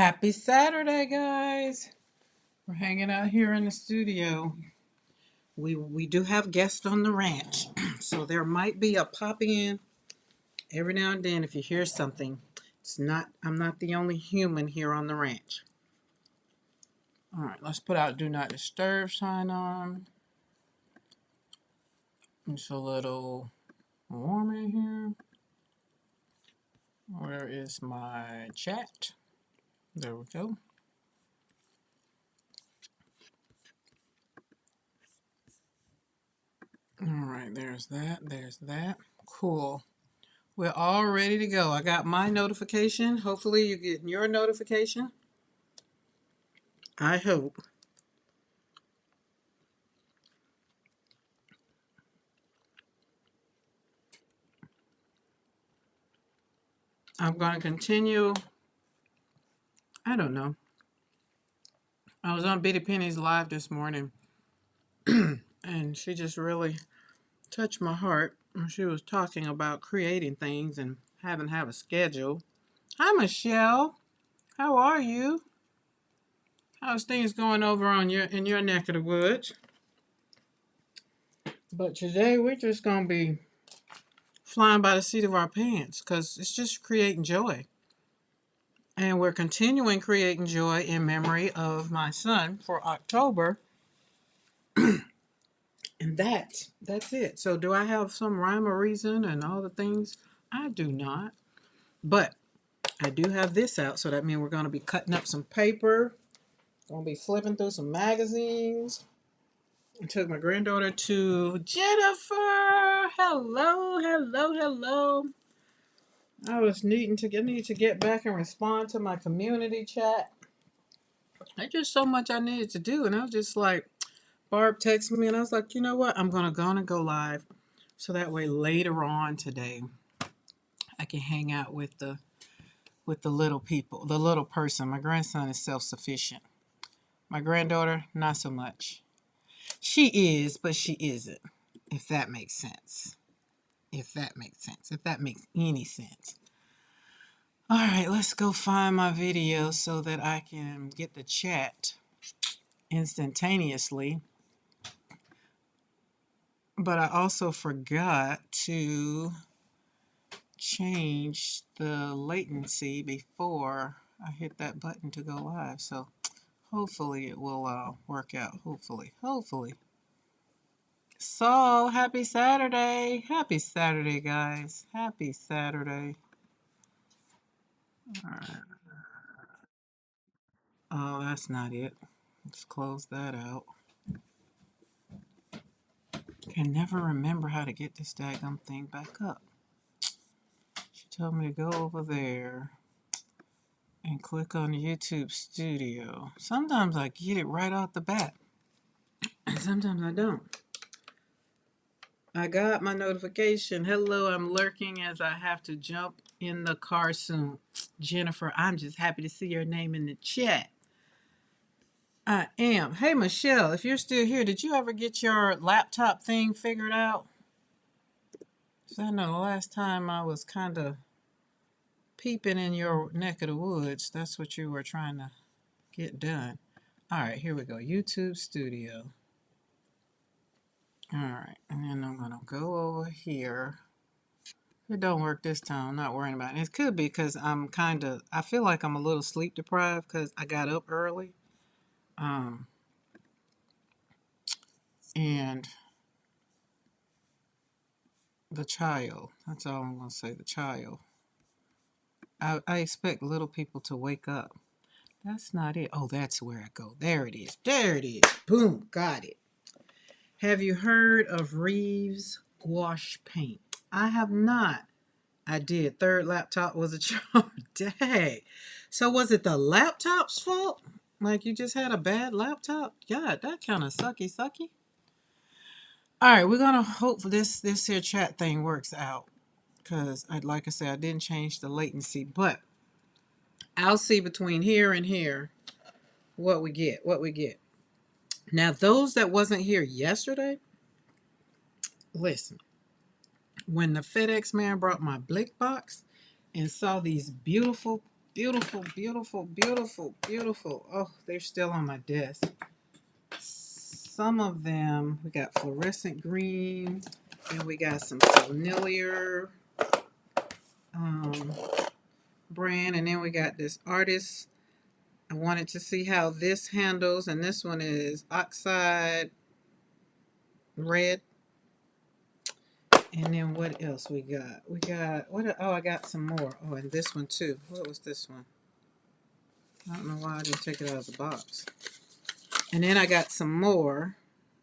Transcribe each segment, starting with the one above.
Happy Saturday, guys. We're hanging out here in the studio. We do have guests on the ranch, so there might be a pop in every now and then if you hear something. I'm not the only human here on the ranch. All right, let's put out do not disturb sign on. It's a little warm in here. Where is my chat? There we go. All right, there's that. Cool. We're all ready to go. I got my notification. Hopefully you're getting your notification. I hope. I'm going to continue. I don't know. I was on Bitty Penny's live this morning, and she just really touched my heart. She was talking about creating things and having to have a schedule. Hi, Michelle. How are you? How's things going over on in your neck of the woods? But today we're just going to be flying by the seat of our pants because it's just creating joy. And we're continuing creating joy in memory of my son for October. And that's it. So do I have some rhyme or reason and all the things? I do not. But I do have this out, so that means we're going to be cutting up some paper. Going to be flipping through some magazines. I took my granddaughter to Jennifer. Hello. I was need to get back and respond to my community chat. There's just so much I needed to do, and I was just like, Barb texted me, and I was like, you know what? I'm gonna go live, so that way later on today, I can hang out with the little people, the little person. My grandson is self-sufficient. My granddaughter, not so much. She is, but she isn't. If that makes sense. If that makes any sense. All right, let's go find my video so that I can get the chat instantaneously. But I also forgot to change the latency before I hit that button to go live. So hopefully it will work out. Hopefully. So, happy Saturday. Happy Saturday, guys. Happy Saturday. All right. Oh, that's not it. Let's close that out. Can never remember how to get this daggum thing back up. She told me to go over there and click on YouTube Studio. Sometimes I get it right off the bat, and sometimes I don't. I got my notification. Hello, I'm lurking as I have to jump in the car soon. Jennifer, I'm just happy to see your name in the chat. I am. Hey, Michelle, if you're still here, did you ever get your laptop thing figured out? So I know the last time I was kind of peeping in your neck of the woods, that's what you were trying to get done. All right, here we go. YouTube Studio. All right, and then I'm going to go over here. If it don't work this time, I'm not worrying about it. It could be because I feel like I'm a little sleep deprived because I got up early. And the child, that's all I'm going to say, the child. I expect little people to wake up. That's not it. Oh, that's where I go. There it is. Boom, got it. Have you heard of Reeves gouache paint? I have not. I did. Third laptop was a charge. Dang. So was it the laptop's fault? Like you just had a bad laptop? God, that kind of sucky. All right, we're gonna hope this here chat thing works out because like I said, I didn't change the latency, but I'll see between here and here what we get. Now, those that wasn't here yesterday, listen. When the FedEx man brought my Blick box and saw these beautiful Beautiful, beautiful, beautiful, beautiful. Oh, they're still on my desk. Some of them, we got fluorescent green, and we got some familiar brand, and then we got this artist. I wanted to see how this handles, and this one is oxide red. And then what else we got? We got, what? Oh, I got some more. Oh, and this one too. What was this one? I don't know why I didn't take it out of the box. And then I got some more.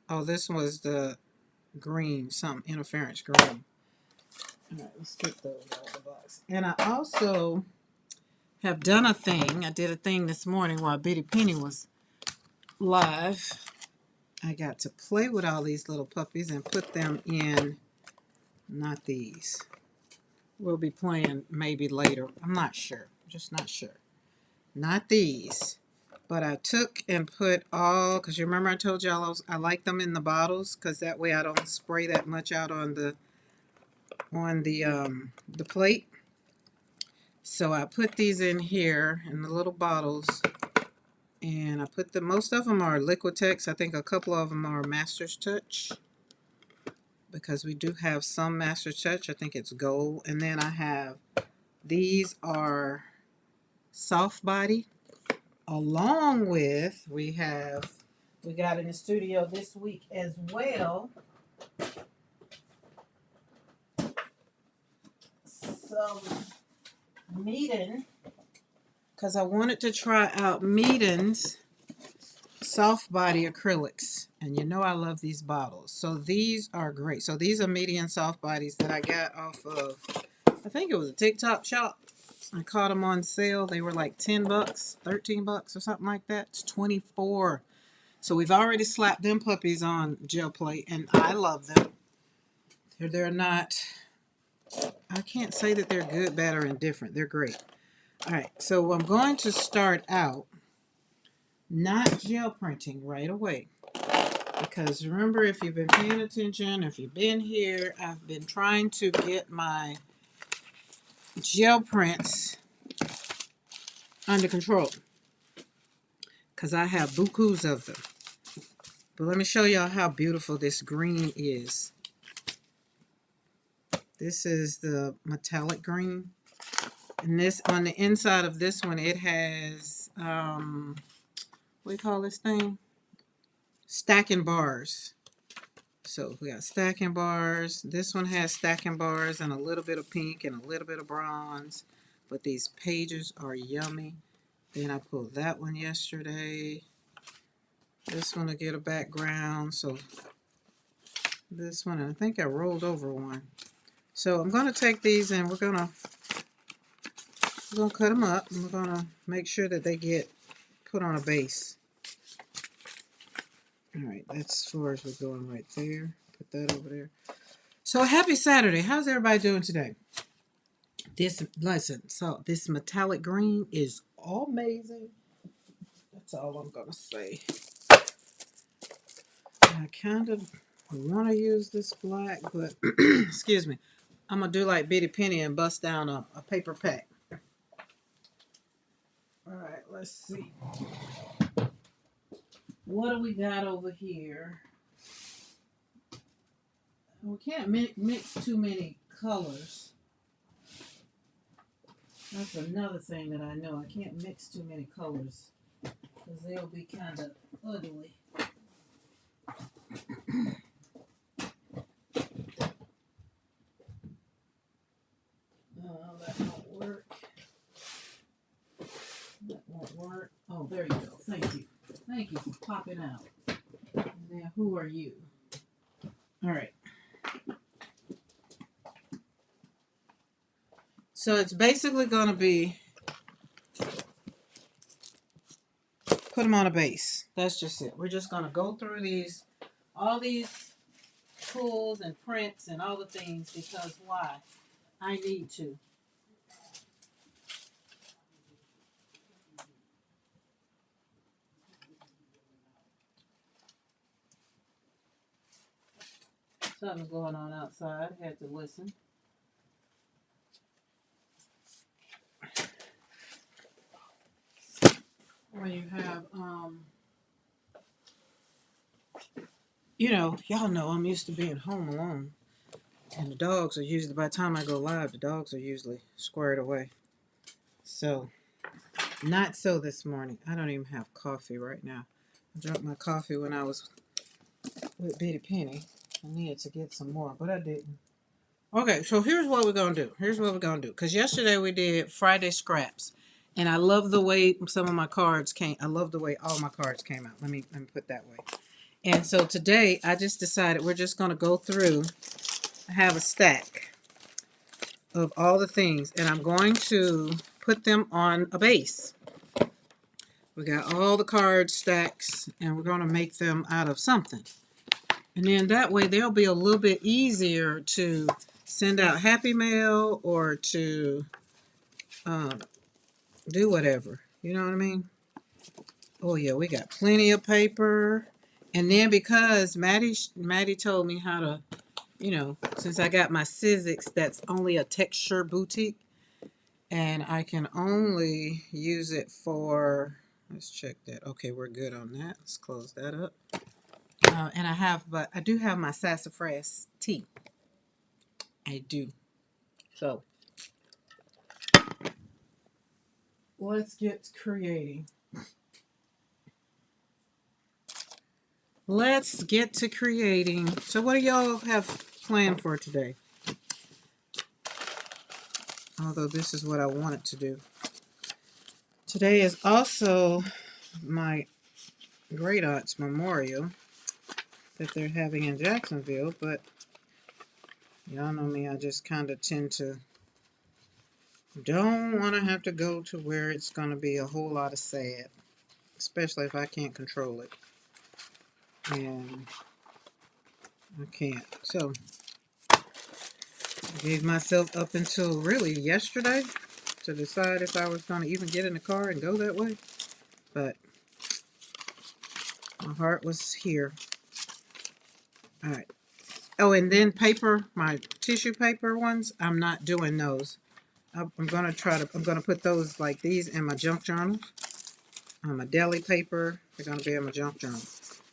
Oh, this was the green, some interference green. All right, let's get those out of the box. And I also have done a thing. I did a thing this morning while Bitty Penny was live. I got to play with all these little puppies and put them in, not these. We'll be playing maybe later. I'm not sure. Just not sure. Not these. But I took and put all, because you remember I told y'all I like them in the bottles, because that way I don't spray that much out on the plate. So I put these in here in the little bottles, and I put most of them are Liquitex. I think a couple of them are Master's Touch, because we do have some Master's Touch. I think it's gold. And then I have, these are soft body, along with, we got in the studio this week as well, some Meeden, because I wanted to try out Meeden's soft body acrylics, and you know I love these bottles. So these are great. So these are medium soft bodies that I got off of, I think it was a TikTok shop. I caught them on sale. They were like 10 bucks, 13 bucks or something like that. It's 24. So we've already slapped them puppies on gel plate, and I love them. They're not, I can't say that they're good, bad, or indifferent. They're great. All right, so I'm going to start out not gel printing right away. Because remember, if you've been paying attention, if you've been here, I've been trying to get my gel prints under control, because I have bukus of them. But let me show y'all how beautiful this green is. This is the metallic green. And this, on the inside of this one, it has, what do you call this thing? Stacking bars. So we got stacking bars. This one has stacking bars and a little bit of pink and a little bit of bronze. But these pages are yummy. Then I pulled that one yesterday. This one will get a background. So this one, and I think I rolled over one. So I'm going to take these and we're going to cut them up. And we're going to make sure that they get put on a base. All right, that's as far as we're going right there. Put that over there. So happy Saturday. How's everybody doing today? Listen, so this metallic green is amazing. That's all I'm going to say. I kind of want to use this black, but excuse me. I'm going to do like Bitty Penny and bust down a paper pack. All right, let's see. What do we got over here? We can't mix too many colors. That's another thing that I know. I can't mix too many colors because they'll be kind of ugly. Oh, that won't work. That won't work. Oh, there you go. Thank you. Thank you for popping out. Now, who are you? All right. So it's basically going to be put them on a base. That's just it. We're just going to go through these, all these pulls and prints and all the things, because why? I need to. Something's going on outside. Had to listen. when you have, you know, y'all know I'm used to being home alone. And the dogs are usually, by the time I go live, the dogs are usually squared away. So, not so this morning. I don't even have coffee right now. I drank my coffee when I was with Bitty Penny. I needed to get some more, but I didn't. Okay, so here's what we're going to do. Here's what we're going to do. Because yesterday we did Friday scraps. And I love the way some of my cards came. I love the way all my cards came out. Let me put it that way. And so today I just decided we're just going to go through. I have a stack of all the things. And I'm going to put them on a base. We got all the card stacks. And we're going to make them out of something. And then that way they'll be a little bit easier to send out Happy Mail or to do whatever. You know what I mean? Oh yeah, we got plenty of paper. And then because Maddie told me how to, you know, since I got my Sizzix, that's only a texture boutique. And I can only use it for, let's check that. Okay, we're good on that. Let's close that up. But I do have my sassafras tea. I do. So let's get creating. Let's get to creating. So what do y'all have planned for today? Although this is what I wanted to do. Today is also my great aunt's memorial that they're having in Jacksonville, but y'all know me, I just kind of tend to don't want to have to go to where it's going to be a whole lot of sad, especially if I can't control it. And I can't. So I gave myself up until really yesterday to decide if I was going to even get in the car and go that way. But my heart was here. All right. Oh, and then paper, my tissue paper ones, I'm not doing those. I'm going to put those like these in my junk journal. My deli paper, they're going to be in my junk journal.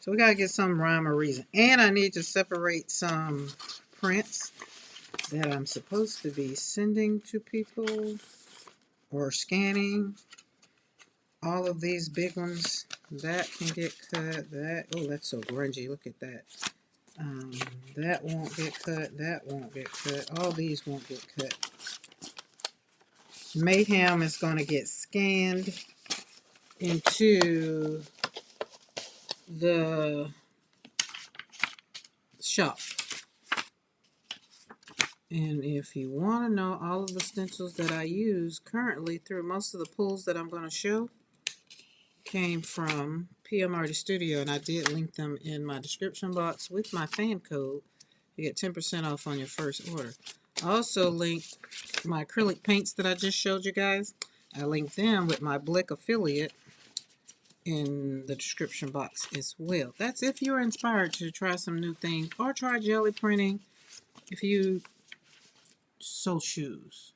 So we got to get some rhyme or reason. And I need to separate some prints that I'm supposed to be sending to people or scanning. All of these big ones, that can get cut. Oh, that's so grungy. Look at that. That won't get cut. That won't get cut. All these won't get cut. Mayhem is going to get scanned into the shop. And if you want to know all of the stencils that I use currently through most of the pulls that I'm going to show came from PMArtist Studio, and I did link them in my description box with my fan code. You get 10% off on your first order. I also linked my acrylic paints that I just showed you guys. I linked them with my Blick affiliate in the description box as well. That's if you're inspired to try some new things or try jelly printing if you so choose.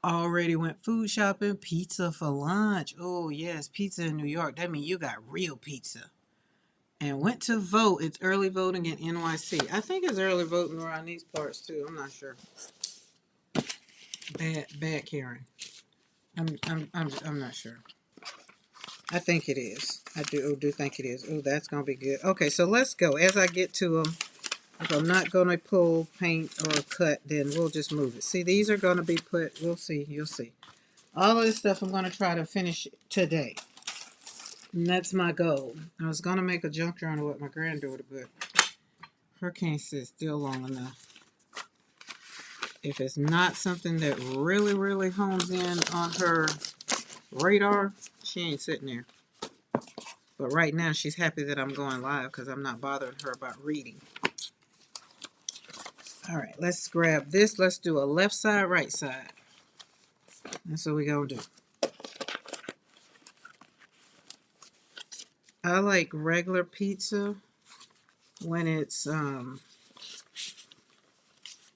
Already went food shopping, pizza for lunch. Oh yes, pizza in New York. That means you got real pizza. And went to vote. It's early voting in NYC. I think it's early voting around these parts too. I'm not sure. Bad Karen. I'm not sure. I think it is. I do think it is. Oh, that's gonna be good. Okay, so let's go. As I get to them, if I'm not gonna pull, paint, or cut, then we'll just move it. See, these are gonna be put. We'll see. You'll see. All of this stuff I'm gonna try to finish today. And that's my goal. I was gonna make a junk journal with my granddaughter, but her can't sit still long enough. If it's not something that really, really hones in on her radar, she ain't sitting there. But right now, she's happy that I'm going live because I'm not bothering her about reading. All right, let's grab this. Let's do a left side, right side. That's what we're going to do. I like regular pizza when it's,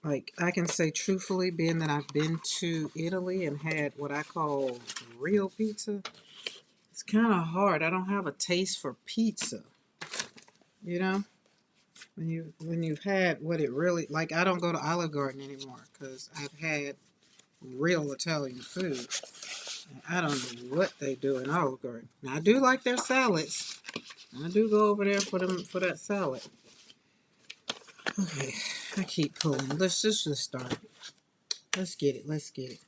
like, I can say truthfully, being that I've been to Italy and had what I call real pizza, It's kind of hard. I don't have a taste for pizza. You know, when you've had what it really like. I don't go to Olive Garden anymore because I've had real Italian food. And I don't know what they do in Olive Garden. Now I do like their salads. I do go over there for that salad. Okay, I keep pulling. Let's just start. Let's get it. Let's get it.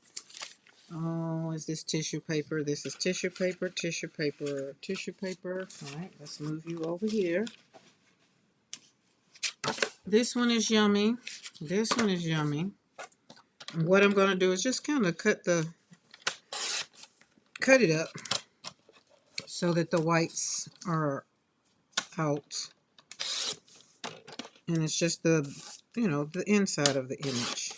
Oh, is this tissue paper? This is tissue paper, tissue paper, tissue paper. All right, let's move you over here. This one is yummy. This one is yummy. And what I'm going to do is just kind of cut it up so that the whites are out. And it's just the inside of the image.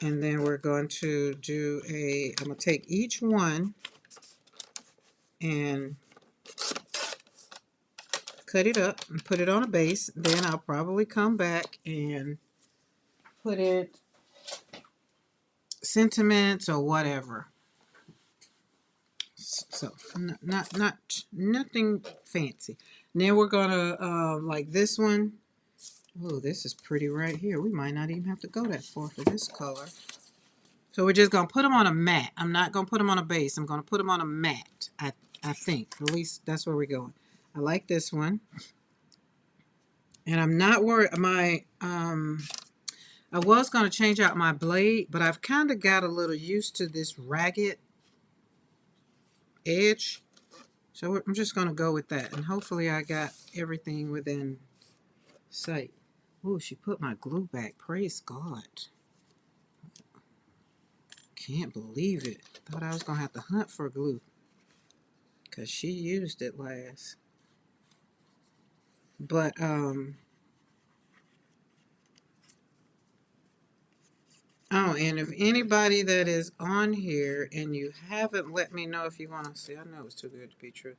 And then we're going to do I'm going to take each one and cut it up and put it on a base. Then I'll probably come back and put it sentiments or whatever. So nothing fancy. Now we're gonna like this one. Oh, this is pretty right here. We might not even have to go that far for this color. So we're just gonna put them on a mat. I'm not gonna put them on a base. I'm gonna put them on a mat. I think at least that's where we're going. I like this one, and I'm not worried. I was gonna change out my blade, but I've kind of got a little used to this ragged edge. So I'm just going to go with that. And hopefully I got everything within sight. Oh, she put my glue back. Praise God. Can't believe it. Thought I was going to have to hunt for glue. Because she used it last. But, oh, and if anybody that is on here and you haven't let me know if you want to see, I know it's too good to be true,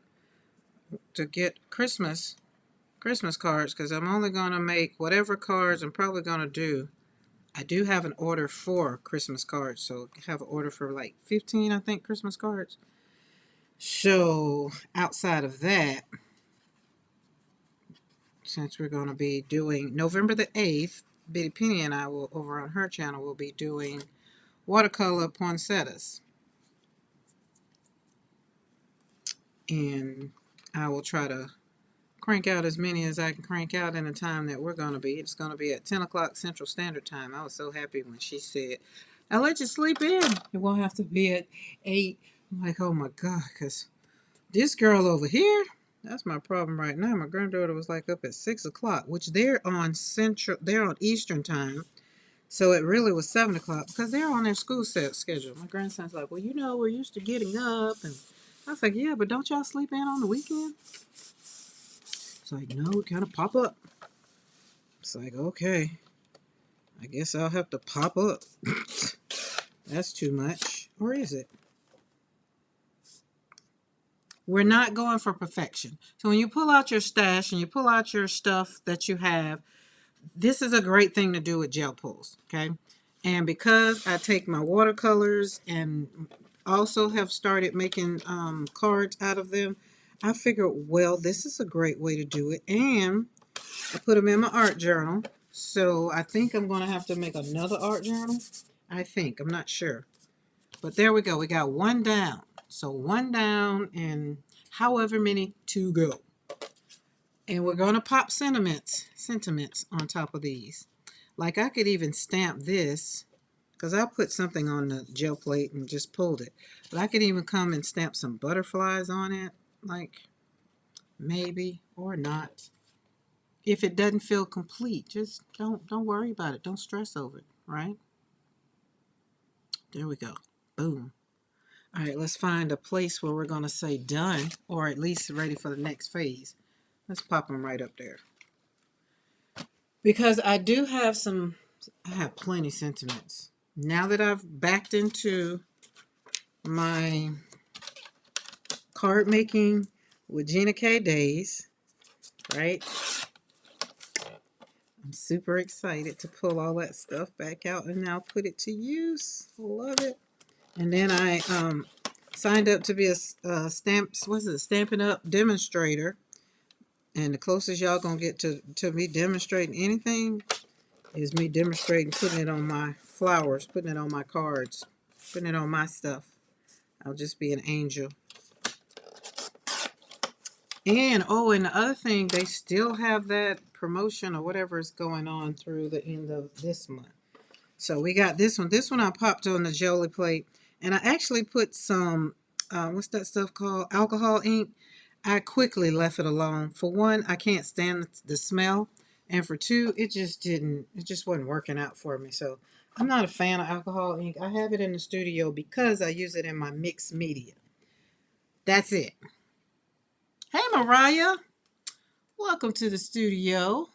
to get Christmas cards, because I'm only going to make whatever cards I'm probably going to do. I do have an order for Christmas cards, so I have an order for like 15, I think, Christmas cards. So outside of that, since we're going to be doing November the 8th, Bitty Penny and I will, over on her channel, will be doing watercolor poinsettias. And I will try to crank out as many as I can crank out in the time that we're going to be. It's going to be at 10 o'clock Central Standard Time. I was so happy when she said, I'll let you sleep in. It won't have to be at 8. I'm like, oh my God, because this girl over here, that's my problem right now. My granddaughter was like up at 6 o'clock, which they're on Eastern Time. So it really was 7 o'clock because they're on their school schedule. My grandson's like, well, we're used to getting up. And I was like, yeah, but don't y'all sleep in on the weekend? It's like, no, we kind of pop up. It's like, okay, I guess I'll have to pop up. That's too much. Or is it? We're not going for perfection. So when you pull out your stash and you pull out your stuff that you have, this is a great thing to do with gel pulls, okay? And because I take my watercolors and also have started making cards out of them, I figured, well, this is a great way to do it. And I put them in my art journal. So I think I'm going to have to make another art journal. I think. I'm not sure. But there we go. We got one down. So one down and however many to go. And we're going to pop sentiments on top of these. Like I could even stamp this because I put something on the gel plate and just pulled it. But I could even come and stamp some butterflies on it. Like maybe or not. If it doesn't feel complete, just don't worry about it. Don't stress over it, right? There we go. Boom. All right, let's find a place where we're going to say done, or at least ready for the next phase. Let's pop them right up there. Because I do have I have plenty sentiments. Now that I've backed into my card making with Gina K days, right? I'm super excited to pull all that stuff back out and now put it to use. Love it. And then I signed up to be a Stampin' Up demonstrator. And the closest y'all gonna get to me demonstrating anything is me demonstrating putting it on my flowers, putting it on my cards, putting it on my stuff. I'll just be an angel. And oh, and the other thing, they still have that promotion or whatever is going on through the end of this month. So we got this one. This one I popped on the jelly plate, and I actually put some what's that stuff called? Alcohol ink. I quickly left it alone. For one, I can't stand the smell, and for two, it just wasn't working out for me. So I'm not a fan of alcohol ink. I have it in the studio because I use it in my mixed media. That's it. Hey, Mariah. Welcome to the studio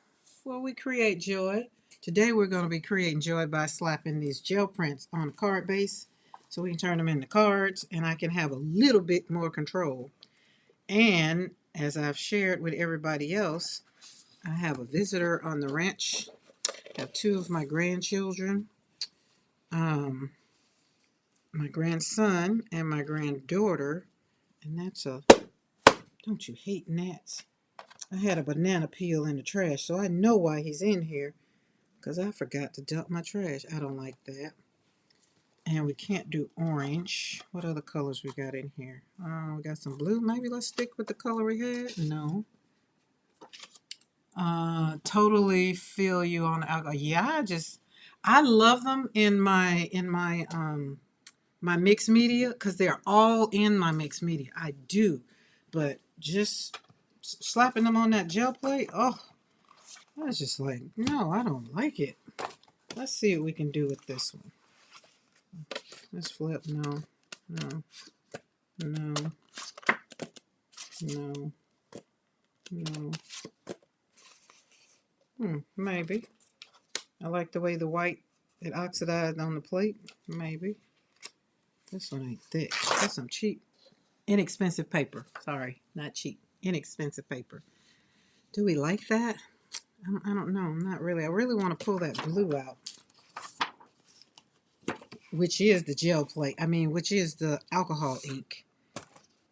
where we create joy. Today we're going to be creating joy by slapping these gel prints on a card base so we can turn them into cards and I can have a little bit more control. And as I've shared with everybody else, I have a visitor on the ranch. I have two of my grandchildren, my grandson and my granddaughter. And that's a, don't you hate gnats? I had a banana peel in the trash, so I know why he's in here. Because I forgot to dump my trash. I don't like that. And we can't do orange. What other colors we got in here? We got some blue. Maybe let's stick with the color we had. No. Totally feel you on the alcohol. Yeah, I love them in my my mixed media because they're all in my mixed media. I do. But just slapping them on that gel plate, oh, I was just like, no, I don't like it. Let's see what we can do with this one. Let's flip. No, no, no, no, no. Maybe. I like the way the white, it oxidized on the plate. Maybe. This one ain't thick. That's some cheap, inexpensive paper. Sorry, not cheap. Inexpensive paper. Do we like that? I don't know. Not really. I really want to pull that blue out, which is the gel plate. I mean, which is the alcohol ink.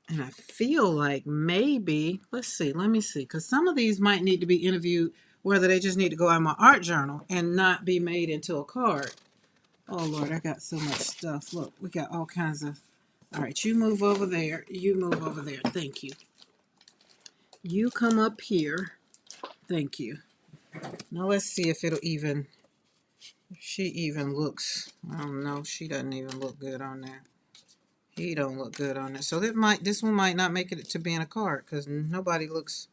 And I feel like maybe, let's see, let me see, because some of these might need to be interviewed, whether they just need to go on my art journal and not be made into a card. Oh, Lord, I got so much stuff. Look, we got all kinds of, all right, you move over there. You move over there. Thank you. You come up here. Thank you. Now let's see if it'll even, if she even looks, I don't know, she doesn't even look good on there. He don't look good on it. So this one might not make it to being a card because nobody looks,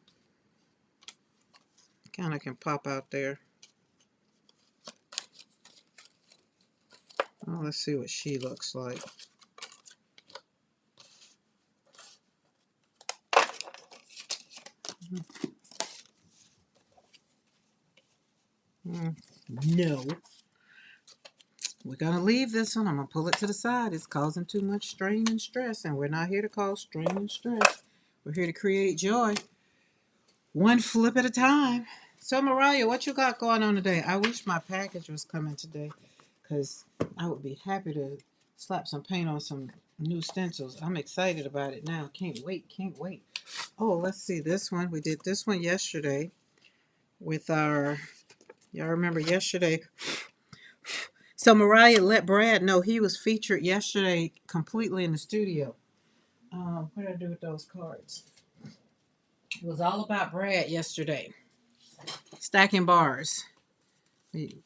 kind of can pop out there. Oh, let's see what she looks like. No. We're going to leave this one. I'm going to pull it to the side. It's causing too much strain and stress, and we're not here to cause strain and stress. We're here to create joy. One flip at a time. So, Mariah, what you got going on today? I wish my package was coming today because I would be happy to slap some paint on some new stencils. I'm excited about it now. Can't wait. Can't wait. Oh, let's see this one. We did this one yesterday with our, y'all remember yesterday. So Mariah let Brad know he was featured yesterday completely in the studio. What did I do with those cards? It was all about Brad yesterday. Stacking bars. We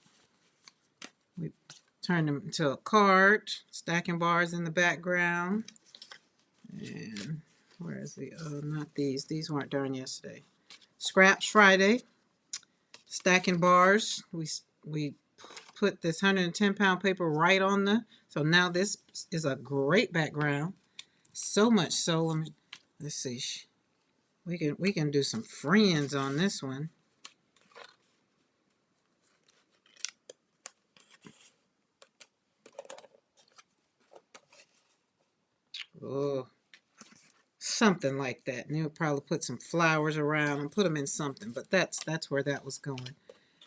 turned them into a card. Stacking bars in the background. And where is the, not these. These weren't done yesterday. Scraps Friday. Stacking bars. We put this 110-pound paper right on the, so now this is a great background. So much so, let's see. We can do some friends on this one. Oh, something like that. And they'll probably put some flowers around and put them in something. But that's where that was going.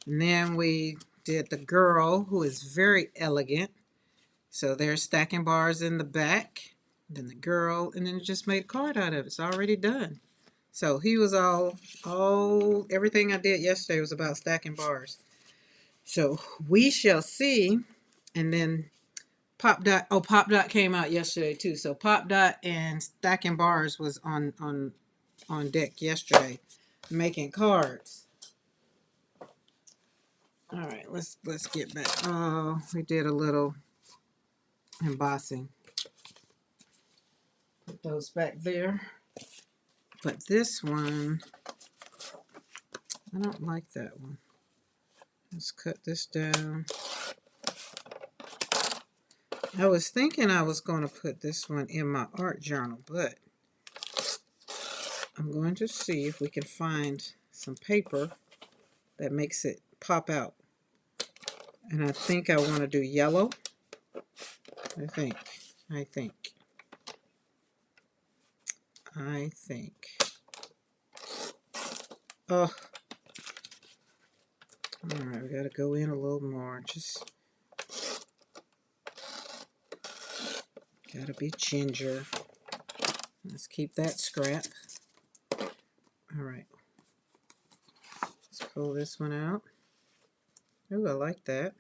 And then we did the girl who is very elegant. So there's stacking bars in the back. then the girl, and then just made a card out of it. It's already done. So he was all everything I did yesterday was about stacking bars. So we shall see. And then Pop Dot. Oh, Pop Dot came out yesterday too. So Pop Dot and stacking bars was on deck yesterday, making cards. All right, let's get back. Oh, we did a little embossing. Put those back there. But this one, I don't like that one. Let's cut this down. I was thinking I was going to put this one in my art journal, but I'm going to see if we can find some paper that makes it pop out. And I think I want to do yellow. I think. Oh, all right, we got to go in a little more. Just got to be ginger. Let's keep that scrap. All right. Let's pull this one out. Ooh, I like that.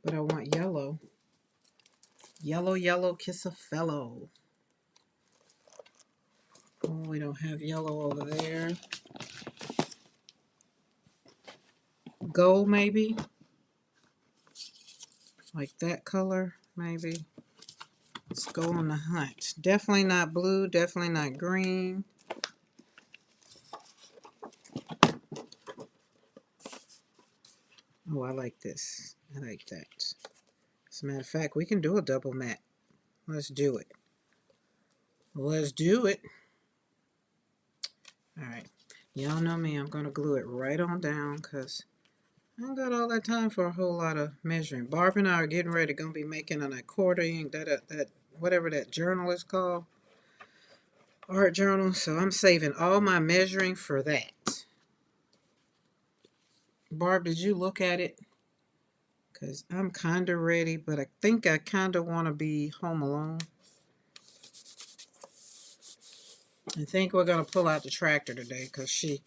But I want yellow. Yellow, yellow, kiss a fellow. Oh, we don't have yellow over there. Gold, maybe? Like that color, maybe? Let's go on the hunt. Definitely not blue, definitely not green. Oh, I like this. I like that. As a matter of fact, we can do a double matte. Let's do it. Let's do it. All right. Y'all know me. I'm going to glue it right on down because I ain't got all that time for a whole lot of measuring. Barb and I are getting ready. Going to be making an accordion, that whatever that journal is called. Art journal. So I'm saving all my measuring for that. Barb, did you look at it? Because I'm kind of ready, but I think I kind of want to be home alone. I think we're going to pull out the tractor today because she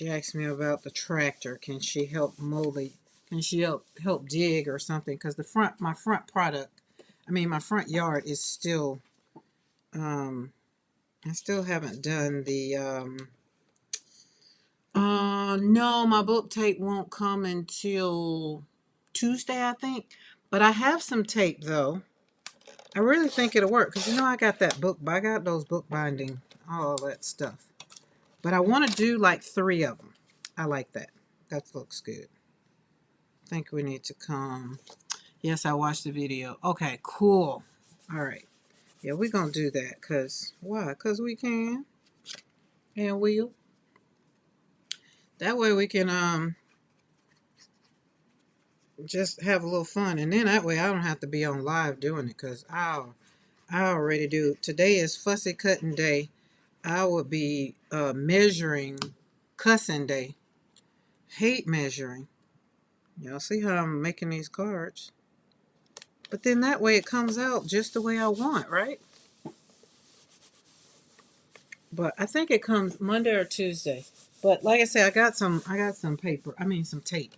asked me about the tractor. Can she help mold it? Can she help dig or something? Because my front yard is still, I still haven't done the, no, my book tape won't come until Tuesday, I think. But I have some tape, though. I really think it'll work because, I got I got those book binding, all that stuff. But I want to do like 3 of them. I like that. That looks good. I think we need to come. Yes, I watched the video. Okay, cool. All right. Yeah, we're going to do that because, why? Because we can and will. That way we can just have a little fun. And then that way I don't have to be on live doing it because I already do. Today is fussy cutting day. I would be measuring cussing day. Hate measuring. Y'all see how I'm making these cards? But then that way it comes out just the way I want, right? But I think it comes Monday or Tuesday. But like I said, I got some paper. Some tape.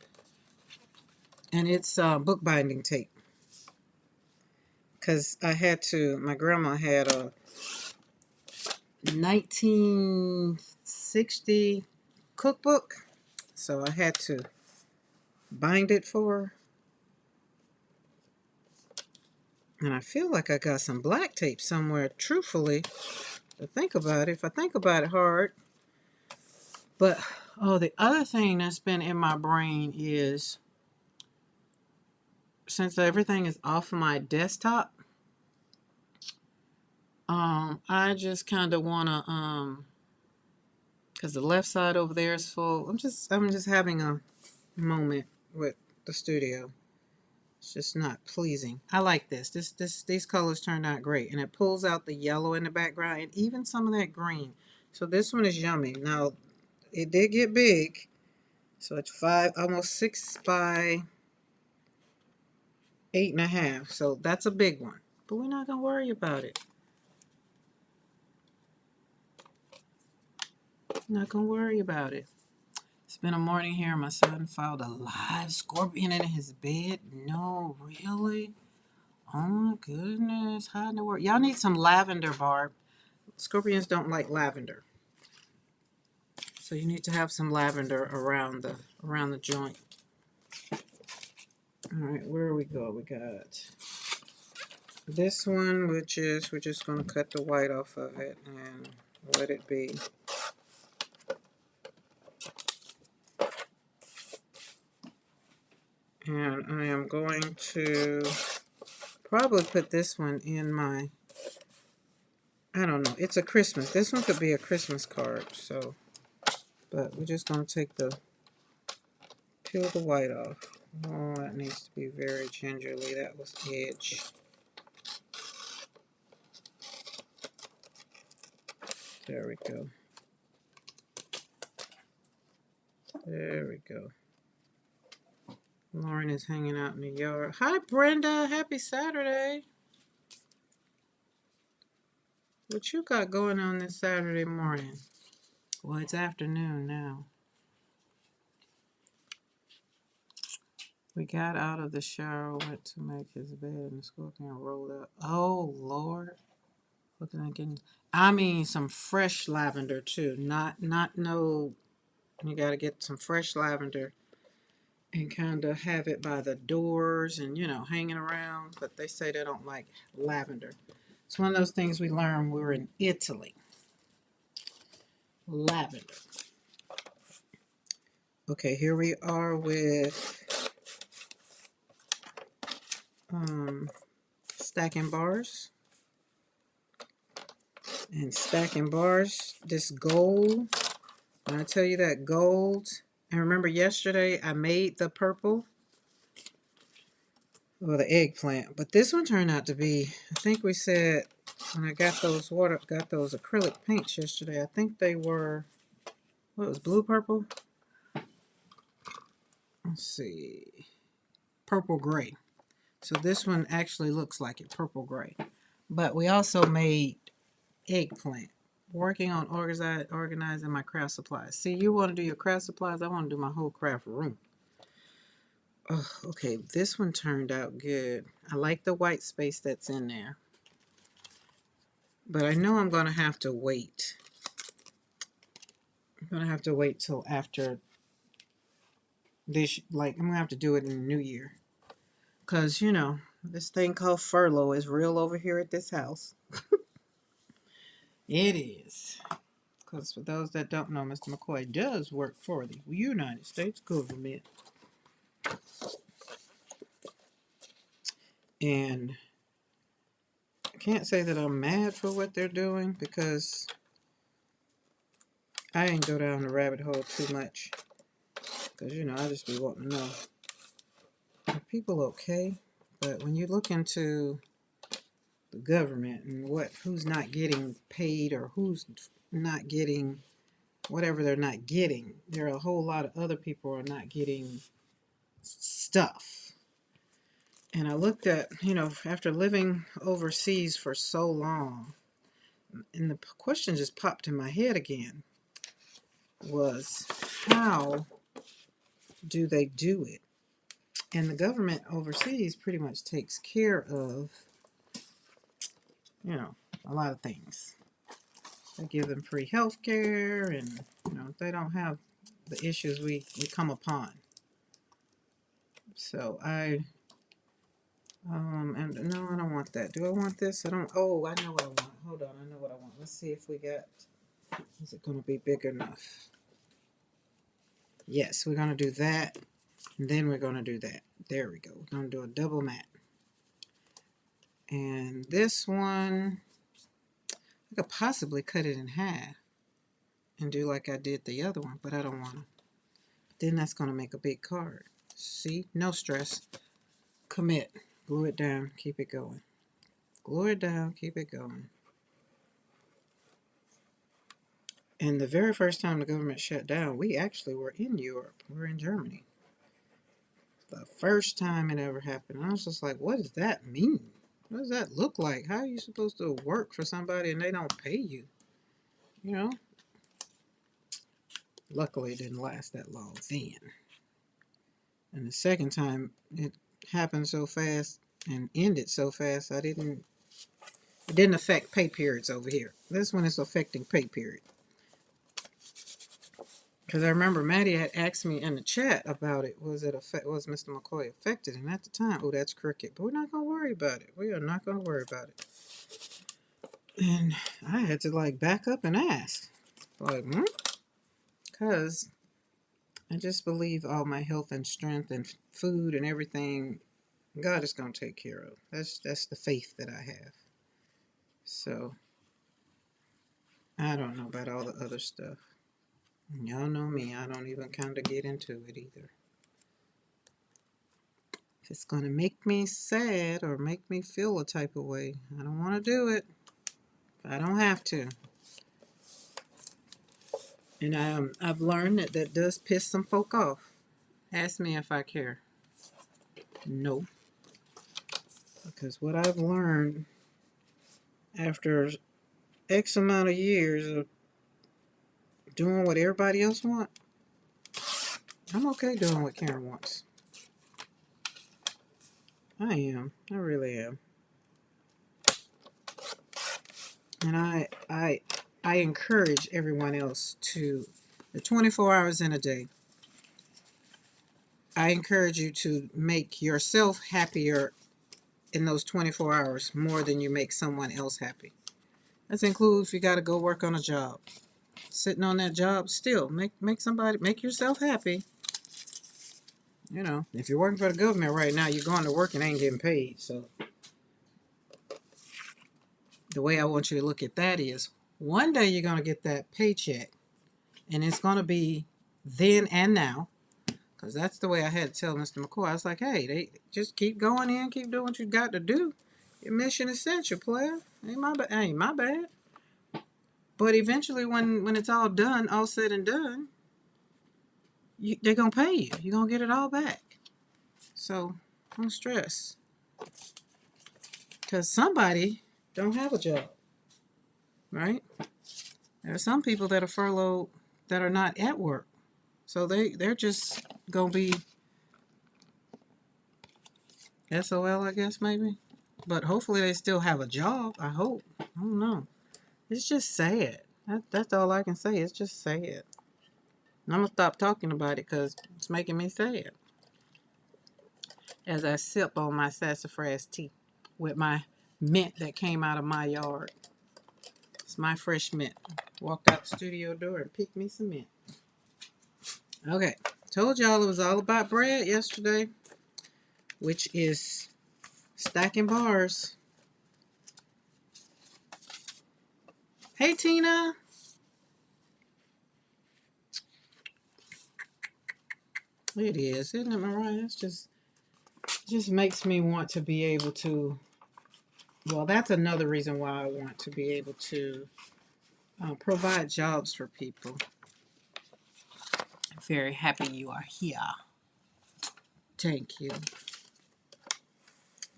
And it's bookbinding tape. Because my grandma had a 1960 cookbook. So I had to bind it for her. And I feel like I got some black tape somewhere, truthfully, to think about it. If I think about it hard. But, the other thing that's been in my brain is, since everything is off of my desktop, I just kind of want to, because the left side over there is full. I'm just having a moment with the studio. It's just not pleasing. I like this. These colors turned out great. And it pulls out the yellow in the background and even some of that green. So this one is yummy. Now, it did get big. So it's almost 6 by 8.5. So that's a big one. but we're not going to worry about it. Not going to worry about it. It's been a morning here. My son found a live scorpion in his bed. No, really? Oh my goodness. How in the world? Y'all need some lavender, Barb. Scorpions don't like lavender. So you need to have some lavender around the joint. Alright, where we go? We got this one, which is, we're just going to cut the white off of it and let it be. And I am going to probably put this one in my, I don't know, it's a Christmas. This one could be a Christmas card, so, but we're just going to take peel the white off. Oh, that needs to be very gingerly. That was edge. There we go. There we go. Lauren is hanging out in the yard. Hi, Brenda. Happy Saturday. What you got going on this Saturday morning? Well, it's afternoon now. We got out of the shower, went to make his bed, and the scorpion rolled up. Oh, Lord. Looking at getting, I mean, some fresh lavender, too. Not no, you got to get some fresh lavender and kind of have it by the doors and, you know, hanging around. But they say they don't like lavender. It's one of those things we learned when we were in Italy. Lavender. Okay, here we are with stacking bars. And stacking bars, this gold. When I tell you that gold, and remember yesterday I made the purple, well, the eggplant, but this one turned out to be, I think we said when I got those acrylic paints yesterday, I think they were, what was blue purple? Let's see, purple gray. So this one actually looks like it, purple gray. But we also made eggplant. Working on organizing my craft supplies. See, you want to do your craft supplies, I want to do my whole craft room. Oh, okay, this one turned out good. I like the white space that's in there. But I know I'm going to have to wait. I'm going to have to wait till after this, like, I'm going to have to do it in the new year. Because, you know, this thing called furlough is real over here at this house. It is. Because for those that don't know, Mr. McKoy does work for the United States government. And I can't say that I'm mad for what they're doing because I ain't go down the rabbit hole too much. Because, you know, I just be wanting to know, are people okay? But when you look into the government and who's not getting paid or who's not getting whatever they're not getting, there are a whole lot of other people who are not getting stuff. And I looked at, you know, after living overseas for so long, and the question just popped in my head again, was how do they do it? And the government overseas pretty much takes care of, you know, a lot of things. They give them free health care, and, you know, they don't have the issues we come upon. So and no, I don't want that. Do I want this? I don't, oh, I know what I want. Hold on, I know what I want. Let's see if we got, is it going to be big enough? Yes, we're going to do that, and then we're going to do that. There we go. We're going to do a double mat. And this one, I could possibly cut it in half and do like I did the other one, but I don't want to. Then that's going to make a big card. See? No stress. Commit. Glue it down. Keep it going. Glue it down. Keep it going. And the very first time the government shut down, we actually were in Europe. We were in Germany. The first time it ever happened. I was just like, what does that mean? What does that look like? How are you supposed to work for somebody and they don't pay you? You know? Luckily, it didn't last that long then. And the second time, it happened so fast and ended so fast, it didn't affect pay periods over here. This one is affecting pay period. Because I remember Maddie had asked me in the chat about it. Was Mr. McKoy affected? And at the time, oh, that's crooked. But we're not going to worry about it. We are not going to worry about it. And I had to like back up and ask. Like, Because I just believe all my health and strength and food and everything, God is going to take care of. That's the faith that I have. So, I don't know about all the other stuff. Y'all know me. I don't even kind of get into it either. If it's going to make me sad or make me feel a type of way, I don't want to do it. I don't have to. And I've learned that does piss some folk off. Ask me if I care. No. Because what I've learned after X amount of years of doing what everybody else wants, I'm okay doing what Karen wants. I am. I really am. And I encourage everyone else to, the 24 hours in a day, I encourage you to make yourself happier in those 24 hours more than you make someone else happy. That includes if you got to go work on a job. Sitting on that job, still make yourself happy. You know, if you're working for the government right now, you're going to work and ain't getting paid. So the way I want you to look at that is, one day you're going to get that paycheck, and it's going to be then and now. Because that's the way I had to tell Mr. McKoy. I was like, hey, they just keep going in, keep doing what you got to do. Your mission essential, player. Ain't my bad. But eventually, when it's all done, all said and done, they're going to pay you. You're going to get it all back. So, don't stress. Because somebody don't have a job, right? There are some people that are furloughed that are not at work. So they're just going to be SOL, I guess, maybe. But hopefully they still have a job, I hope. I don't know. It's just sad. That's all I can say. It's just sad. And I'm going to stop talking about it because it's making me sad. As I sip on my sassafras tea with my mint that came out of my yard. It's my fresh mint. Walked out the studio door and picked me some mint. Okay. Told y'all it was all about bread yesterday, which is stacking bars. Hey, Tina. It is, isn't it, Mariah? It just makes me want to be able to, well, that's another reason why I want to be able to provide jobs for people. I'm very happy you are here. Thank you.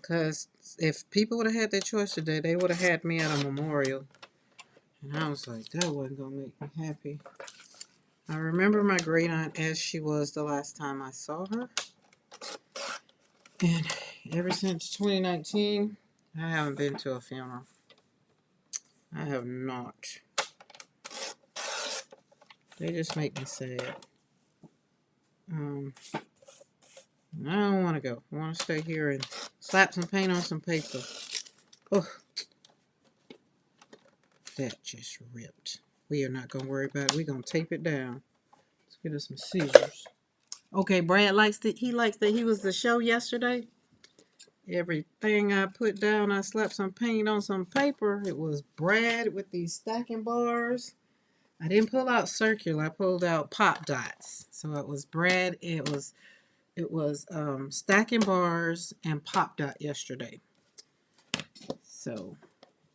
Because if people would have had their choice today, they would have had me at a memorial. And I was like, that wasn't going to make me happy. I remember my great aunt as she was the last time I saw her. And ever since 2019, I haven't been to a funeral. I have not. They just make me sad. I don't want to go. I want to stay here and slap some paint on some paper. Oh, that just ripped. We are not going to worry about it. We're going to tape it down. Let's get us some scissors. Okay, Brad likes that. He likes that he was the show yesterday. Everything I put down, I slapped some paint on some paper. It was Brad with these stacking bars. I didn't pull out circular. I pulled out pop dots. So it was Brad. It was stacking bars and pop dot yesterday. So,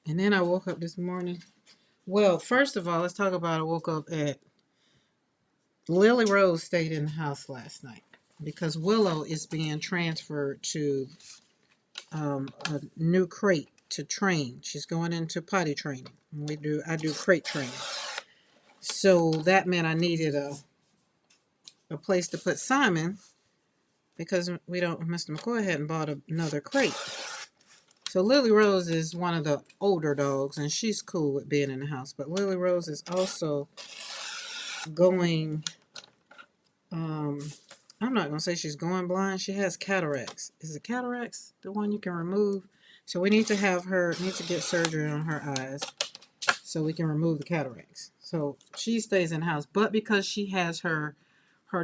and then I woke up this morning. Well, first of all, let's talk about I woke up at Lily Rose stayed in the house last night because Willow is being transferred to a new crate to train. She's going into potty training. I do crate training. So that meant I needed a place to put Simon because Mr. McKoy hadn't bought another crate. So Lily Rose is one of the older dogs, and she's cool with being in the house. But Lily Rose is also going, I'm not going to say she's going blind. She has cataracts. Is it cataracts? The one you can remove? So we need to get surgery on her eyes so we can remove the cataracts. So she stays in the house. But because she has her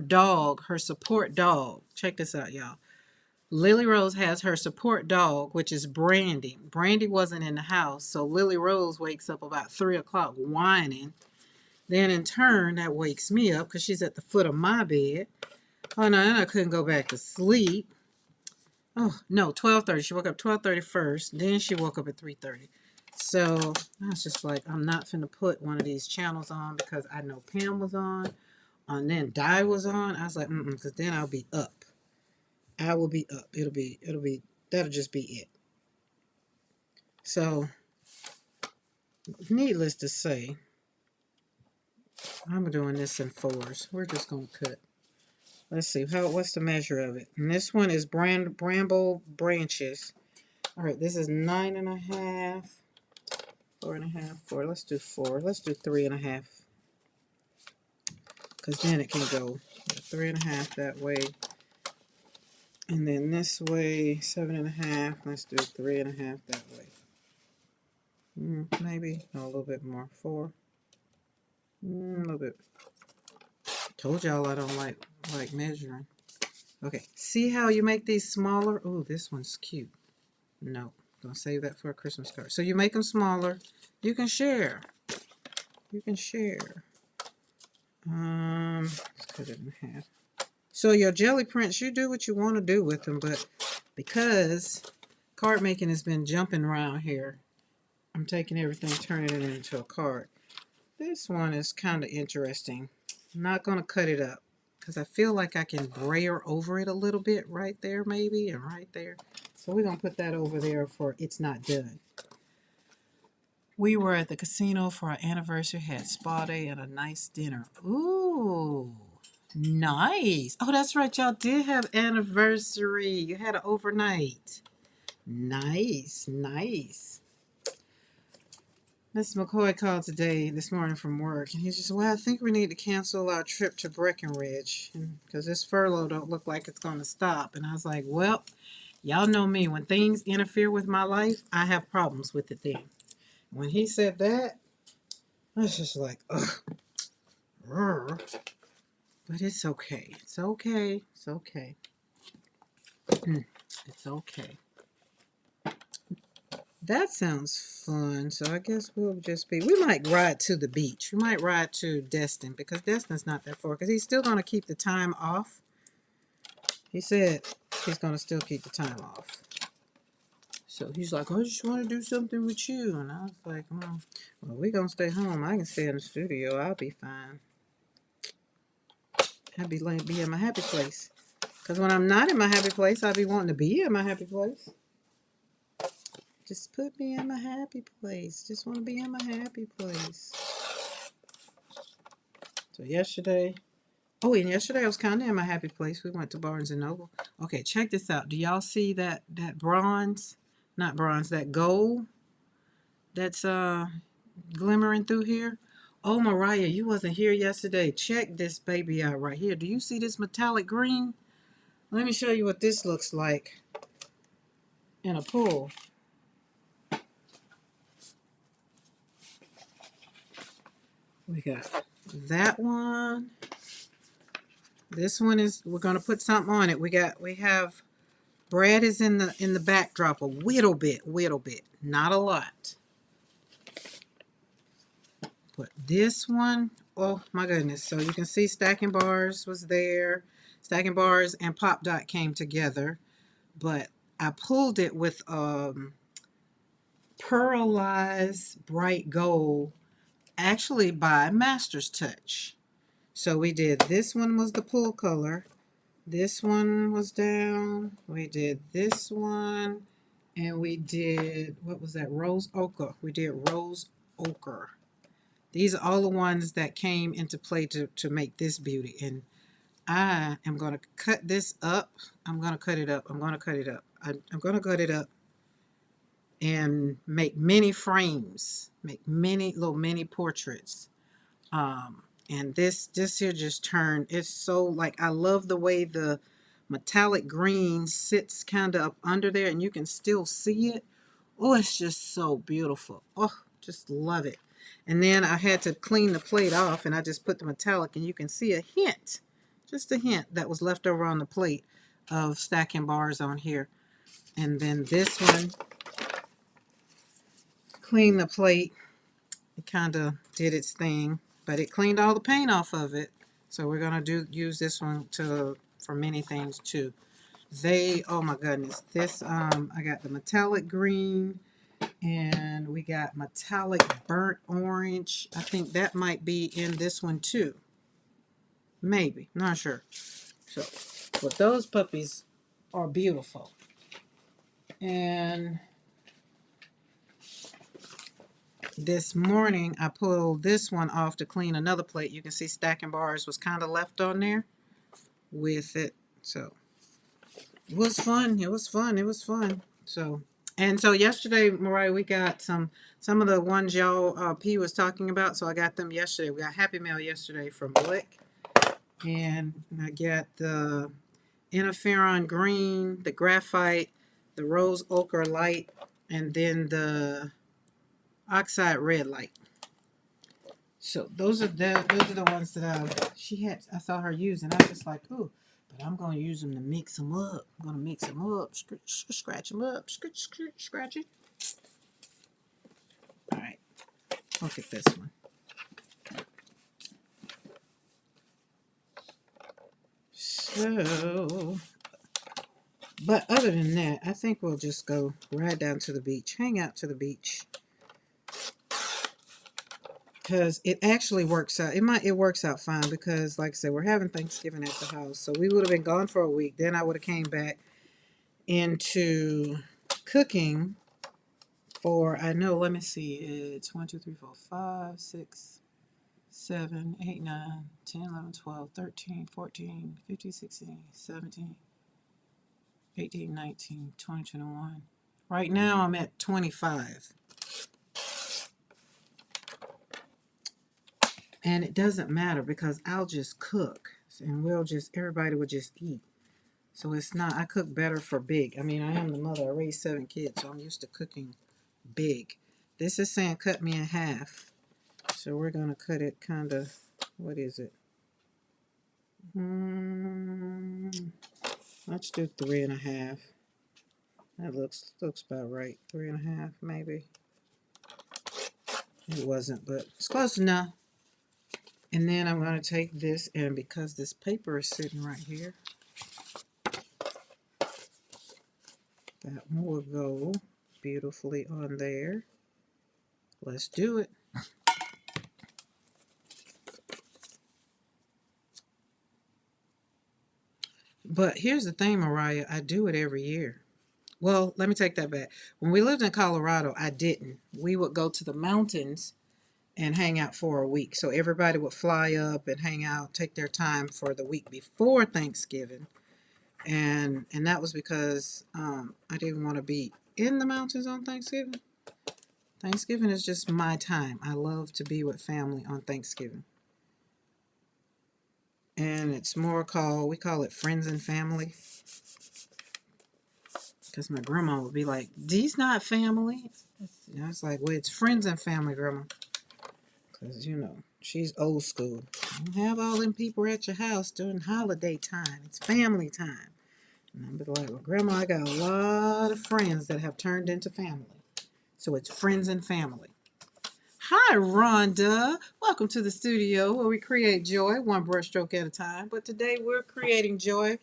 dog, her support dog. Check this out, y'all. Lily Rose has her support dog, which is Brandy. Brandy wasn't in the house, so Lily Rose wakes up about 3 o'clock whining. Then in turn, that wakes me up because she's at the foot of my bed. Oh no, and I couldn't go back to sleep. Oh no, 12:30. She woke up 12:30 first. Then she woke up at 3:30. So I was just like, I'm not finna put one of these channels on because I know Pam was on, and then Di was on. I was like, because then I'll be up. I will be up. That'll just be it. So, needless to say, I'm doing this in 4s. We're just going to cut. Let's see, what's the measure of it? And this one is bramble branches. All right, this is 9.5, 4.5, 4. Let's do 4. Let's do 3.5. Because then it can go 3.5 that way. And then this way, 7.5. Let's do 3.5 that way. Maybe no, a little bit more. 4. A little bit. Told y'all I don't like measuring. Okay, see how you make these smaller? Oh, this one's cute. No, don't save that for a Christmas card. So you make them smaller. You can share. You can share. Let's cut it in half. So your jelly prints, you do what you want to do with them, but because card making has been jumping around here, I'm taking everything, turning it into a card. This one is kind of interesting. I'm not going to cut it up because I feel like I can brayer over it a little bit right there maybe, and right there. So we're going to put that over there for it's not done. We were at the casino for our anniversary, had spa day and a nice dinner. Ooh, nice. Oh, that's right. Y'all did have anniversary. You had an overnight. Nice, nice. Mr. McKoy called this morning from work, and he just said, well, I think we need to cancel our trip to Breckenridge because this furlough don't look like it's going to stop. And I was like, well, y'all know me. When things interfere with my life, I have problems with it then. When he said that, I was just like, ugh. But it's okay. It's okay. It's okay. It's okay. That sounds fun. So I guess we might ride to the beach. We might ride to Destin because Destin's not that far because he's still going to keep the time off. He said he's going to still keep the time off. So he's like, I just want to do something with you. And I was like, well, we're going to stay home. I can stay in the studio. I'll be fine. I'll be in my happy place. Because when I'm not in my happy place, I'll be wanting to be in my happy place. Just put me in my happy place. Just want to be in my happy place. So yesterday I was kind of in my happy place. We went to Barnes & Noble. Okay, check this out. Do y'all see that bronze? Not bronze, that gold that's glimmering through here? Oh, Mariah, you wasn't here yesterday. Check this baby out right here. Do you see this metallic green? Let me show you what this looks like in a pool. We got that one. This one is, we're going to put something on it. We have, Brad is in the backdrop a little bit, not a lot. But this one, oh my goodness. So you can see Stacking Bars was there. Stacking Bars and Pop Dot came together. But I pulled it with pearlized bright gold, actually by Master's Touch. So we did, this one was the pool color. This one was down. We did this one And we did, what was that? Rose ochre. We did rose ochre. These are all the ones that came into play to make this beauty. And I am going to cut this up. I'm going to cut it up. I'm going to cut it up. I'm going to cut it up and make mini frames, make many little mini portraits. And this here just turned, it's so like, I love the way the metallic green sits kind of up under there and you can still see it. Oh, it's just so beautiful. Oh, just love it. And then I had to clean the plate off and I just put the metallic and you can see a hint, just a hint that was left over on the plate of stacking bars on here. And then this one, clean the plate. It kind of did its thing, but it cleaned all the paint off of it. So we're gonna use this one for many things too. Oh my goodness, this I got the metallic green and we got metallic burnt orange. I think that might be in this one too. Maybe, not sure. So, but those puppies are beautiful. And this morning I pulled this one off to clean another plate. You can see stacking bars was kind of left on there with it. So it was fun. It was fun. It was fun. So yesterday, Mariah, we got some of the ones y'all P was talking about. So I got them yesterday. We got Happy Mail yesterday from Blick, and I got the interferon green, the graphite, the rose ochre light, and then the oxide red light. So those are the ones that I saw her using. I was just like, ooh, but I'm gonna use them to mix them up. I'm gonna mix them up, scratch them up, scratch it. All right, look at this one. So, but other than that, I think we'll just go right down to the beach, hang out to the beach. Because it actually works out. It works out fine because, like I said, we're having Thanksgiving at the house. So we would have been gone for a week. Then I would have came back into cooking for, I know, let me see. It's 1, 2, 3, 4, 5, 6, 7, 8, 9, 10, 11, 12, 13, 14, 15, 16, 17, 18, 19, 20, 21. Right now I'm at 25. And it doesn't matter because I'll just cook and everybody will just eat. So it's not, I cook better for big. I mean, I am the mother. I raised 7 kids, so I'm used to cooking big. This is saying cut me in half. So we're going to cut it kind of, what is it? Let's do 3.5. That looks about right. 3.5 maybe. It wasn't, but it's close enough. And then I'm going to take this, and because this paper is sitting right here, that one will go beautifully on there. Let's do it. But here's the thing, Mariah, I do it every year. Well, let me take that back. When we lived in Colorado, I didn't. We would go to the mountains and hang out for a week. So everybody would fly up and hang out, take their time for the week before Thanksgiving. And that was because I didn't want to be in the mountains on Thanksgiving. Thanksgiving is just my time. I love to be with family on Thanksgiving. And it's more we call it friends and family. Because my grandma would be like, these not family. It's like, well, it's friends and family, Grandma. Because, she's old school. You don't have all them people at your house during holiday time. It's family time. And I'd be like, well, Grandma, I got a lot of friends that have turned into family. So it's friends and family. Hi, Rhonda. Welcome to the studio where we create joy one brushstroke at a time. But today we're creating joy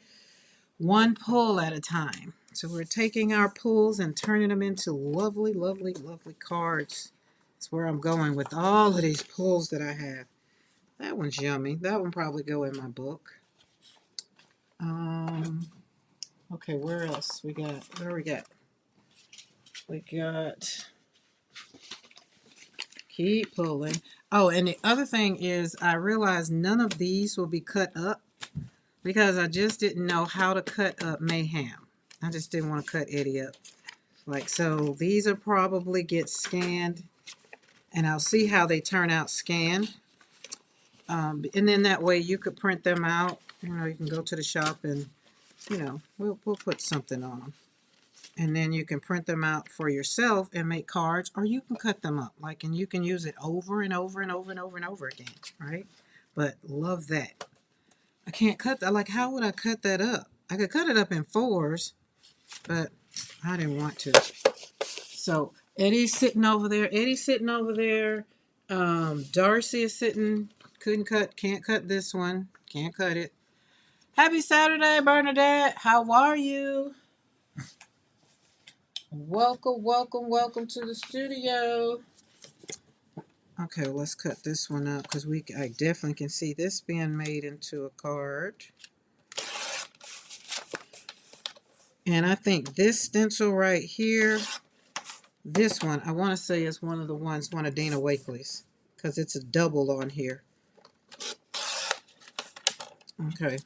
one pull at a time. So we're taking our pulls and turning them into lovely, lovely, lovely cards. That's where I'm going with all of these pulls that I have. That one's yummy. That one probably go in my book. Okay, where else? Where we got? We got, keep pulling. Oh, and the other thing is I realized none of these will be cut up because I just didn't know how to cut up Mayhem. I just didn't want to cut Eddie up. Like, so these will probably get scanned, and I'll see how they turn out scanned. And then that way you could print them out. You know, you can go to the shop and, you know, we'll put something on them. And then you can print them out for yourself and make cards, or you can cut them up. Like, and you can use it over and over and over and over and over again, right? But love that. I can't cut that. Like, how would I cut that up? I could cut it up in fours, but I didn't want to. So Eddie's sitting over there. Eddie's sitting over there. Darcy is sitting. Can't cut this one. Can't cut it. Happy Saturday, Bernadette. How are you? Welcome, welcome, welcome to the studio. Okay, well, let's cut this one up because I definitely can see this being made into a card. And I think this stencil right here, this one, I want to say is one of Dina Wakely's, because it's a double on here. Okay.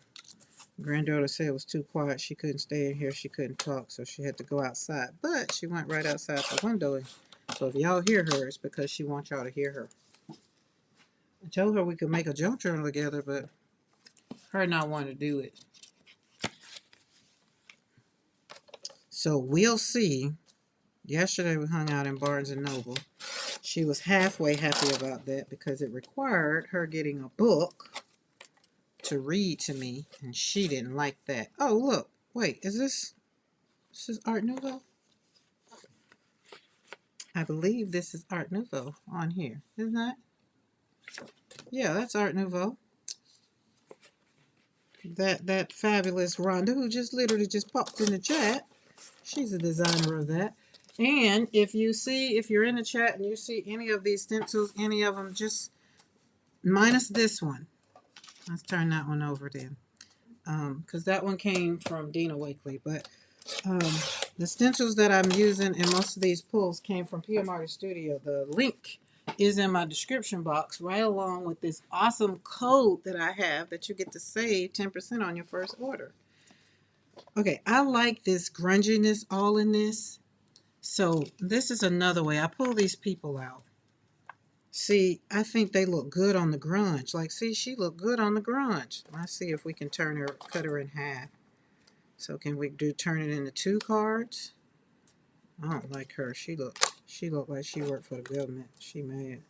Granddaughter said it was too quiet. She couldn't stay in here. She couldn't talk, so she had to go outside. But she went right outside the window. So if y'all hear her, it's because she wants y'all to hear her. I told her we could make a junk journal together, but her not wanting to do it. So we'll see. Yesterday we hung out in Barnes & Noble. She was halfway happy about that because it required her getting a book to read to me, and she didn't like that. Oh, look. Wait, is this is Art Nouveau? I believe this is Art Nouveau on here, isn't that? Yeah, that's Art Nouveau. That fabulous Rhonda, who just literally just popped in the chat. She's a designer of that. And if you're in the chat and you see any of these stencils, any of them, just minus this one. Let's turn that one over then. Because that one came from Dina Wakely. But the stencils that I'm using in most of these pulls came from PMArtist Studio. The link is in my description box right along with this awesome code that I have that you get to save 10% on your first order. Okay, I like this grunginess all in this. So this is another way. I pull these people out. See, I think they look good on the grunge. Like, see, she looked good on the grunge. Let's see if we can cut her in half. So can we turn it into 2 cards? I don't like her. She looked like she worked for the government. She mad.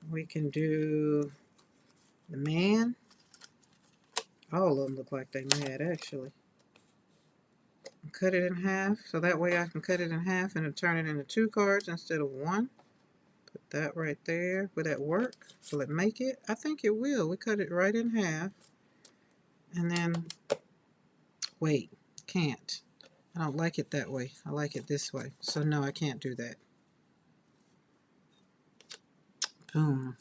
We can do the man. All of them look like they mad, actually. Cut it in half, so that way I can cut it in half and turn it into 2 cards instead of 1. Put that right there. Will that work? Will it make it? I think it will. We cut it right in half. And then, wait, can't. I don't like it that way. I like it this way. So no, I can't do that. Boom.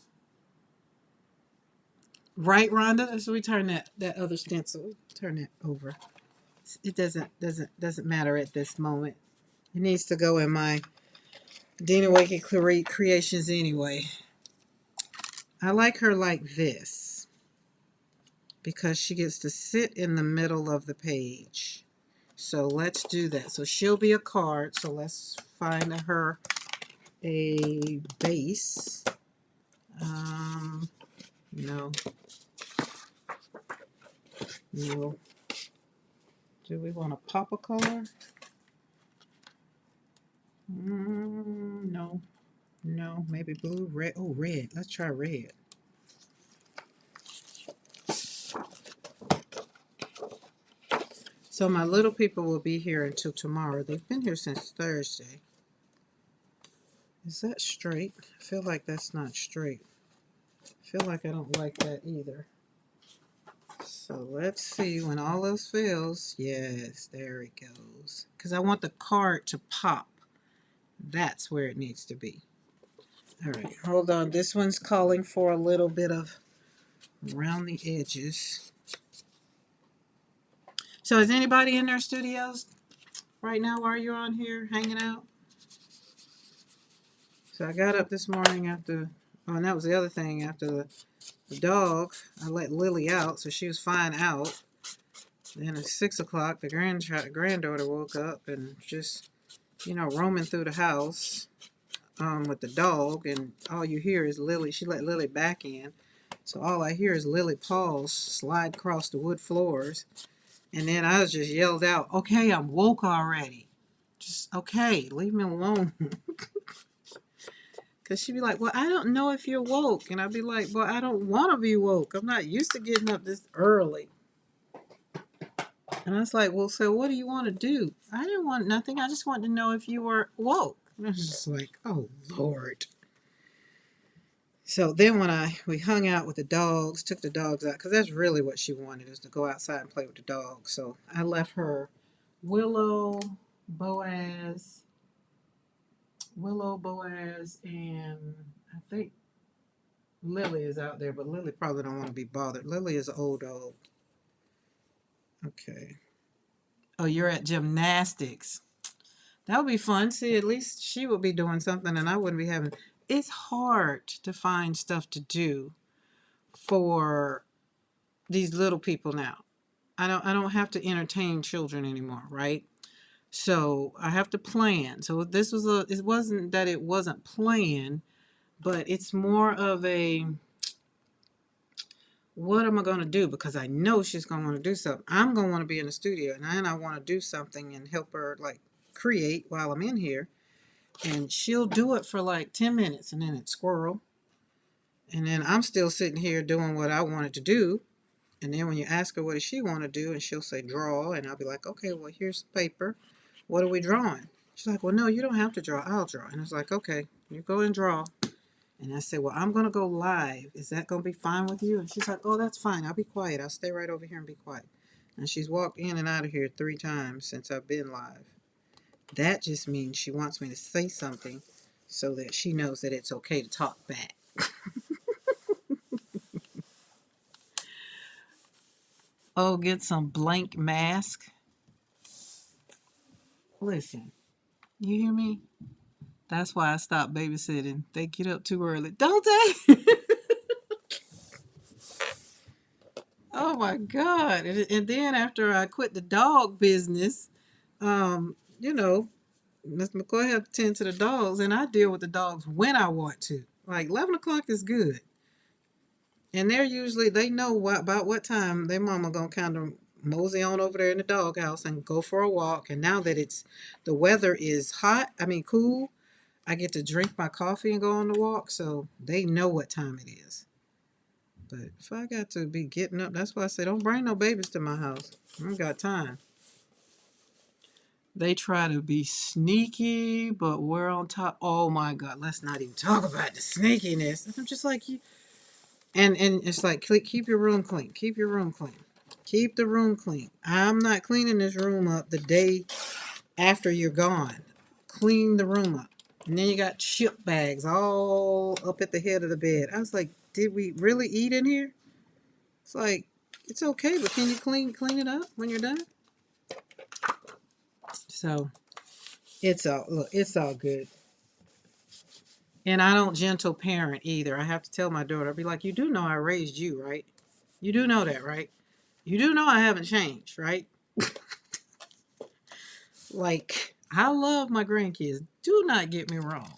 Right, Rhonda? So we turn that other stencil. Turn that over. It doesn't matter at this moment. It needs to go in my Dina Wakely creations anyway. I like her like this because she gets to sit in the middle of the page. So let's do that. So she'll be a card. So let's find her a base. No. No. Do we want to pop a color? No. No. Maybe blue, red. Oh, red. Let's try red. So my little people will be here until tomorrow. They've been here since Thursday. Is that straight? I feel like that's not straight. I feel like I don't like that either. So let's see, when all else fails, yes, there it goes. Because I want the card to pop. That's where it needs to be. All right, hold on. This one's calling for a little bit of around the edges. So is anybody in their studios? right now while you're on here hanging out? So I got up this morning after, oh, and that was the other thing, after the dog, I let Lily out, so she was fine out. Then at 6 o'clock, the granddaughter woke up and just, roaming through the house with the dog, and all you hear is Lily. She let Lily back in, so all I hear is Lily paws slide across the wood floors. And then I just yelled out, "Okay, I'm woke already. Just, okay, leave me alone." Because she'd be like, "Well, I don't know if you're woke." And I'd be like, "Well, I don't want to be woke. I'm not used to getting up this early." And I was like, "Well, so what do you want to do?" "I didn't want nothing. I just wanted to know if you were woke." And I was just like, "Oh, Lord." So then when we hung out with the dogs, took the dogs out, because that's really what she wanted, is to go outside and play with the dogs. So I left her Willow, Boaz, and I think Lily is out there, but Lily probably don't want to be bothered. Lily is old. Okay. Oh, you're at gymnastics. That would be fun. See, at least she would be doing something and I wouldn't be having. It's hard to find stuff to do for these little people now. I don't have to entertain children anymore, right? So I have to plan. So it wasn't that it wasn't planned, but it's more of a, what am I going to do? Because I know she's going to want to do something. I'm going to want to be in the studio, and then I want to do something and help her, like, create while I'm in here. And she'll do it for like 10 minutes, and then it's squirrel. And then I'm still sitting here doing what I wanted to do. And then when you ask her what does she want to do, and she'll say draw, and I'll be like, okay, well, here's paper. What are we drawing? She's like, well, no, you don't have to draw. I'll draw. And I was like, okay, you go and draw. And I said, well, I'm going to go live. Is that going to be fine with you? And she's like, oh, that's fine. I'll be quiet. I'll stay right over here and be quiet. And she's walked in and out of here 3 times since I've been live. That just means she wants me to say something so that she knows that it's okay to talk back. Oh, get some blank mask. Listen, you hear me? That's why I stopped babysitting. They get up too early, don't they? Oh my God. And then after I quit the dog business, you know, Mr. McKoy have to tend to the dogs, and I deal with the dogs when I want to. Like 11 o'clock is good. And they know about what time their mama gonna kind of mosey on over there in the doghouse and go for a walk. And now that the weather is cool, I get to drink my coffee and go on the walk, so they know what time it is. But if I got to be getting up, that's why I say don't bring no babies to my house. I don't got time. They try to be sneaky, but we're on top. Oh my God, let's not even talk about the sneakiness. I'm just like you. And it's like, keep your room clean. Keep your room clean. Keep the room clean. I'm not cleaning this room up the day after you're gone. Clean the room up. And then you got chip bags all up at the head of the bed. I was like, did we really eat in here? It's like, it's okay, but can you clean it up when you're done? So it's all good. And I don't gentle parent either. I have to tell my daughter, I'll be like, you do know I raised you, right? You do know that, right? You do know I haven't changed, right? Like, I love my grandkids. Do not get me wrong.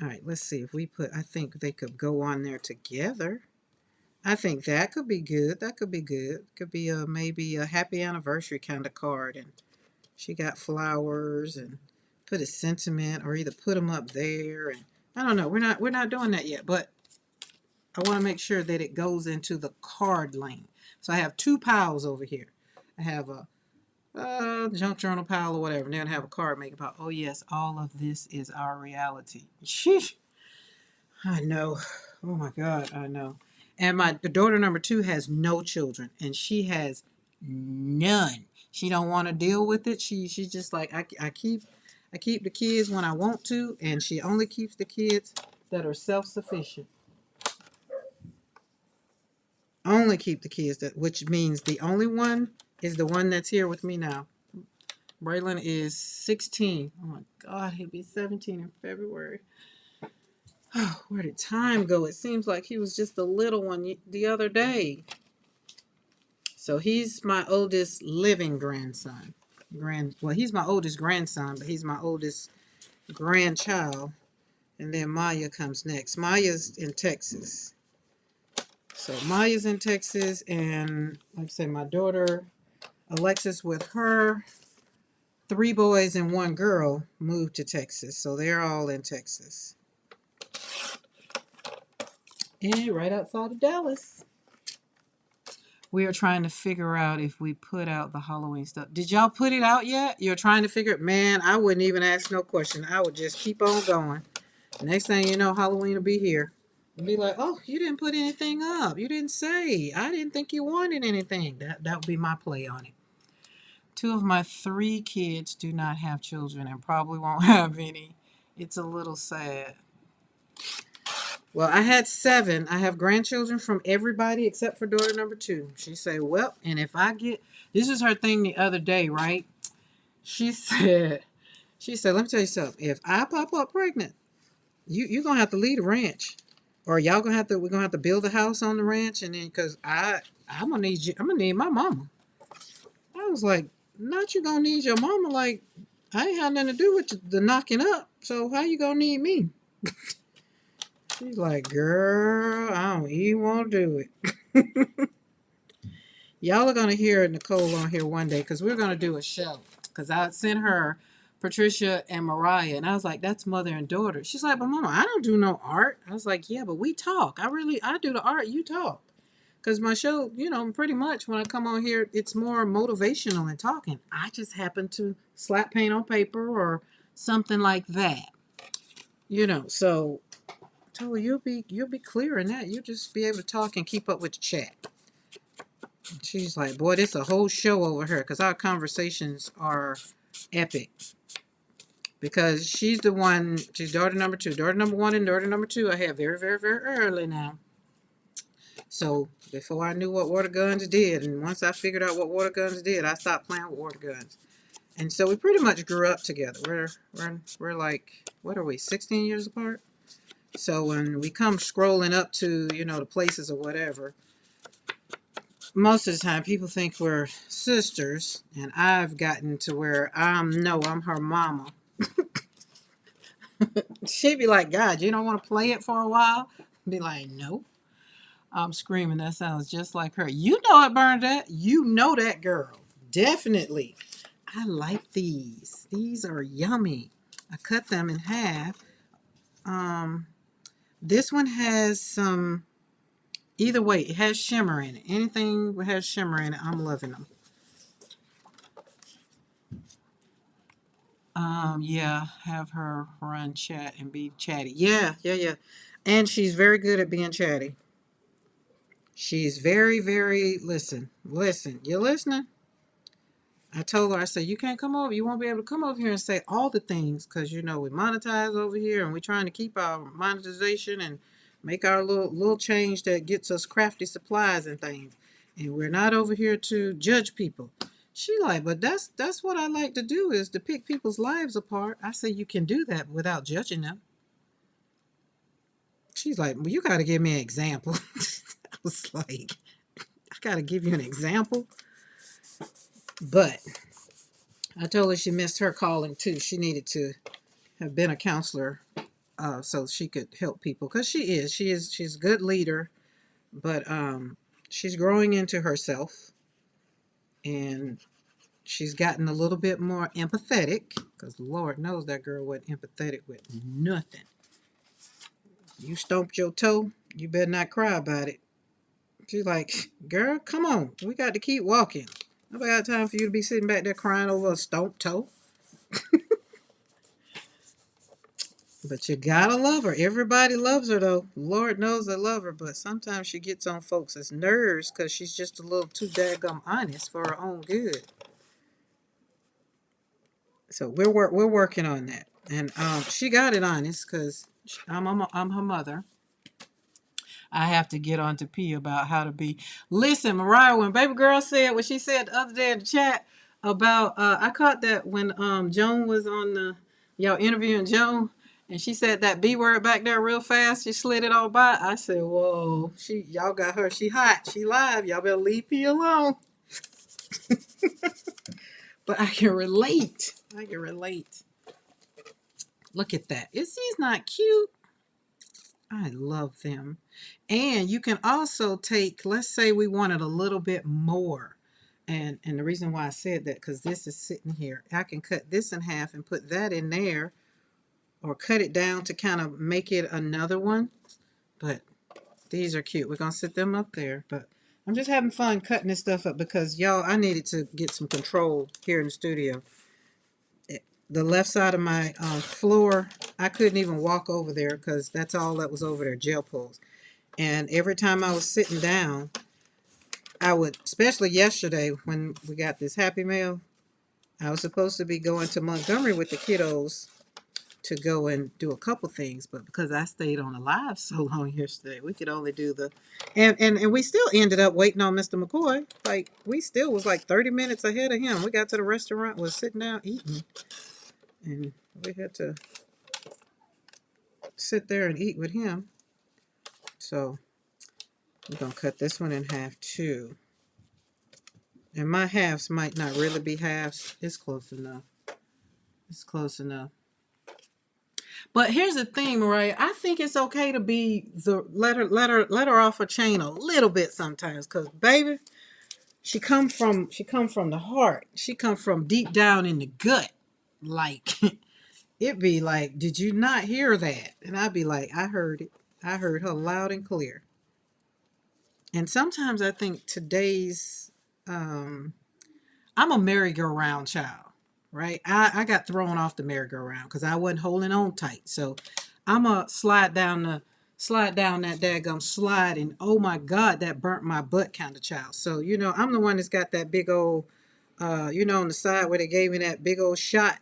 All right, let's see if I think they could go on there together. I think that could be good. That could be good. Could be maybe a happy anniversary kind of card. And she got flowers and put a sentiment, or either put them up there. And I don't know. We're not doing that yet, but I want to make sure that it goes into the card lane. So I have 2 piles over here. I have a junk journal pile or whatever. And then I have a card making pile. Oh yes, all of this is our reality. Sheesh. I know. Oh my God, I know. And my daughter number 2 has no children, and she has none. She don't want to deal with it. She's just like, I keep the kids when I want to, and she only keeps the kids that are self-sufficient. Only keep the kids which means the only one is the one that's here with me now. Braylon is 16. Oh my God, he'll be 17 in February. Oh, where did time go? It seems like he was just a little one the other day. So he's my oldest living grandson. Well, he's my oldest grandson, but he's my oldest grandchild. And then Maya comes next. Maya's in Texas. So Maya's in Texas, and like I said, my daughter Alexis with her 3 boys and 1 girl moved to Texas. So they're all in Texas. And right outside of Dallas. We are trying to figure out if we put out the Halloween stuff. Did y'all put it out yet? You're trying to figure it? Man, I wouldn't even ask no question. I would just keep on going. Next thing you know, Halloween will be here. And be like, oh, you didn't put anything up. You didn't say. I didn't think you wanted anything. That would be my play on it. 2 of my 3 kids do not have children and probably won't have any. It's a little sad. Well, I had 7. I have grandchildren from everybody except for daughter number 2. She said, well, and if I get, this is her thing the other day, right? She said, let me tell you something. If I pop up pregnant, you're going to have to leave the ranch. Or we're going to have to build a house on the ranch. And then, because I'm going to need you, I'm going to need my mama. I was like, not you going to need your mama. Like, I ain't had nothing to do with the knocking up. So how you going to need me? She's like, girl, I don't even want to do it. Y'all are going to hear Nicole on here one day because we're going to do a show. Because I sent her Patricia and Mariah. And I was like, that's mother and daughter. She's like, but mama, I don't do no art. I was like, yeah, but we talk. I do the art. You talk. Because my show, pretty much when I come on here, it's more motivational and talking. I just happen to slap paint on paper or something like that. So told her you'll be clear in that. You'll just be able to talk and keep up with the chat. She's like, boy, this is a whole show over here because our conversations are epic. Because she's daughter number 2. Daughter number 1 and daughter number 2 I had very, very, very early now. So before I knew what water guns did, and once I figured out what water guns did, I stopped playing with water guns. And so we pretty much grew up together. We're like, what are we, 16 years apart? So when we come scrolling up to, the places or whatever, most of the time people think we're sisters, and I've gotten to where I'm her mama. She'd be like, God, you don't want to play it for a while? Be like, no. I'm screaming. That sounds just like her. You know it, Bernadette. You know that girl. Definitely. I like these. These are yummy. I cut them in half. This one has some, either way, it has shimmer in it. Anything that has shimmer in it, I'm loving them. Yeah, have her run chat and be chatty. Yeah. And she's very good at being chatty. She's very, very, listen, you listening? I told her, I said, you can't come over. You won't be able to come over here and say all the things because, we monetize over here and we're trying to keep our monetization and make our little change that gets us crafty supplies and things. And we're not over here to judge people. She like, but that's what I like to do is to pick people's lives apart. I say you can do that without judging them. She's like, well, you got to give me an example. I was like, I got to give you an example. But I told her she missed her calling too. She needed to have been a counselor so she could help people. Because she's a good leader. But she's growing into herself. And she's gotten a little bit more empathetic. Because Lord knows that girl wasn't empathetic with nothing. You stomped your toe, you better not cry about it. She's like, girl, come on. We got to keep walking. Nobody got time for you to be sitting back there crying over a stomped toe. But you gotta love her. Everybody loves her, though. Lord knows they love her. But sometimes she gets on folks' nerves because she's just a little too daggum honest for her own good. So we're working on that. And she got it honest because I'm her mother. I have to get on to P about how to be. Listen, Mariah, when baby girl said what she said the other day in the chat, about I caught that when Joan was on the y'all interviewing Joan, and she said that B word back there real fast. She slid it all by. I said, "Whoa, y'all got her. She hot. She live. Y'all better leave P alone." But I can relate. I can relate. Look at that. Is he's not cute? I love them. And you can also take, let's say we wanted a little bit more. And the reason why I said that, because this is sitting here. I can cut this in half and put that in there, or cut it down to kind of make it another one. But these are cute. We're going to sit them up there. But I'm just having fun cutting this stuff up because, y'all, I needed to get some control here in the studio. The left side of my floor, I couldn't even walk over there because that's all that was over there, gel pulls. And every time I was sitting down, I would, especially yesterday when we got this Happy Mail, I was supposed to be going to Montgomery with the kiddos to go and do a couple things, but because I stayed on the live so long yesterday, we could only do the, and we still ended up waiting on Mr. McKoy. Like, we still was like 30 minutes ahead of him. We got to the restaurant, was sitting down eating, and we had to sit there and eat with him. So we're going to cut this one in half too. And my halves might not really be halves. It's close enough. It's close enough. But here's the thing, Mariah. I think it's okay to be let her off her chain a little bit sometimes, cause baby, she come from the heart. She come from deep down in the gut. Like it be like, did you not hear that? And I'd be like, I heard it. I heard her loud and clear. And sometimes I think today's I'm a merry-go-round child, right? I got thrown off the merry-go-round because I wasn't holding on tight. So I'm a slide down that daggum slide, and oh my God, that burnt my butt kind of child. So, I'm the one that's got that big old, on the side where they gave me that big old shot,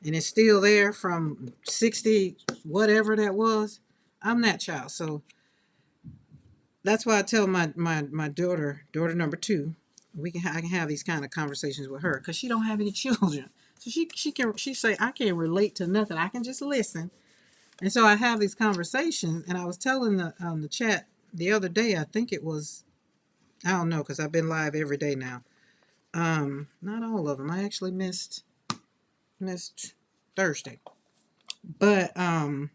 and it's still there from 60, whatever that was. I'm that child. So that's why I tell my daughter number 2, I can have these kind of conversations with her because she don't have any children. So she say, I can't relate to nothing. I can just listen. And so I have these conversations, and I was telling the chat the other day, I think it was, I don't know, because I've been live every day now. Not all of them. I actually missed Thursday. But I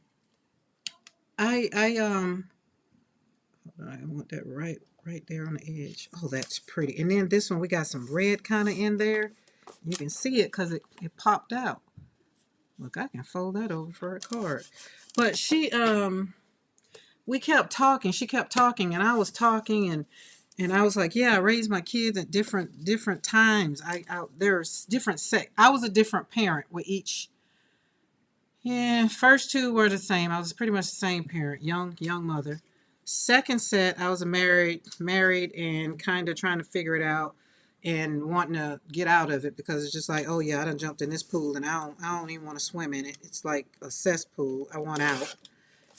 want that right there on the edge. Oh, that's pretty. And then this one, we got some red kind of in there. You can see it because it popped out. Look, I can fold that over for a card. But we kept talking. She kept talking, and I was talking, and I was like, yeah, I raised my kids at different times. There's different I was a different parent with each. Yeah, first 2 were the same. I was pretty much the same parent, young mother. Second set, I was married and kind of trying to figure it out and wanting to get out of it because it's just like, oh yeah, I done jumped in this pool and I don't even want to swim in it. It's like a cesspool. I want out.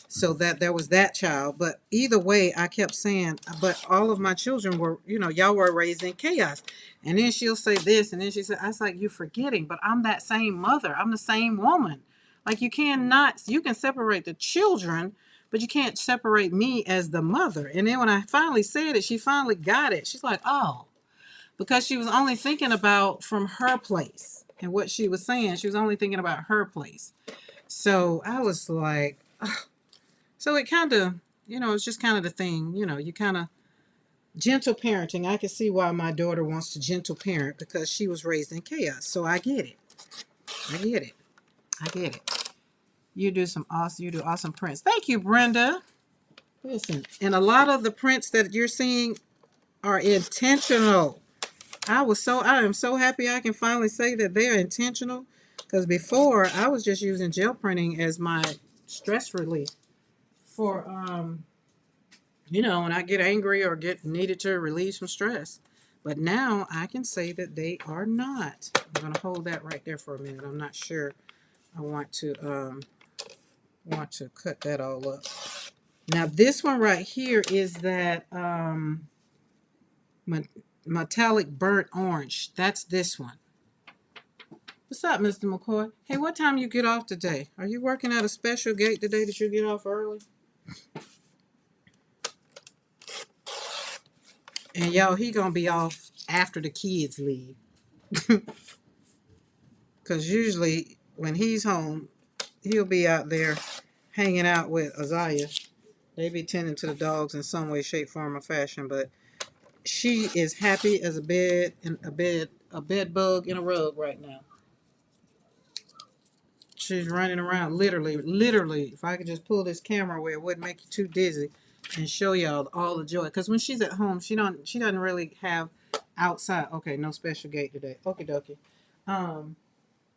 So that there was that child. But either way, I kept saying, but all of my children were, y'all were raised in chaos. And then she'll say this, and then she said, I was like, you're forgetting, but I'm that same mother. I'm the same woman. Like you can separate the children, but you can't separate me as the mother. And then when I finally said it, she finally got it. She's like, oh, because she was only thinking about from her place and what she was saying. She was only thinking about her place. So I was like, ugh. So it kind of, it's just kind of the thing, you kind of gentle parenting. I can see why my daughter wants to gentle parent because she was raised in chaos. So I get it. I get it. You do awesome prints. Thank you, Brenda. Listen, and a lot of the prints that you're seeing are intentional. I am so happy I can finally say that they're intentional because before I was just using gel printing as my stress relief for when I get angry or needed to release some stress. But now I can say that they are not. I'm going to hold that right there for a minute. I'm not sure I want to cut that all up. Now this one right here is that metallic burnt orange. That's this one. What's up, Mr. McKoy? Hey, what time you get off today? Are you working at a special gate today that you get off early? And y'all, he gonna be off after the kids leave. Because usually when he's home, he'll be out there hanging out with Isaiah. They be tending to the dogs in some way, shape, form, or fashion. But she is happy as a bed bug in a rug right now. She's running around literally. If I could just pull this camera where it wouldn't make you too dizzy and show y'all all the joy. Because when she's at home, she doesn't really have outside. Okay, no special gate today. Okie dokie.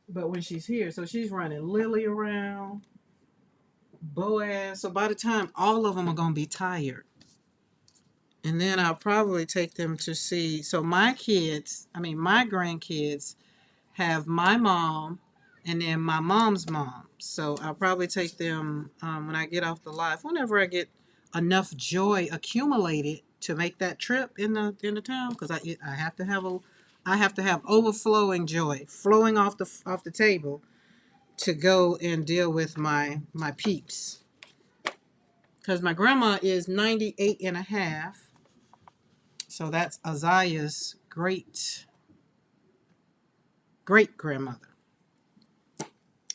But when she's here, so she's running Lily around, Boaz. So by the time all of them are gonna be tired, and then I'll probably take them to see. So my grandkids have my mom and then my mom's mom. So I'll probably take them when I get off the live, whenever I get enough joy accumulated to make that trip in the town, because I have to have overflowing joy flowing off the table to go and deal with my peeps. Because my grandma is 98 and a half. So that's Isaiah's great grandmother.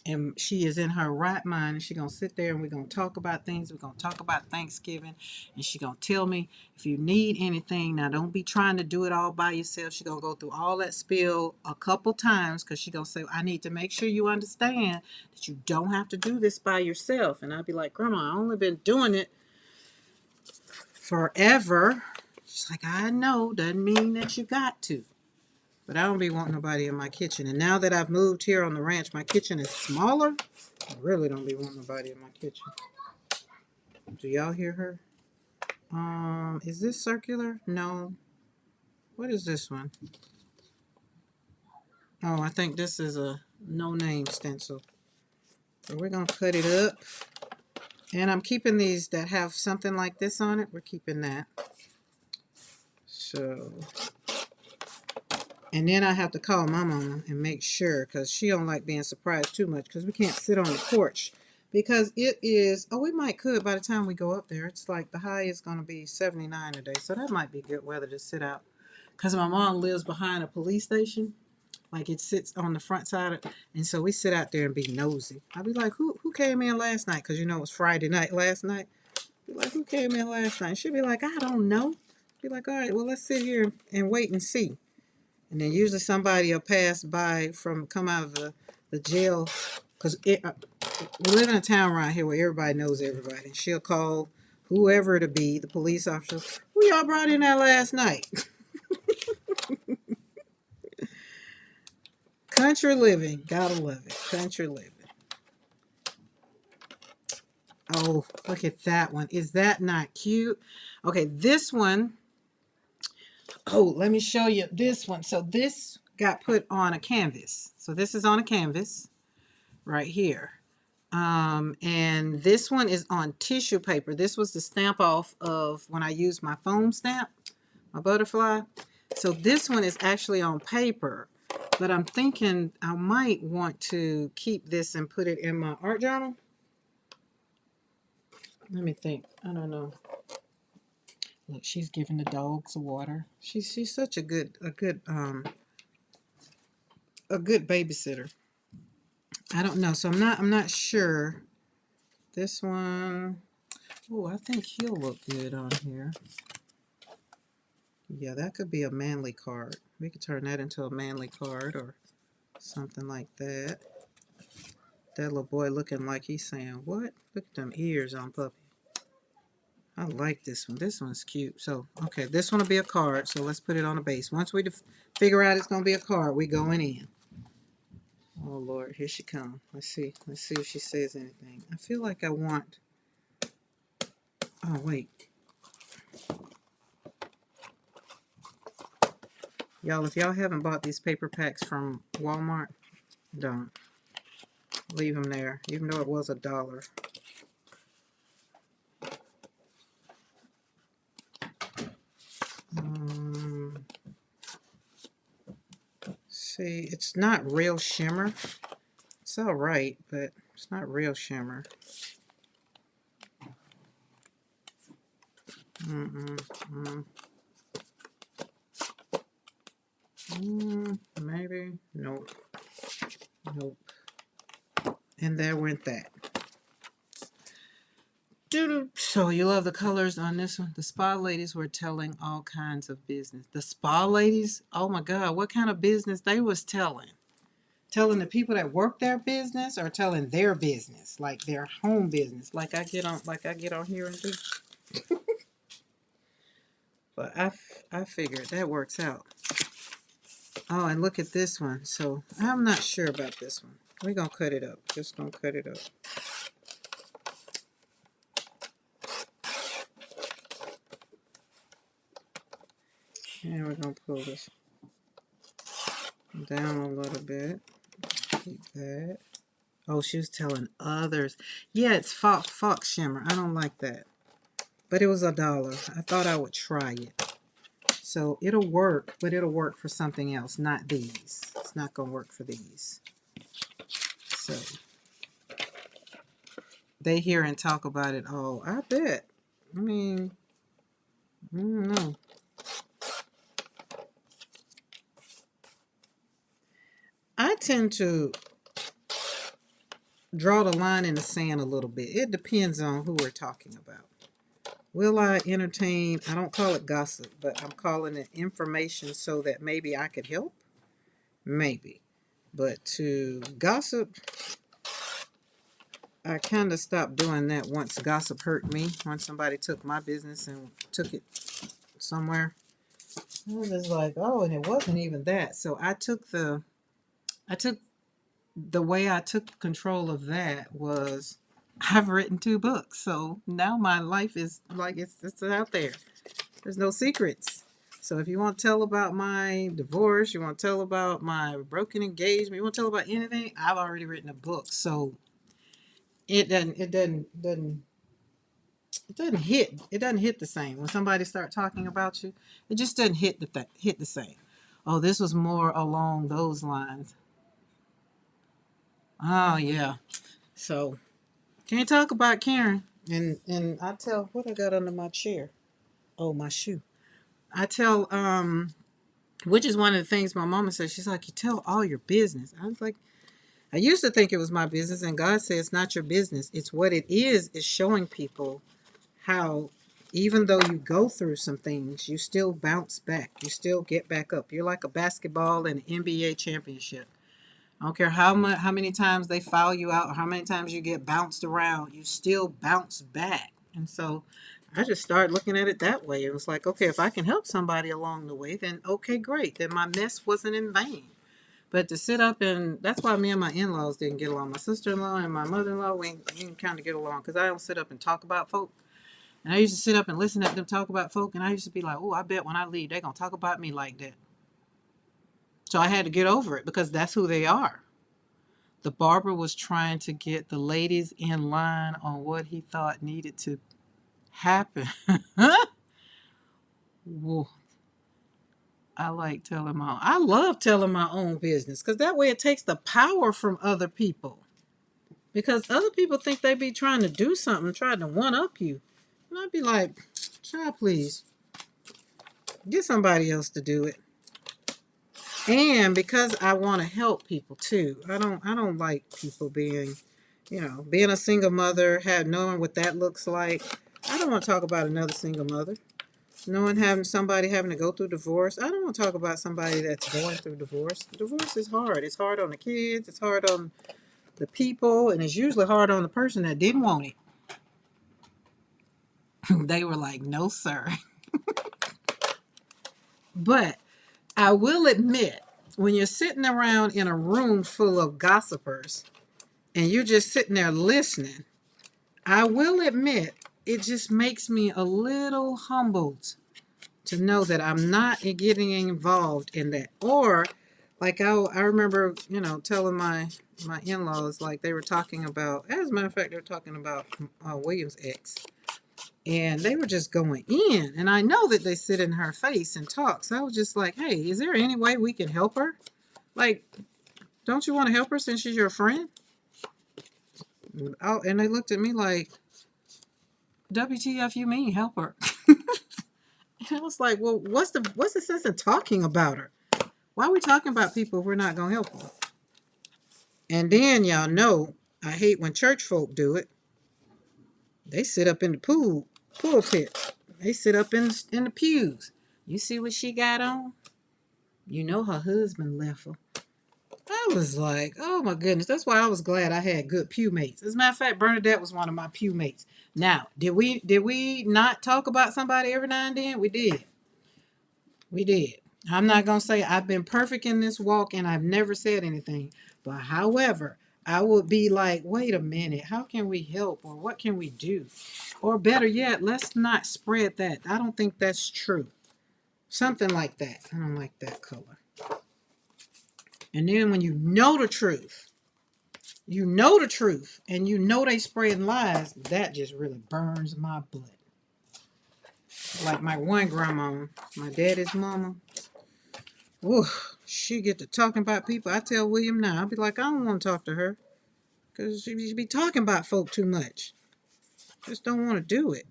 And she is in her right mind, and she's going to sit there and we're going to talk about things. We're going to talk about Thanksgiving, and she's going to tell me if you need anything. Now, don't be trying to do it all by yourself. She's going to go through all that spiel a couple times, because she's going to say, I need to make sure you understand that you don't have to do this by yourself. And I'll be like, Grandma, I've only been doing it forever. She's like, I know, doesn't mean that you got to. But I don't be wanting nobody in my kitchen. And now that I've moved here on the ranch, my kitchen is smaller. I really don't be wanting nobody in my kitchen. Do y'all hear her? Is this circular? No. What is this one? Oh, I think this is a no-name stencil. So we're going to cut it up. And I'm keeping these that have something like this on it. We're keeping that. So... And then I have to call my mama and make sure, because she don't like being surprised too much, because we can't sit on the porch. Because it is, we could by the time we go up there. It's like the high is going to be 79 today. So that might be good weather to sit out. Because my mom lives behind a police station. Like it sits on the front side. And so we sit out there and be nosy. I'll be like, who came in last night? Because you know it was Friday night last night. Be like, who came in last night? She'll be like, I don't know. Be like, all right, well, let's sit here and wait and see. And then usually somebody will pass by come out of the jail, because we live in a town around here where everybody knows everybody. And she'll call whoever to be, the police officer, who y'all brought in there last night? Country living. Gotta love it. Country living. Oh, look at that one. Is that not cute? Okay, this one. Oh, let me show you this one. So this got put on a canvas. So this is on a canvas right here. And this one is on tissue paper. This was the stamp off of when I used my foam stamp, my butterfly. So this one is actually on paper, but I'm thinking I might want to keep this and put it in my art journal. Let me think. I don't know. Look, she's giving the dogs water. She's such a good babysitter. I don't know. So I'm not sure. This one. Oh, I think he'll look good on here. Yeah, that could be a manly card. We could turn that into a manly card or something like that. That little boy looking like he's saying, what? Look at them ears on Puppy. I like this one. This one's cute. So, okay, this one will be a card. So let's put it on the base. Once we figure out it's going to be a card, we going in. Oh, Lord, here she comes. Let's see. Let's see if she says anything. I feel like I want... Oh, wait. Y'all, if y'all haven't bought these paper packs from Walmart, don't. Leave them there, even though it was $1. See, it's not real shimmer. It's all right, but it's not real shimmer. Maybe. Nope. Nope. And there went that. So you love the colors on this one. The spa ladies were telling all kinds of business. The spa ladies, oh my God, what kind of business they was telling? Telling the people that work their business, or telling their business, like their home business, like I get on here and do. But I figured that works out. Oh, and look at this one. So I'm not sure about this one. We're gonna cut it up. Just gonna cut it up. And we're gonna pull this down a little bit. Keep that. Oh, she was telling others. Yeah, it's Fox shimmer. I don't like that. But it was $1. I thought I would try it. So it'll work, but it'll work for something else, not these. It's not going to work for these. So they hear and talk about it all. I bet. I mean, I don't know. I tend to draw the line in the sand a little bit. It depends on who we're talking about. Will I entertain? I don't call it gossip, but I'm calling it information so that maybe I could help. Maybe. But to gossip, I kind of stopped doing that once gossip hurt me. Once somebody took my business and took it somewhere. I was just like, oh, and it wasn't even that. So I took the way I took control of that was I've written 2 books. So now my life is like it's out there. There's no secrets. So if you want to tell about my divorce, you want to tell about my broken engagement, you want to tell about anything, I've already written a book. So it doesn't hit the same when somebody start talking about you. It just doesn't hit the same. Oh, this was more along those lines. Oh yeah. So can't talk about Karen. And I tell what I got under my chair. Oh, my shoe. I tell which is one of the things my mama says. She's like, you tell all your business. I was like, I used to think it was my business, and God says it's not your business. It's what it is showing people how even though you go through some things, you still bounce back. You still get back up. You're like a basketball in an NBA championship. I don't care how many times they foul you out or how many times you get bounced around, you still bounce back. And so I just started looking at it that way. It was like, okay, if I can help somebody along the way, then okay, great. Then my mess wasn't in vain. But to sit up and that's why me and my in-laws didn't get along. My sister-in-law and my mother-in-law, we didn't kind of get along because I don't sit up and talk about folk. And I used to sit up and listen at them talk about folk, and I used to be like, oh, I bet when I leave, they're going to talk about me like that. So I had to get over it because that's who they are. The barber was trying to get the ladies in line on what he thought needed to happen. Whoa. I love telling my own business because that way it takes the power from other people. Because other people think they be trying to do something, trying to one-up you. And I'd be like, child, please, get somebody else to do it. And because I want to help people too. I don't like people being, being a single mother, knowing what that looks like. I don't want to talk about another single mother. Somebody having to go through divorce. I don't want to talk about somebody that's going through divorce. Divorce is hard. It's hard on the kids. It's hard on the people. And it's usually hard on the person that didn't want it. They were like, no, sir. But I will admit, when you're sitting around in a room full of gossipers and you're just sitting there listening, I will admit it just makes me a little humbled to know that I'm not getting involved in that. Or like I remember, telling my in-laws, like they were talking about, as a matter of fact, they were talking about William's ex. And they were just going in. And I know that they sit in her face and talk. So I was just like, hey, is there any way we can help her? Like, don't you want to help her since she's your friend? Oh, and they looked at me like, WTF you mean help her? And I was like, well, what's the sense of talking about her? Why are we talking about people if we're not gonna help them? And then y'all know I hate when church folk do it. They sit up in the pulpit. They sit up in the pews. You see what she got on? You know her husband left her. I was like, oh my goodness. That's why I was glad I had good pew mates. As a matter of fact, Bernadette was one of my pew mates. Now, did we not talk about somebody every now and then? We did. We did. I'm not gonna say I've been perfect in this walk and I've never said anything. But however, I would be like, wait a minute, how can we help or what can we do? Or better yet, let's not spread that. I don't think that's true. Something like that. I don't like that color. And then when you know the truth, and you know they spreading lies, that just really burns my blood. Like my one grandma, my daddy's mama. Ooh, she get to talking about people. I tell William now, I'll be like, I don't want to talk to her. Because she be talking about folk too much. Just don't want to do it.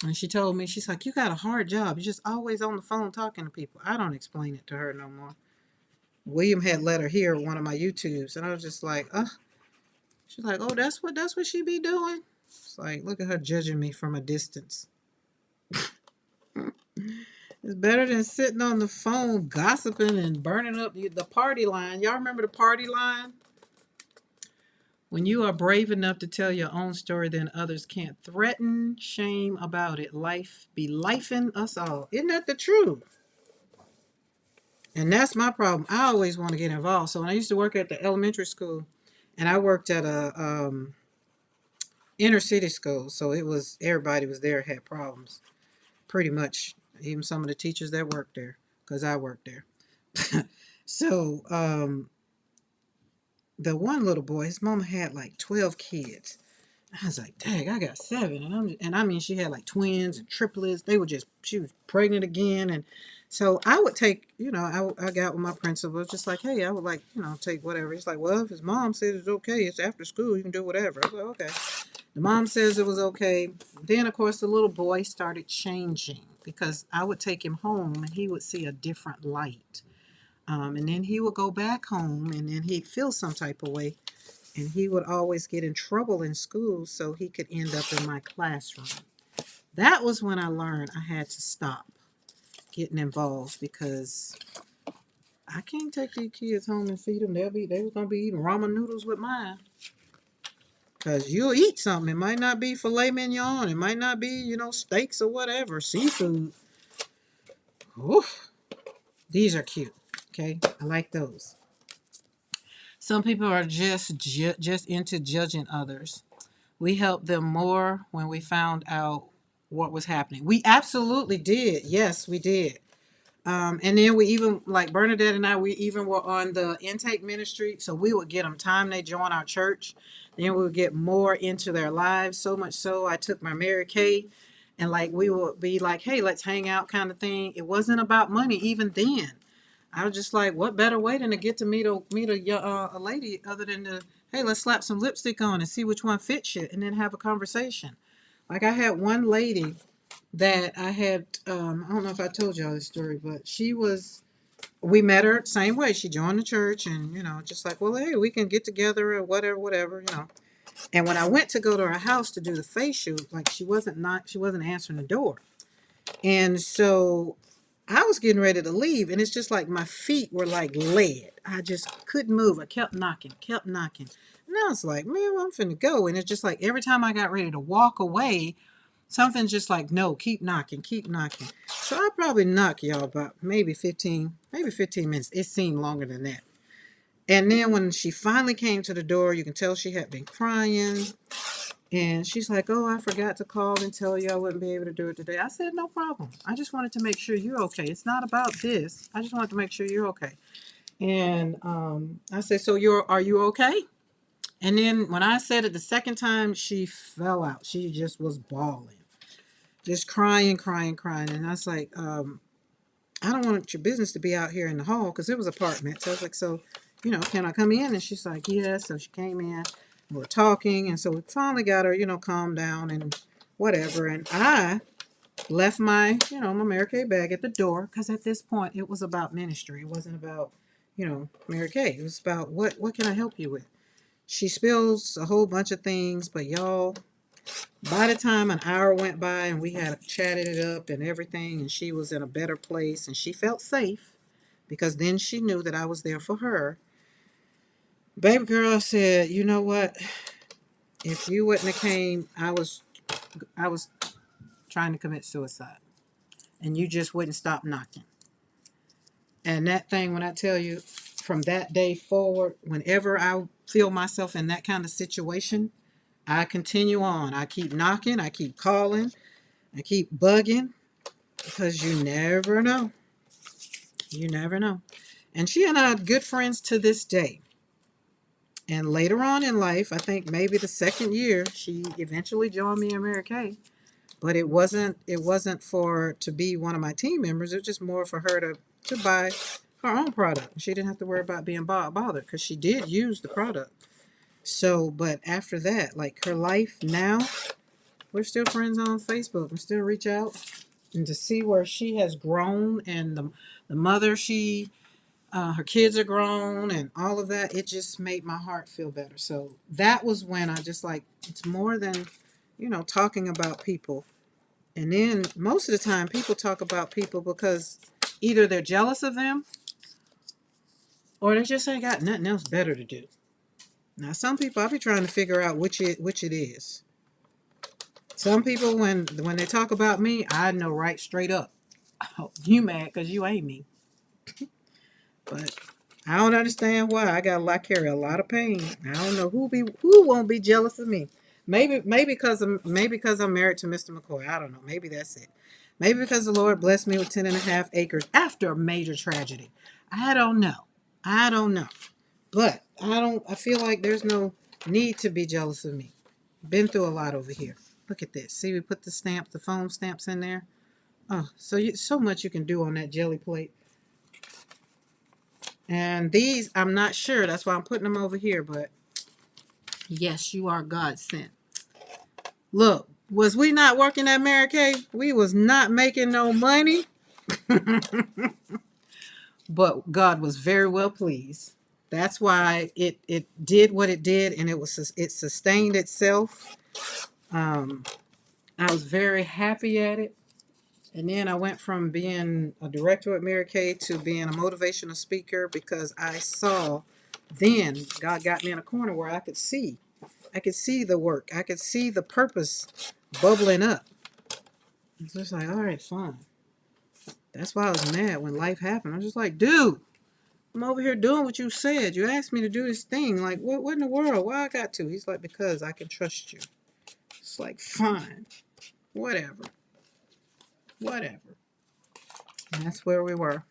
And she told me, she's like, you got a hard job. You're just always on the phone talking to people. I don't explain it to her no more. William had let her hear one of my YouTubes. And I was just like, she's like, oh, that's what she be doing? It's like, look at her judging me from a distance. It's better than sitting on the phone gossiping and burning up the party line. Y'all remember the party line? When you are brave enough to tell your own story, then others can't threaten, shame about it. Life be lifing us all. Isn't that the truth? And that's my problem. I always want to get involved. So when I used to work at the elementary school, and I worked at a inner city school, so it was everybody was there had problems, pretty much. Even some of the teachers that worked there, because I worked there. So the one little boy, his mama had like 12 kids. I was like, dang, I got 7. And I mean, she had like twins and triplets. She was pregnant again. And so I would take, I got with my principal, just like, hey, I would like, take whatever. He's like, well, if his mom says it's okay, it's after school, you can do whatever. I was like, okay. The mom says it was okay. Then, of course, the little boy started changing because I would take him home and he would see a different light. And then he would go back home and then he'd feel some type of way. And he would always get in trouble in school so he could end up in my classroom. That was when I learned I had to stop getting involved because I can't take these kids home and feed them. They were going to be eating ramen noodles with mine. Because you'll eat something. It might not be filet mignon. It might not be, steaks or whatever, seafood. Oof. These are cute. Okay, I like those. Some people are just into judging others. We helped them more when we found out what was happening. We absolutely did. Yes, we did. And then we even, like Bernadette and I, we even were on the intake ministry. So we would get them time they join our church. Then we would get more into their lives. So much so I took my Mary Kay and like we would be like, hey, let's hang out kind of thing. It wasn't about money even then. I was just like, what better way than to get to meet a lady other than to, hey, let's slap some lipstick on and see which one fits you and then have a conversation. Like I had one lady that I had, I don't know if I told y'all this story, but we met her same way. She joined the church and, just like, well, hey, we can get together or whatever. And when I went to go to her house to do the face shoot, like she wasn't answering the door. And so I was getting ready to leave, and it's just like my feet were like lead. I just couldn't move. I kept knocking. And I was like, man, well, I'm finna go. And it's just like every time I got ready to walk away, something's just like, no, keep knocking. So I probably knocked y'all about maybe 15 minutes. It seemed longer than that. And then when she finally came to the door, you can tell she had been crying. And she's like, oh, I forgot to call and tell you I wouldn't be able to do it today. I said, no problem. I just wanted to make sure you're okay. It's not about this. I just wanted to make sure you're okay. And I said, so are you okay? And then when I said it the second time, she fell out. She just was bawling, just crying. And I was like, I don't want your business to be out here in the hall, because it was apartment. So I was like, so, can I come in? And she's like, yes. So she came in, and we were talking. And so we finally got her, calmed down and whatever. And I left my, my Mary Kay bag at the door, because at this point it was about ministry. It wasn't about, Mary Kay. It was about what can I help you with? She spills a whole bunch of things, but y'all, by the time an hour went by and we had chatted it up and everything, and she was in a better place and she felt safe, because then she knew that I was there for her. Baby girl said, you know what? If you wouldn't have came, I was trying to commit suicide, and you just wouldn't stop knocking. And that thing, when I tell you, from that day forward, whenever I feel myself in that kind of situation, I continue on. I keep knocking, I keep calling, I keep bugging, because you never know. You never know. And she and I are good friends to this day. And later on in life, I think maybe the second year, she eventually joined me in Mary Kay. But it wasn't for to be one of my team members. It was just more for her to buy her own product. She didn't have to worry about being bothered, because she did use the product. So, but after that, like her life now, we're still friends on Facebook. We still reach out, and to see where she has grown, and the mother her kids are grown and all of that, it just made my heart feel better. So that was when I just like, it's more than, talking about people. And then most of the time people talk about people because either they're jealous of them, or they just ain't got nothing else better to do. Now some people, I'll be trying to figure out which it is. Some people, when they talk about me, I know right straight up, oh, you mad because you ain't me. But I don't understand why. I carry a lot of pain. I don't know who won't be jealous of me. Maybe because I'm married to Mr. McKoy. I don't know. Maybe that's it. Maybe because the Lord blessed me with 10.5 acres after a major tragedy. I don't know. I don't know. But I feel like there's no need to be jealous of me. Been through a lot over here. Look at this. See, we put the foam stamps in there. Oh, so much you can do on that jelly plate. And these, I'm not sure. That's why I'm putting them over here. But yes, you are God sent. Look, was we not working at Mary Kay? We was not making no money. But God was very well pleased. That's why it did what it did, and it sustained itself. Um, I was very happy at it. And then I went from being a director at Mary Kay to being a motivational speaker, because I saw then God got me in a corner where I could see. I could see the work. I could see the purpose bubbling up. It's just like, all right, fine. That's why I was mad when life happened. I was just like, dude, I'm over here doing what you said. You asked me to do this thing. Like, what in the world? Why I got to? He's like, because I can trust you. It's like, fine. Whatever. Whatever. And that's where we were.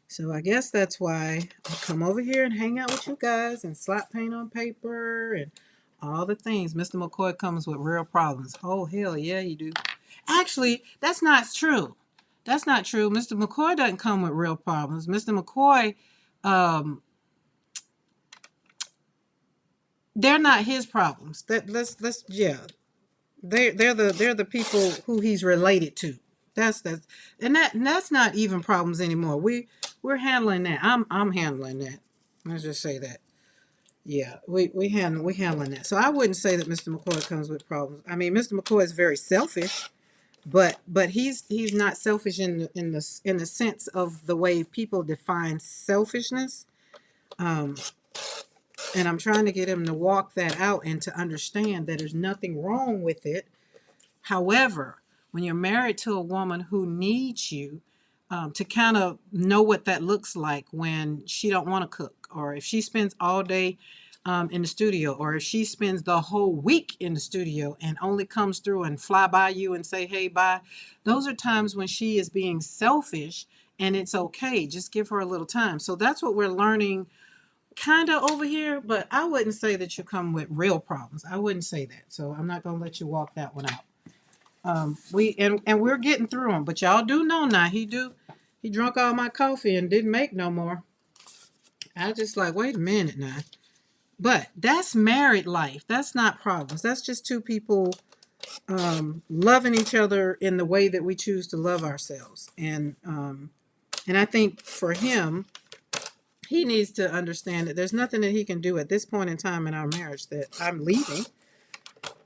So I guess that's why I come over here and hang out with you guys and slap paint on paper and all the things. Mr. McKoy comes with real problems. Oh, hell yeah, you do. Actually, that's not true. That's not true. Mr. McKoy doesn't come with real problems. Mr. McKoy, they're not his problems. Yeah. They're the people who he's related to. That's not even problems anymore. We're handling that. I'm handling that. Let's just say that. Yeah, we handling that. So I wouldn't say that Mr. McKoy comes with problems. I mean, Mr. McKoy is very selfish, but he's not selfish in the sense of the way people define selfishness. Um, and I'm trying to get him to walk that out and to understand that there's nothing wrong with it. However, when you're married to a woman who needs you, to kind of know what that looks like when she don't want to cook, or if she spends all day in the studio, or if she spends the whole week in the studio and only comes through and fly by you and say, hey, bye. Those are times when she is being selfish, and it's okay. Just give her a little time. So that's what we're learning kind of over here, but I wouldn't say that you come with real problems. I wouldn't say that. So I'm not going to let you walk that one out. We're getting through them, but y'all do know now he do He drunk all my coffee and didn't make no more. I just like, wait a minute now. But that's married life. That's not problems. That's just two people loving each other in the way that we choose to love ourselves. And I think for him, he needs to understand that there's nothing that he can do at this point in time in our marriage that I'm leaving.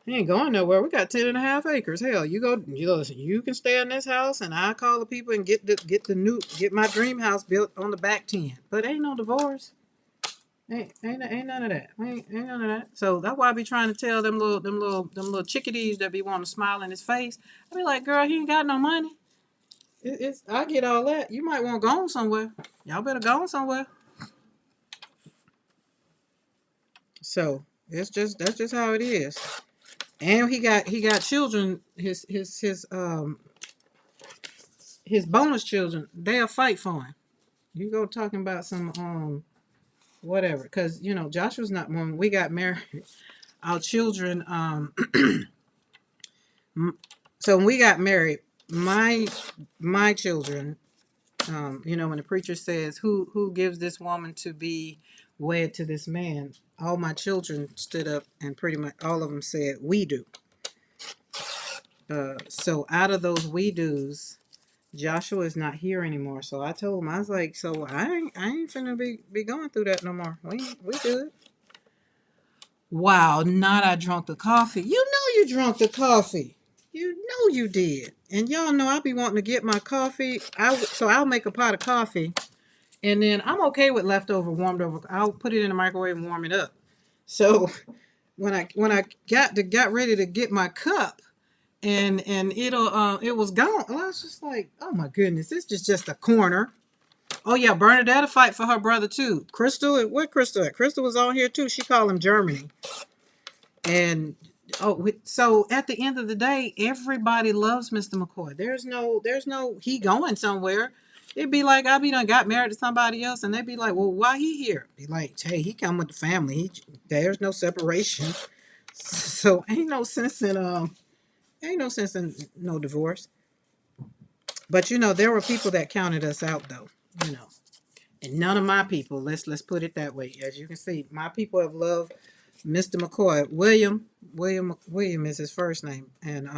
He ain't going nowhere. We got 10.5 acres. Hell, listen, you can stay in this house and I call the people and get my dream house built on the back 10. But ain't no divorce. Ain't none of that. Ain't none of that. So that's why I be trying to tell them little chickadees that be wanting to smile in his face. I be like, girl, he ain't got no money. I get all that. You might want to go on somewhere. Y'all better go on somewhere. So that's just how it is. And he got children. His bonus children. They'll fight for him. You go talking about some whatever, because Joshua's not when we got married. Our children so when we got married, my children, when the preacher says, who gives this woman to be wed to this man, all my children stood up and pretty much all of them said, we do. So out of those we do's, Joshua is not here anymore. So I told him, I was like, so I ain't finna be going through that no more. We good. Wow, not I drunk the coffee. You know you drunk the coffee. You know you did. And y'all know I be wanting to get my coffee. So I'll make a pot of coffee. And then I'm okay with leftover warmed over. I'll put it in the microwave and warm it up. So when I got ready to get my cup and it was gone. I was just like, oh my goodness, this is just a corner. Oh yeah, Bernadette will fight for her brother too. Crystal, where Crystal at? Crystal was on here too. She called him Germany. And so at the end of the day, everybody loves Mr. McKoy. There's no he going somewhere. It'd be like I be done got married to somebody else, and they'd be like, "Well, why he here?" Be like, "Hey, he come with the family. There's no separation, so ain't no sense in no divorce." But there were people that counted us out, though. And none of my people. Let's put it that way. As you can see, my people have loved Mr. McKoy. William is his first name, and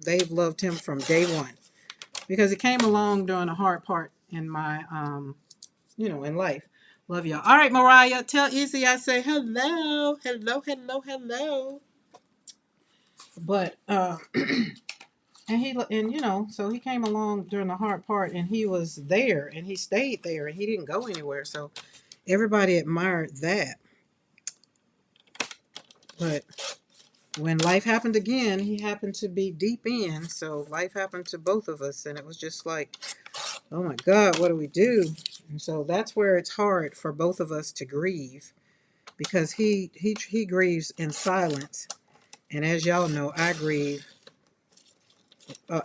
they've loved him from day one because it came along during a hard part in my in life. Love y'all. All right, Mariah, tell Izzy I say hello. But so he came along during the hard part, and he was there, and he stayed there, and he didn't go anywhere. So everybody admired that. But when life happened again, he happened to be deep in. So life happened to both of us, and it was just like, oh my God, what do we do? And so that's where it's hard for both of us to grieve, because he grieves in silence, and as y'all know, I grieve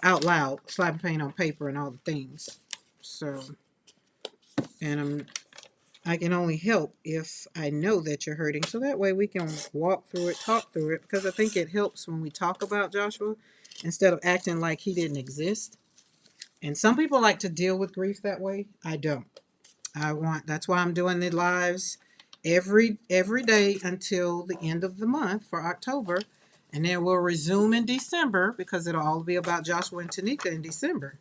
out loud, slapping paint on paper and all the things. So, and I can only help if I know that you're hurting, so that way we can walk through it, talk through it, because I think it helps when we talk about Joshua instead of acting like he didn't exist. And some people like to deal with grief that way. I don't. That's why I'm doing the lives every day until the end of the month for October, and then we'll resume in December because it'll all be about Joshua and Tanika in December.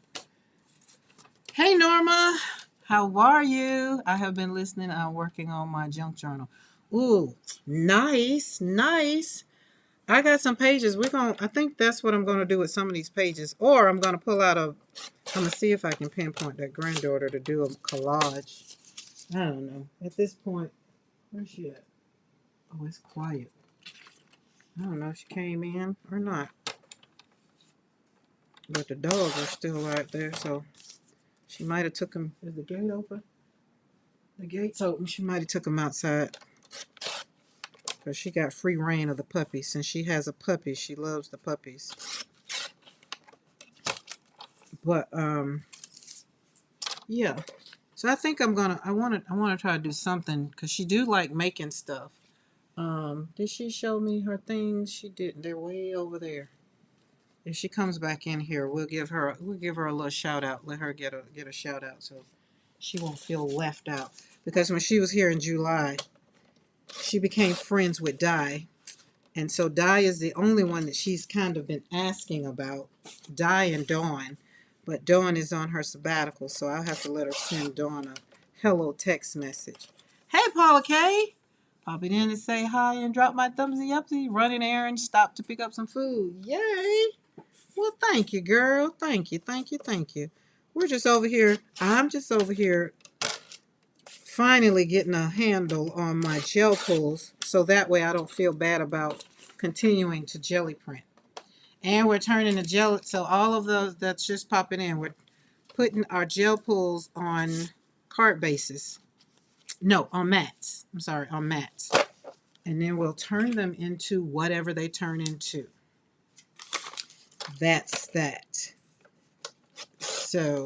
Hey Norma, how are you? I have been listening. I'm working on my junk journal. Ooh, nice. I got some pages. I think that's what I'm gonna do with some of these pages, or I'm gonna pull out I'm gonna see if I can pinpoint that granddaughter to do a collage. I don't know. At this point, where's she at? Oh, it's quiet. I don't know if she came in or not. But the dogs are still right there, so she might have took them. Is the gate open? The gate's open. She might have took them outside. Because she got free reign of the puppies. Since she has a puppy, she loves the puppies. But, yeah. So I think I want to try to do something, because she do like making stuff. Did she show me her things? She didn't. They're way over there. If she comes back in here, we'll give her a little shout out. Let her get a shout out so she won't feel left out. Because when she was here in July, she became friends with Di. And so Di is the only one that she's kind of been asking about. Di and Dawn. But Dawn is on her sabbatical, so I'll have to let her send Dawn a hello text message. Hey, Paula K. Popping in to say hi and drop my thumbsy upsy. Running errands, stop to pick up some food. Yay. Well, thank you, girl. Thank you, thank you, thank you. We're just over here. I'm just over here finally getting a handle on my gel pulls so that way I don't feel bad about continuing to jelly print. And we're turning the gel, so all of those that's just popping in, we're putting our gel pulls on card bases. No, on mats. I'm sorry, on mats. And then we'll turn them into whatever they turn into. That's that. So,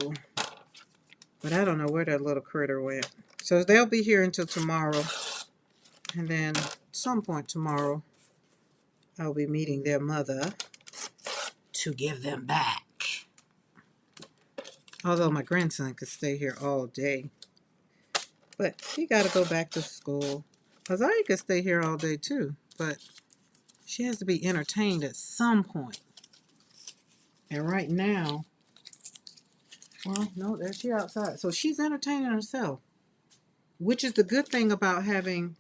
but I don't know where that little critter went. So they'll be here until tomorrow. And then at some point tomorrow, I'll be meeting their mother to give them back. Although my grandson could stay here all day. But he got to go back to school. Azaya could stay here all day too. But she has to be entertained at some point. And right now, well, no, there she outside. So she's entertaining herself. Which is the good thing about having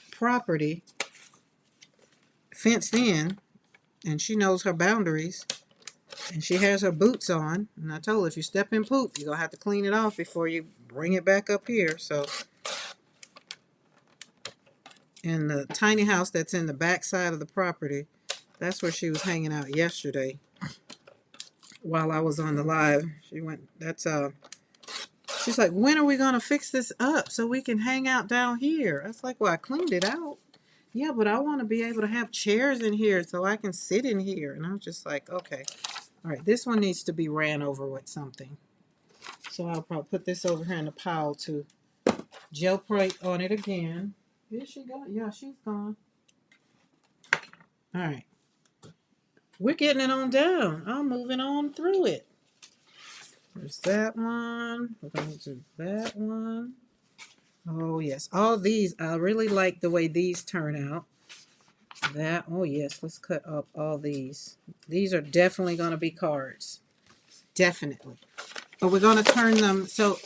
property fenced in. And she knows her boundaries. And she has her boots on. And I told her, if you step in poop, you're going to have to clean it off before you bring it back up here. So, in the tiny house that's in the back side of the property, that's where she was hanging out yesterday while I was on the live. She went, she's like, when are we going to fix this up so we can hang out down here? I was like, well, I cleaned it out. Yeah, but I want to be able to have chairs in here so I can sit in here. And I was just like, okay. All right, this one needs to be ran over with something. So I'll probably put this over here in the pile to gel plate on it again. Is she gone? Yeah, she's gone. All right. We're getting it on down. I'm moving on through it. There's that one. We're going to do that one. Oh, yes. All these, I really like the way these turn out. That, oh, yes. Let's cut up all these. These are definitely going to be cards. Definitely. But we're going to turn them. So,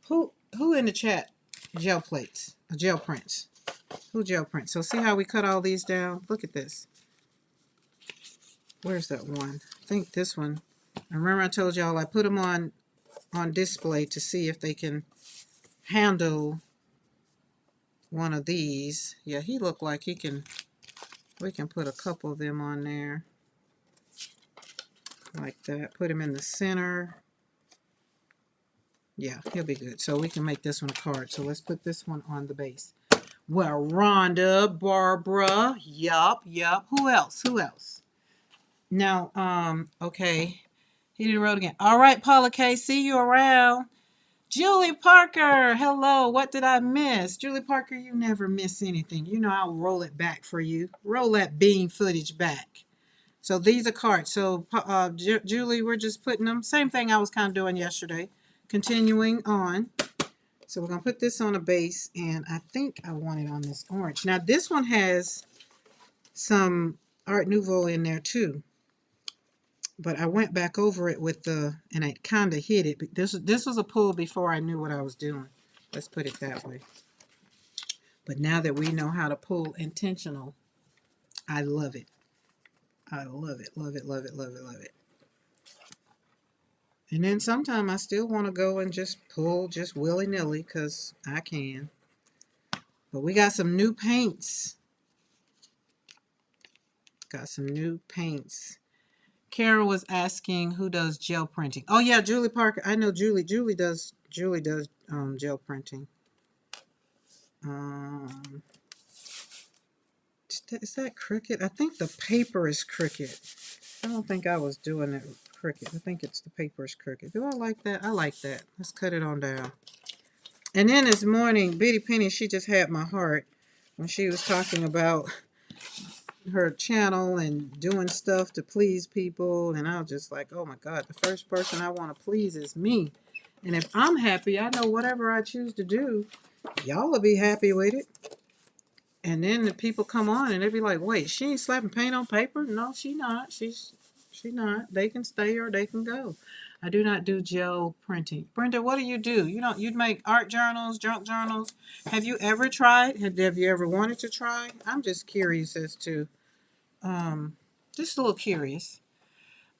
who in the chat gel plates? Gel prints. Who gel prints? So, see how we cut all these down? Look at this. Where's that one? I think this one. I remember I told y'all I put them on display to see if they can handle one of these. Yeah, he looked like he can. We can put a couple of them on there. Like that. Put him in the center. Yeah, he'll be good. So we can make this one a card. So let's put this one on the base. Well, Rhonda, Barbara. Yup. Who else? Now, okay. He didn't wrote again. All right, Paula K. See you around. Julie Parker. Hello. What did I miss? Julie Parker, you never miss anything. You know I'll roll it back for you. Roll that bean footage back. So these are cards. So, Julie, we're just putting them. Same thing I was kind of doing yesterday. Continuing on. So we're going to put this on a base. And I think I want it on this orange. Now, this one has some Art Nouveau in there, too. But I went back over it with and I kind of hid it. This was a pull before I knew what I was doing. Let's put it that way. But now that we know how to pull intentional, I love it. I love it. And then sometimes I still want to go and just pull just willy-nilly because I can. But we got some new paints. Kara was asking who does gel printing. Oh yeah, Julie Parker. I know Julie. Julie does gel printing. Is that Cricut? I think the paper is Cricut. I don't think I was doing it Cricut. I think it's the paper is Cricut. Do I like that? I like that. Let's cut it on down. And then this morning, Bitty Penny, she just had my heart when she was talking about her channel and doing stuff to please people, and I was just like, oh my God, the first person I want to please is me. And if I'm happy, I know whatever I choose to do, y'all will be happy with it. And then the people come on and they be like, wait, she ain't slapping paint on paper? No, she not. She not. They can stay or they can go. I do not do gel printing. Brenda, what do? You'd make art journals, junk journals. Have you ever tried? Have you ever wanted to try? I'm just curious as to, just a little curious.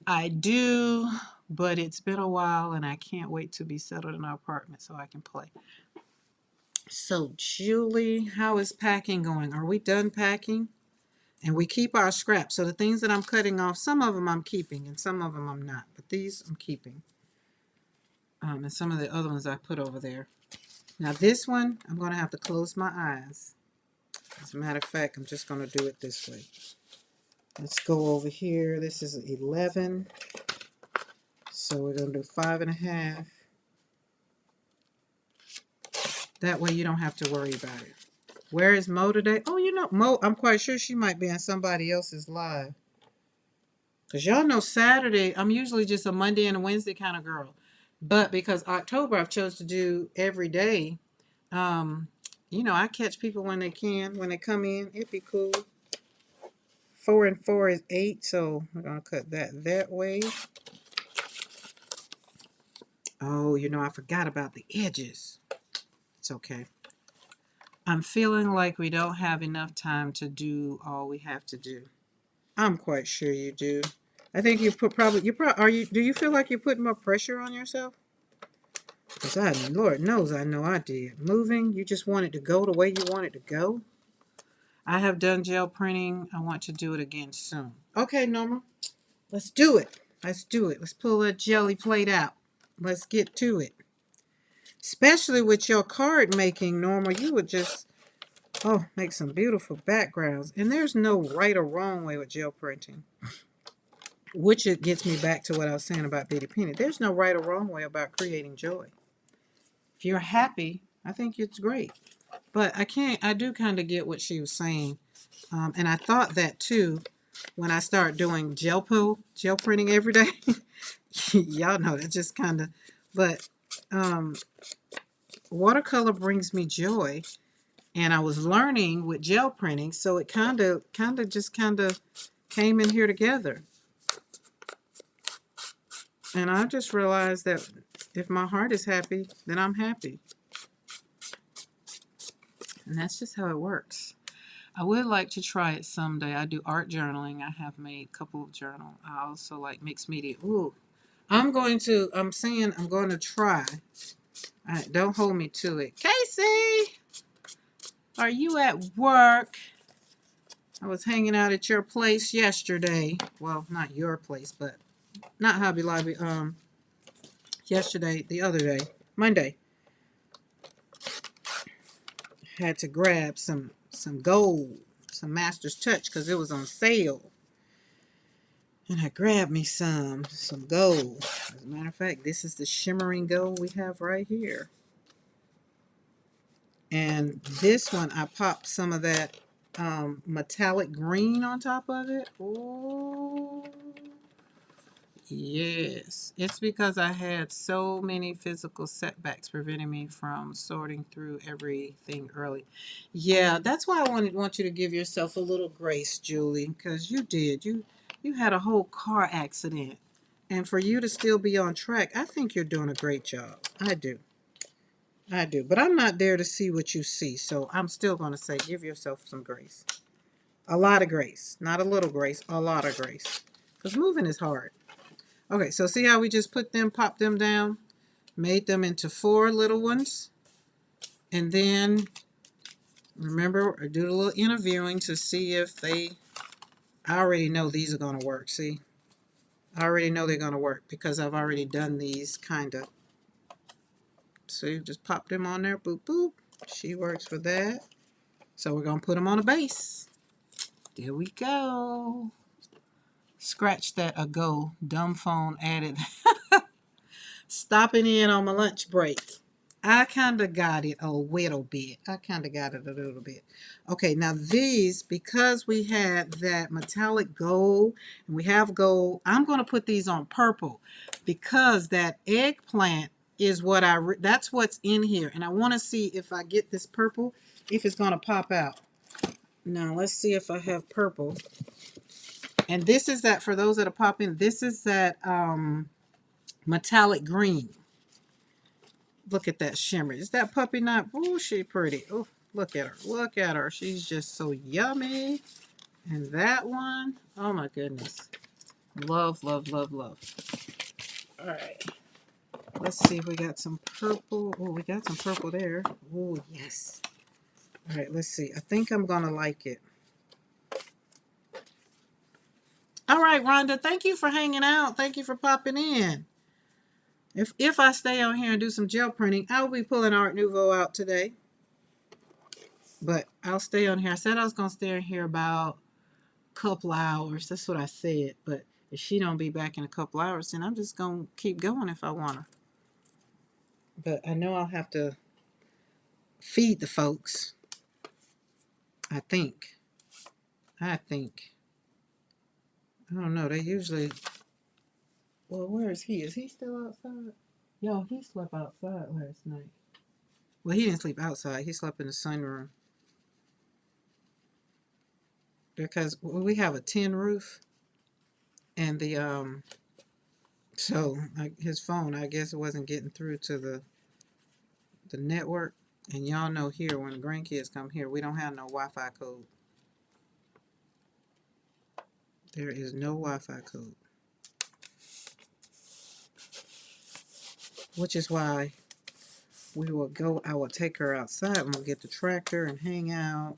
I do, but it's been a while and I can't wait to be settled in our apartment so I can play. So, Julie, how is packing going? Are we done packing? And we keep our scraps. So the things that I'm cutting off, some of them I'm keeping and some of them I'm not. But these I'm keeping. And some of the other ones I put over there. Now this one, I'm going to have to close my eyes. As a matter of fact, I'm just going to do it this way. Let's go over here. This is 11. So we're going to do 5.5. That way you don't have to worry about it. Where is Mo today? Oh, Mo, I'm quite sure she might be on somebody else's live. Because y'all know Saturday, I'm usually just a Monday and a Wednesday kind of girl. But because October I've chose to do every day, I catch people when they can, when they come in. It'd be cool. 4 and 4 is 8, so we're going to cut that way. Oh, I forgot about the edges. It's okay. I'm feeling like we don't have enough time to do all we have to do. I'm quite sure you do. I think do you feel like you're putting more pressure on yourself? Because Lord knows I know I did. Moving, you just want it to go the way you want it to go. I have done gel printing. I want to do it again soon. Okay, Norma, let's do it. Let's do it. Let's pull that jelly plate out. Let's get to it. Especially with your card making, Norma, you would just, make some beautiful backgrounds. And there's no right or wrong way with gel printing. Which it gets me back to what I was saying about Betty Penny. There's no right or wrong way about creating joy. If you're happy, I think it's great. But I do kind of get what she was saying. And I thought that too when I started doing gel printing every day. Y'all know that just kind of, but watercolor brings me joy. And I was learning with gel printing, so it kind of came in here together. And I just realized that if my heart is happy, then I'm happy. And that's just how it works. I would like to try it someday. I do art journaling. I have made a couple of journals. I also like mixed media. Ooh, I'm going to try. All right, don't hold me to it. Casey, are you at work? I was hanging out at your place yesterday. Well, not your place, but not Hobby Lobby. Yesterday, the other day, Monday. Had to grab some gold, some Master's Touch, because it was on sale. And I grabbed me some gold. As a matter of fact, this is the shimmering gold we have right here. And this one, I popped some of that metallic green on top of it. Oh, yes. It's because I had so many physical setbacks preventing me from sorting through everything early. Yeah, that's why I want you to give yourself a little grace, Julie, because you did. You had a whole car accident. And for you to still be on track, I think you're doing a great job. I do. But I'm not there to see what you see, so I'm still going to say give yourself some grace. A lot of grace. Not a little grace, a lot of grace. Because moving is hard. Okay, so see how we just popped them down, made them into 4 little ones. And then, remember, I do a little interviewing to see if I already know these are going to work, see? I already know they're going to work because I've already done these kind of. So you just pop them on there, boop, boop. She works for that. So we're going to put them on a base. There we go. Scratch that ago. Dumb phone added. Stopping in on my lunch break. I kind of got it a little bit. I kind of got it a little bit. Okay, now these, because we had that metallic gold, and we have gold, I'm going to put these on purple because that eggplant is what that's what's in here. And I want to see if I get this purple, if it's going to pop out. Now, let's see if I have purple. And this is that, for those that are popping, this is that metallic green. Look at that shimmer. Is that puppy not? Oh, she pretty. Oh, look at her. Look at her. She's just so yummy. And that one, oh my goodness. Love, love, love, love. All right. Let's see if we got some purple. Oh, we got some purple there. Oh, yes. All right, let's see. I think I'm going to like it. All right, Rhonda, thank you for hanging out. Thank you for popping in. If I stay on here and do some gel printing, I'll be pulling Art Nouveau out today. But I'll stay on here. I said I was going to stay on here about a couple hours. That's what I said. But if she don't be back in a couple hours, then I'm just going to keep going if I want to. But I know I'll have to feed the folks. I think. I don't know. They usually... Well, where is he? Is he still outside? Yo, he slept outside last night. Well, he didn't sleep outside. He slept in the sunroom. Because we have a tin roof. And the, so his phone, I guess it wasn't getting through to the network. And y'all know here, when grandkids come here, we don't have no Wi-Fi code. There is no Wi-Fi code. Which is why we will go, I will take her outside and we'll get the tractor and hang out.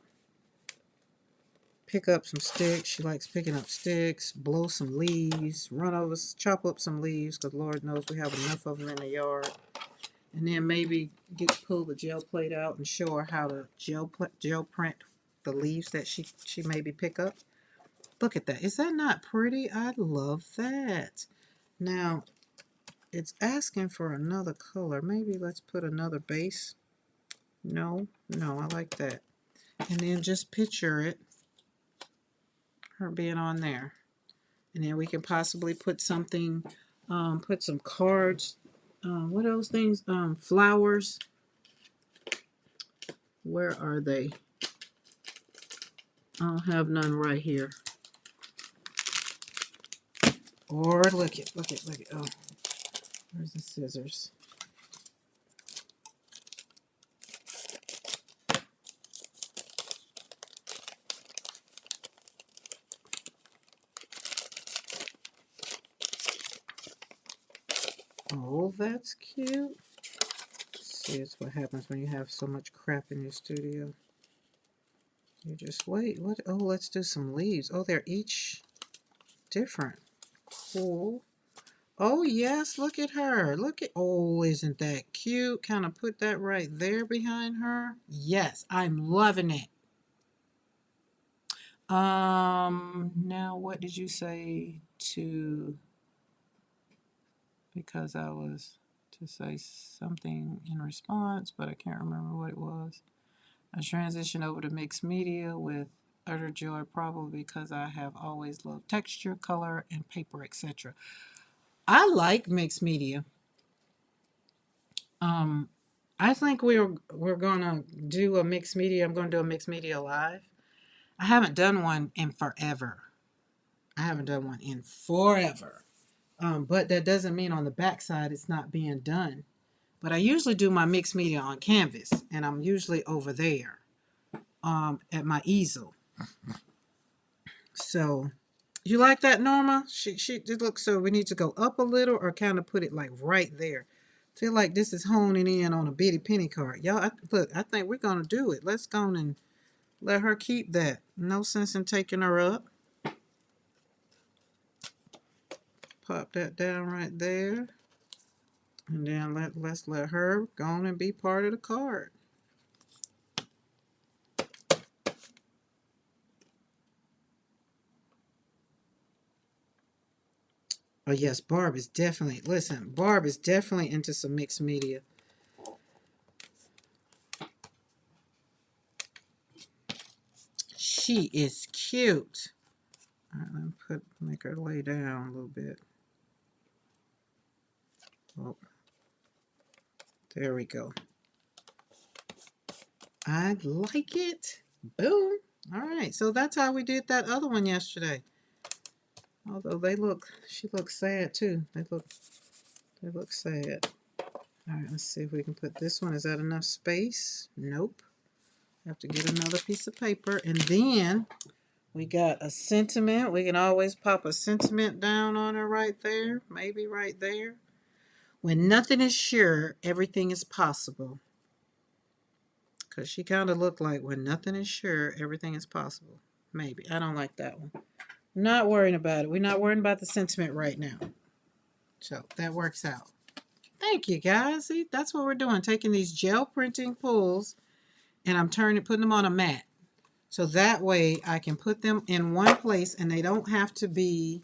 Pick up some sticks. She likes picking up sticks. Blow some leaves. Run over, chop up some leaves, because Lord knows we have enough of them in the yard. And then maybe pull the gel plate out and show her how to gel print the leaves that she maybe pick up. Look at that. Is that not pretty? I love that. Now, it's asking for another color. Maybe let's put another base. No, I like that. And then just picture it, her being on there. And then we can possibly put something, put some cards. What else things? Flowers. Where are they? I don't have none right here. Or look it. Oh, where's the scissors? Oh, that's cute. See, it's what happens when you have so much crap in your studio. You just wait. What? Oh, let's do some leaves. Oh, they're each different. Cool. Oh, yes, look at her. Look at, oh, isn't that cute? Kind of put that right there behind her. Yes, I'm loving it. Now what did you say to, because I was to say something in response, but I can't remember what it was. I transitioned over to mixed media with utter joy, probably because I have always loved texture, color, and paper, etc. I like mixed media. I think we're gonna do a mixed media. I'm gonna do a mixed media live. I haven't done one in forever. But that doesn't mean on the backside it's not being done. But I usually do my mixed media on canvas, and I'm usually over there at my easel. So, you like that, Norma? She it looks, so we need to go up a little or kind of put it like right there. Feel like this is honing in on a bitty penny card. Y'all, look, I think we're going to do it. Let's go and let her keep that. No sense in taking her up. Pop that down right there. And then let's let her go on and be part of the card. Oh yes, Barb is definitely into some mixed media. she is cute. All right, let me make her lay down a little bit. Oh, there we go. I like it. Boom. All right, so that's how we did that other one yesterday. Although she looks sad too. They look sad. All right, let's see if we can put this one. Is that enough space? Nope. Have to get another piece of paper. And then we got a sentiment. We can always pop a sentiment down on her right there. Maybe right there. When nothing is sure, everything is possible. Because she kind of looked like when nothing is sure, everything is possible. Maybe. I don't like that one. Not worrying about it. We're not worrying about the sentiment right now. So that works out. Thank you, guys. See, that's what we're doing. Taking these gel printing pulls and I'm putting them on a mat. So that way I can put them in one place and they don't have to be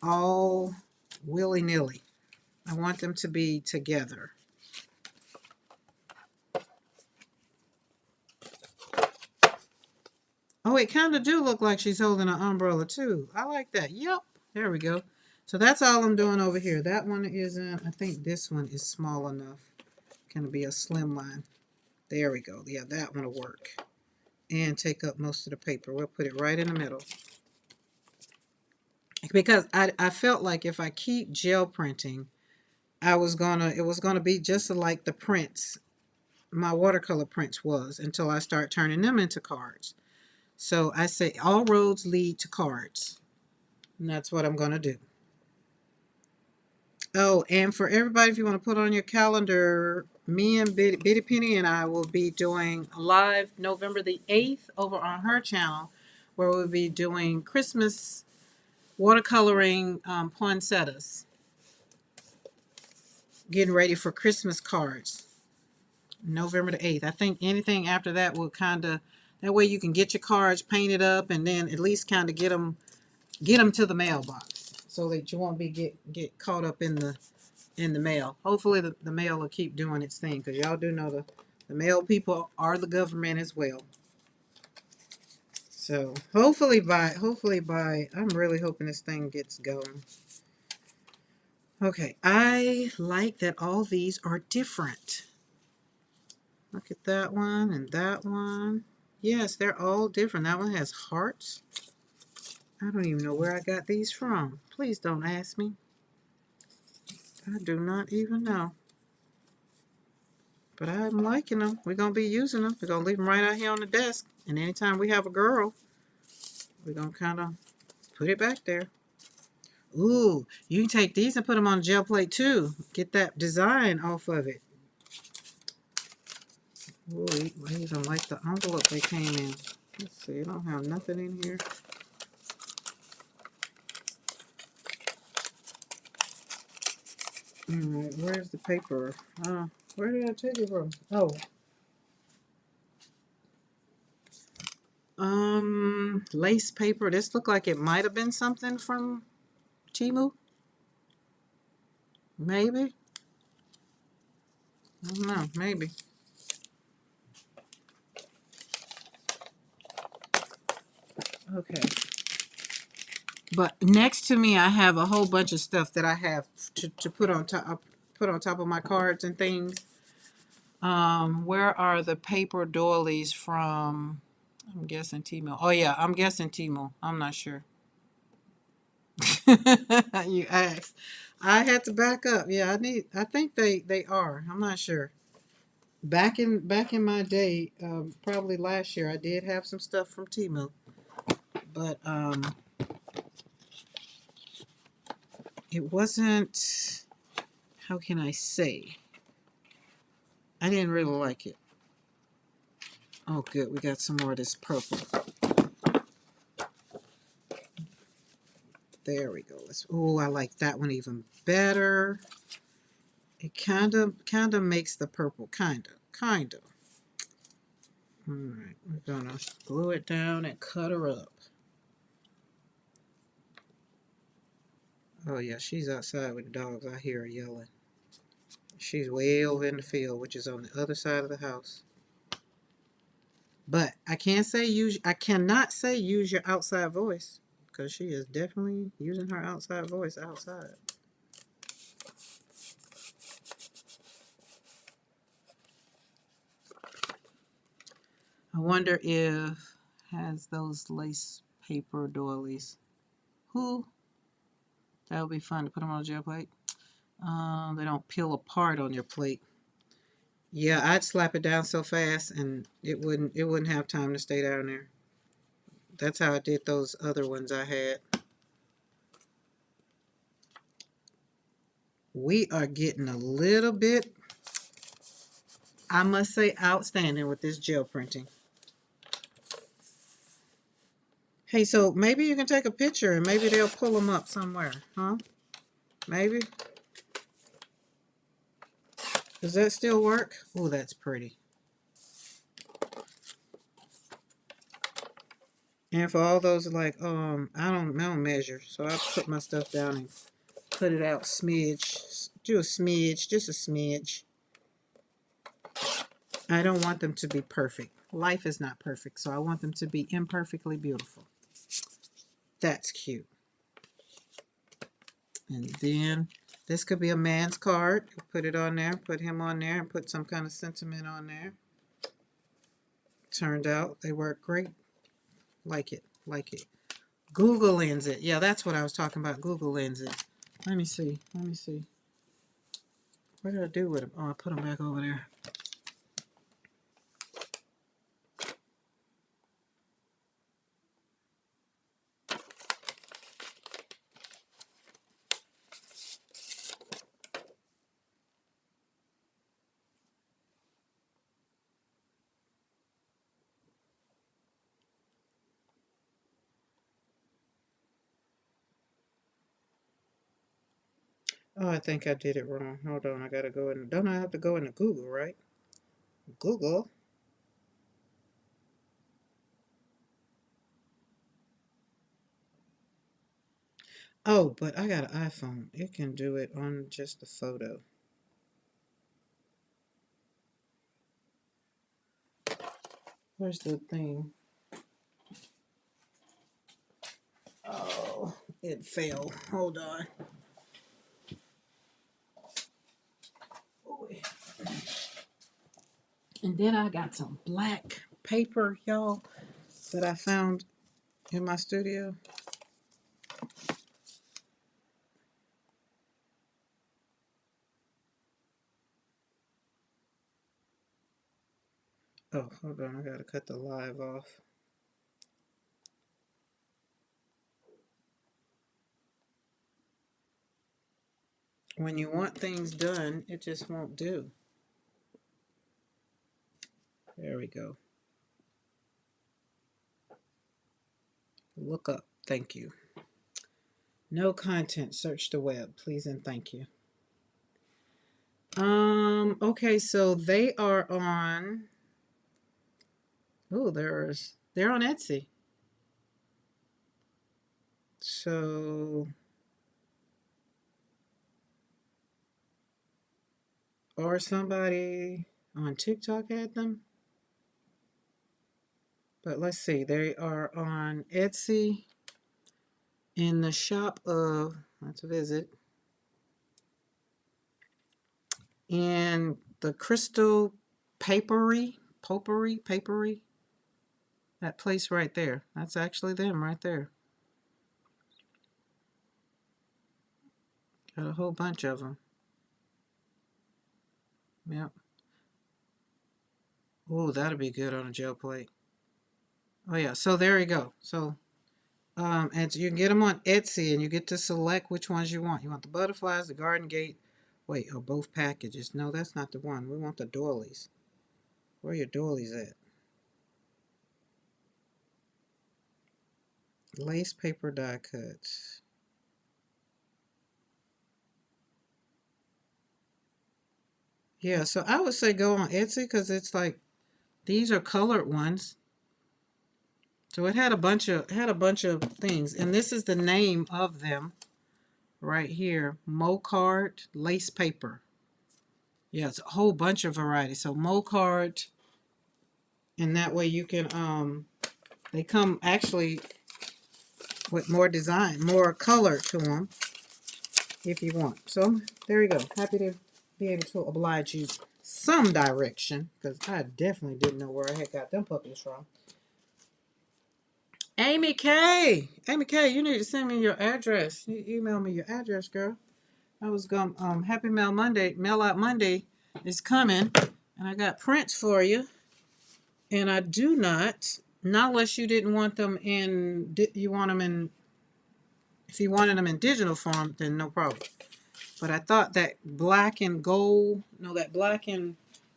all willy-nilly. I want them to be together. Oh, it kind of do look like she's holding an umbrella too. I like that. Yep. There we go. So that's all I'm doing over here. That one isn't. I think this one is small enough. Can be a slim line. There we go. Yeah, that one will work. And take up most of the paper. We'll put it right in the middle. Because I felt like if I keep gel printing, it was gonna be just like the prints, my watercolor prints was, until I start turning them into cards. So I say all roads lead to cards. And that's what I'm gonna do. Oh, and for everybody, if you want to put on your calendar, me and Bitty Penny and I will be doing a live November the 8th over on her channel, where we'll be doing Christmas watercoloring poinsettias. Getting ready for Christmas cards. November the 8th. I think anything after that will kind of, that way you can get your cards painted up and then at least kind of get them to the mailbox so that you won't be get caught up in the mail. Hopefully the mail will keep doing its thing, because y'all do know the mail people are the government as well. So hopefully by I'm really hoping this thing gets going. Okay, I like that all these are different. Look at that one and that one. Yes, they're all different. That one has hearts. I don't even know where I got these from. Please don't ask me. I do not even know. But I'm liking them. We're going to be using them. We're going to leave them right out here on the desk. And anytime we have a girl, we're going to kind of put it back there. Ooh, you can take these and put them on a gel plate too. Get that design off of it. Ooh, I even like the envelope they came in. Let's see, I don't have nothing in here. Alright, where's the paper? Where did I take it from? Oh. Lace paper. This looked like it might have been something from Temu. Maybe. I don't know, maybe. Okay. But next to me, I have a whole bunch of stuff that I have to put on top of my cards and things. Where are the paper doilies from? I'm guessing Temu. Oh yeah, I'm guessing Temu. I'm not sure. You asked. I had to back up. Yeah, I think they are. I'm not sure. Back in my day, probably last year, I did have some stuff from Temu, but it wasn't. How can I say? I didn't really like it. Oh, good. We got some more of this purple. There we go. Oh, I like that one even better. It kind of makes the purple kind of. All right, we're gonna glue it down and cut her up. Oh yeah, she's outside with the dogs. I hear her yelling. She's way over in the field, which is on the other side of the house. But I cannot say use your outside voice, because she is definitely using her outside voice outside. I wonder if has those lace paper doilies. Who? That would be fun to put them on a gel plate. They don't peel apart on your plate. Yeah, I'd slap it down so fast and it wouldn't have time to stay down there. That's how I did those other ones I had. We are getting a little bit, I must say, outstanding with this gel printing. Hey, so maybe you can take a picture and maybe they'll pull them up somewhere, huh? Maybe? Does that still work? Oh, that's pretty. And for all those like, I don't measure, so I put my stuff down and put it out smidge. Do a smidge, just a smidge. I don't want them to be perfect. Life is not perfect, so I want them to be imperfectly beautiful. That's cute. And then this could be a man's card. Put it on there, put him on there, and put some kind of sentiment on there. Turned out they work great. Like it, like it. Google Lens it. Yeah, that's what I was talking about. Google Lens it. Let me see. Let me see. What did I do with them? Oh, I put them back over there. Oh, I think I did it wrong. Hold on, I gotta go in. Don't I have to go into Google, right? Google. Oh, but I got an iPhone. It can do it on just the photo. Where's the thing? Oh, it fell. Hold on. And then I got some black paper, y'all, that I found in my studio. Oh, hold on. I gotta cut the live off. When you want things done, it just won't do. There we go. Look up. Thank you. No content. Search the web, please and thank you. Okay, so they are on. Oh, they're on Etsy. So, or somebody on TikTok had them. But let's see, they are on Etsy in the shop of, let's visit, in the Crystal Papery, that place right there. That's actually them right there. Got a whole bunch of them. Yep. Oh, that'll be good on a gel plate. Oh yeah, so there you go. So and you can get them on Etsy and you get to select which ones you want. You want the butterflies, the garden gate. Wait, or both packages. No, that's not the one. We want the doilies. Where are your doilies at? Lace paper die cuts. Yeah, so I would say go on Etsy because it's like these are colored ones. So it had a bunch of things, and this is the name of them right here. Mocard lace paper. Yeah, it's a whole bunch of varieties. So Mocard, And that way you can, they come actually with more design, more color to them if you want. So there you go. Happy to be able to oblige you some direction, because I definitely didn't know where I had got them puppies from. Amy K. Amy K, you need to send me your address. You email me your address, girl. I was going Happy Mail Monday, Mail Out Monday is coming, and I got prints for you. And I do not unless you didn't want them in, you want them in, if you wanted them in digital form, then no problem. But I thought that black and gold, no, that black and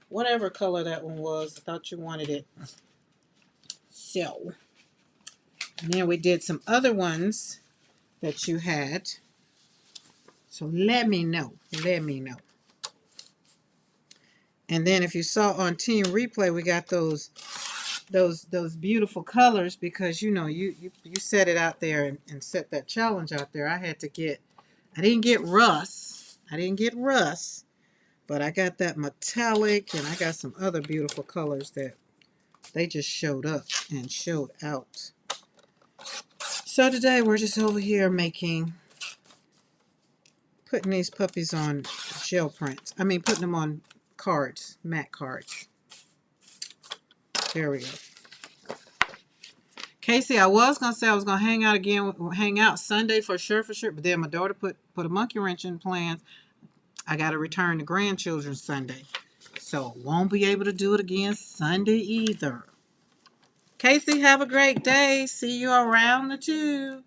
whatever color that one was, I thought you wanted it. So, and then we did some other ones that you had. So let me know. Let me know. And then if you saw on Team Replay, we got those beautiful colors, because you know you set it out there and set that challenge out there. I didn't get rust. But I got that metallic, and I got some other beautiful colors that they just showed up and showed out. So today we're just over here putting these puppies on gel prints. I mean, putting them on cards, matte cards. There we go. Casey, I was gonna say I was gonna hang out Sunday for sure, but then my daughter put a monkey wrench in plans. I gotta return to grandchildren Sunday, so won't be able to do it again Sunday either. Casey, have a great day. See you around the tube.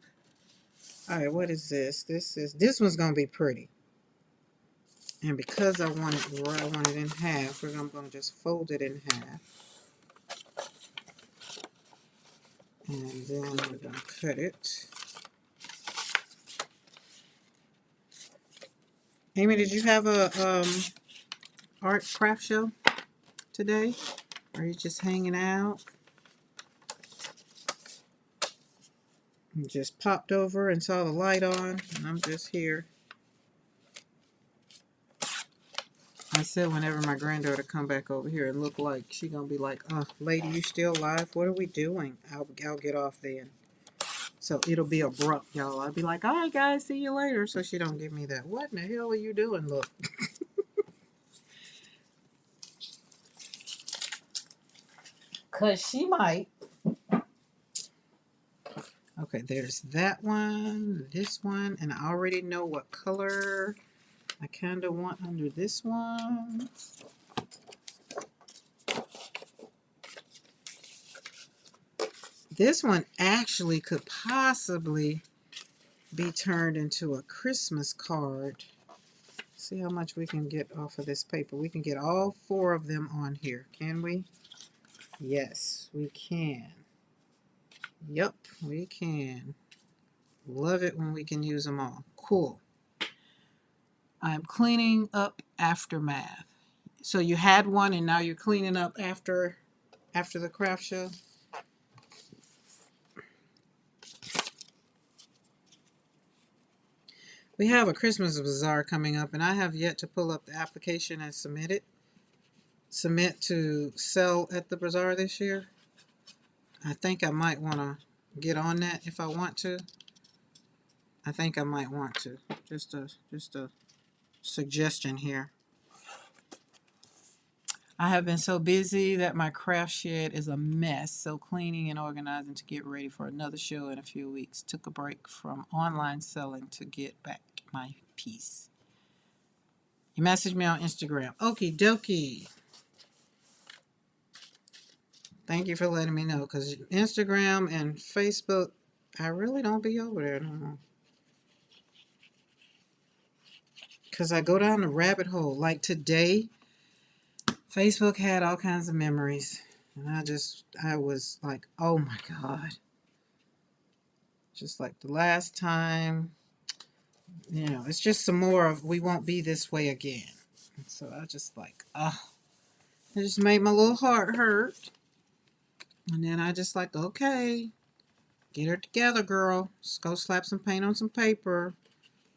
All right, what is this? This one's gonna be pretty. And because I want it in half, I'm gonna just fold it in half. And then we're gonna cut it. Amy, did you have a art craft show today? Or are you just hanging out? You just popped over and saw the light on, and I'm just here. I said whenever my granddaughter come back over here and look like, she gonna be like, oh, lady, you still alive? What are we doing? I'll get off then. So it'll be abrupt, y'all. I'll be like, all right, guys, see you later. So she don't give me that, what in the hell are you doing? Look. Because she might. Okay, there's that one, this one, and I already know what color I kind of want under this one. This one actually could possibly be turned into a Christmas card. See how much we can get off of this paper. We can get all 4 of them on here, can we? Yes, we can. Yep, we can. Love it when we can use them all. Cool. I'm cleaning up aftermath. So you had one and now you're cleaning up after the craft show? We have a Christmas bazaar coming up, and I have yet to pull up the application and submit to sell at the bazaar this year. I think I might want to get on that if I want to. I think I might want to. Just a suggestion here. I have been so busy that my craft shed is a mess, so cleaning and organizing to get ready for another show in a few weeks. Took a break from online selling to get back my peace. You messaged me on Instagram. Okie dokie. Thank you for letting me know, because Instagram and Facebook, I really don't be over there no more. Because I go down the rabbit hole. Like today, Facebook had all kinds of memories. And I was like, oh my God. Just like the last time, it's just some more of, we won't be this way again. And so I just like, it just made my little heart hurt. And then I just like, okay, get her together, girl. Just go slap some paint on some paper.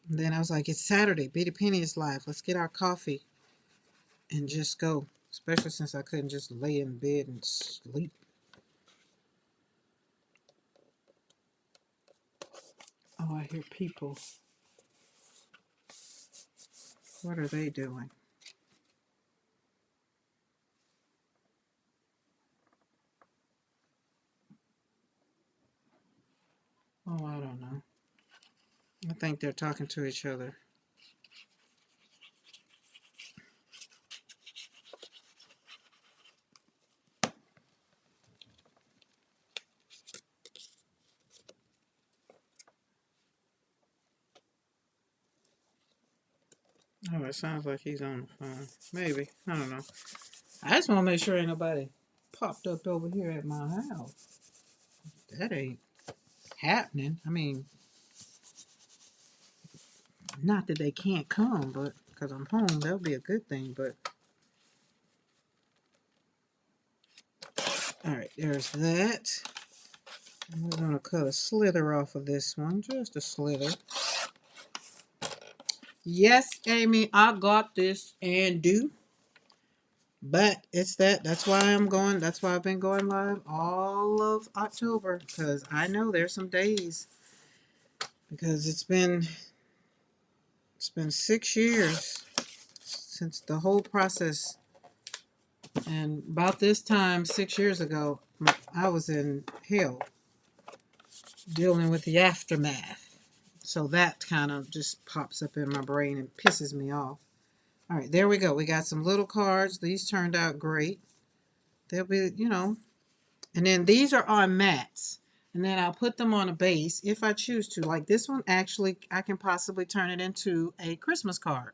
And then I was like, it's Saturday. Betty Penny is live. Let's get our coffee and just go especially since I couldn't just lay in bed and sleep. Oh, I hear people. What are they doing? Oh, I don't know. I think they're talking to each other. Oh, it sounds like he's on the phone. Maybe. I don't know. I just want to make sure ain't nobody popped up over here at my house. That ain't happening. I mean, not that they can't come, but because I'm home, that'll be a good thing. But all right, there's that. And we're gonna cut a slither off of this one, just a slither. Yes, Amy, I got this and do. But it's that's why I'm going. That's why I've been going live all of October, because I know there's some days, because it's been 6 years since the whole process. And about this time, 6 years ago, I was in hell dealing with the aftermath. So that kind of just pops up in my brain and pisses me off. All right, there we go. We got some little cards. These turned out great. They'll be, and then these are on mats. And then I'll put them on a base if I choose to. Like this one, actually, I can possibly turn it into a Christmas card.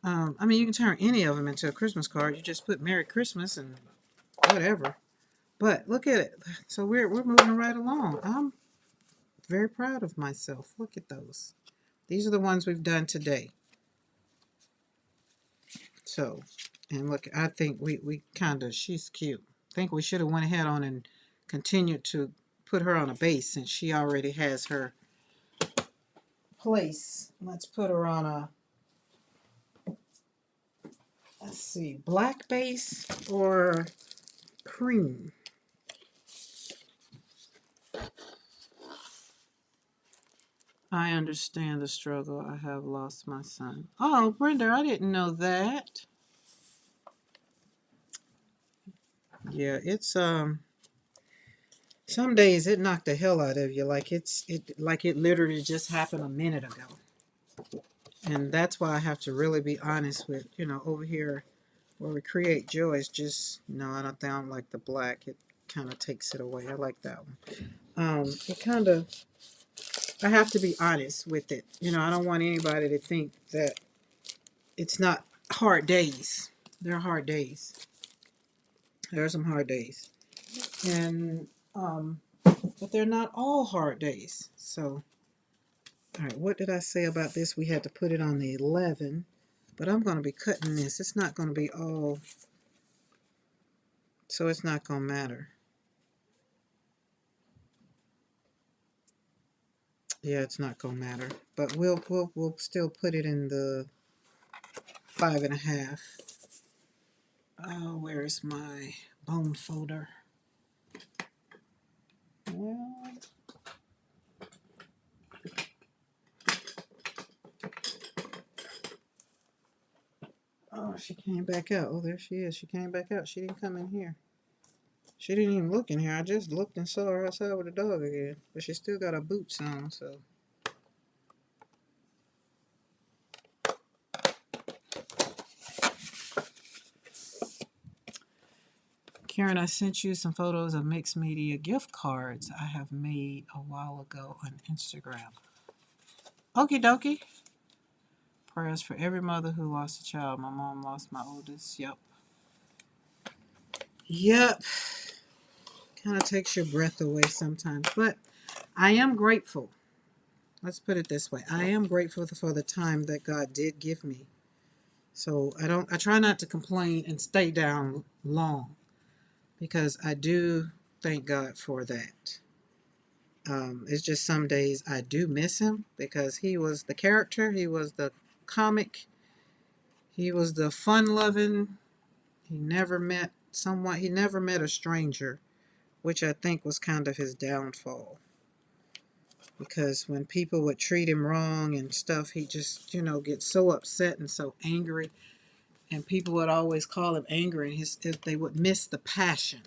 I mean, you can turn any of them into a Christmas card. You just put Merry Christmas and whatever. But look at it. So we're moving right along. I'm very proud of myself. Look at those. These are the ones we've done today. So, and look, I think we kind of, she's cute. I think we should have went ahead on and continued to put her on a base since she already has her place. Let's put her on a, let's see, black base or cream. I understand the struggle. I have lost my son. Oh, Brenda, I didn't know that. Yeah, it's some days it knocked the hell out of you, like it literally just happened a minute ago. And that's why I have to really be honest with, over here where we create joy, it's just, no, I don't like the black. It kind of takes it away. I like that one. It kind of, I have to be honest with it. I don't want anybody to think that it's not hard days. There are hard days. There are some hard days. And, but they're not all hard days. So, all right, what did I say about this? We had to put it on the 11. But I'm going to be cutting this. It's not going to be all, so it's not going to matter. Yeah, it's not going to matter. But we'll still put it in the 5.5. Oh, where is my bone folder? Well, oh, she came back out. Oh, there she is. She came back out. She didn't come in here. She didn't even look in here. I just looked and saw her outside with the dog again. But she still got her boots on, so. Karen, I sent you some photos of mixed media gift cards I have made a while ago on Instagram. Okie dokie. Prayers for every mother who lost a child. My mom lost my oldest. Yep. Yep. Kind of takes your breath away sometimes. But I am grateful. Let's put it this way. I am grateful for the time that God did give me. So I try not to complain and stay down long, because I do thank God for that. It's just some days I do miss him, because he was the character, he was the comic, he was the fun-loving He never met someone, he never met a stranger, which I think was kind of his downfall. Because when people would treat him wrong and stuff, he just, gets so upset and so angry. And people would always call him angry, and they would miss the passion.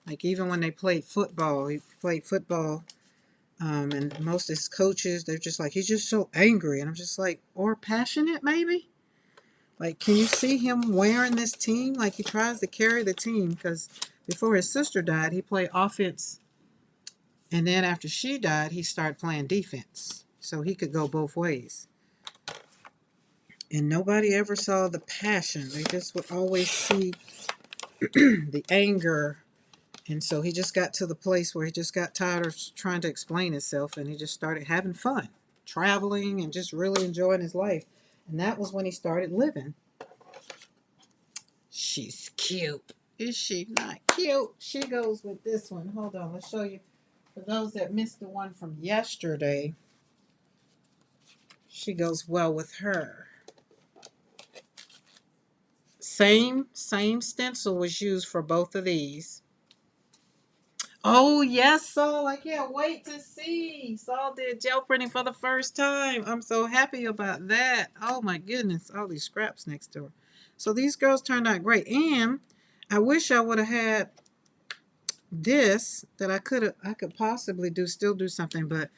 Like even when they played football, he played football, and most of his coaches, they're just like, he's just so angry. And I'm just like, or passionate maybe? Like, can you see him wearing this team? Like he tries to carry the team because before his sister died, he played offense. And then after she died, he started playing defense. So he could go both ways. And nobody ever saw the passion. They just would always see the anger. And so he just got to the place where he just got tired of trying to explain himself, and he just started having fun, traveling and just really enjoying his life. And that was when he started living. She's cute. Is she not cute? She goes with this one. Hold on, let's show you. For those that missed the one from yesterday, she goes well with her. Same stencil was used for both of these. Oh, yes, Saul. I can't wait to see. Saul did gel printing for the first time. I'm so happy about that. Oh, my goodness. All these scraps next to her. So these girls turned out great. And I wish I would have had this that I could possibly still do something. But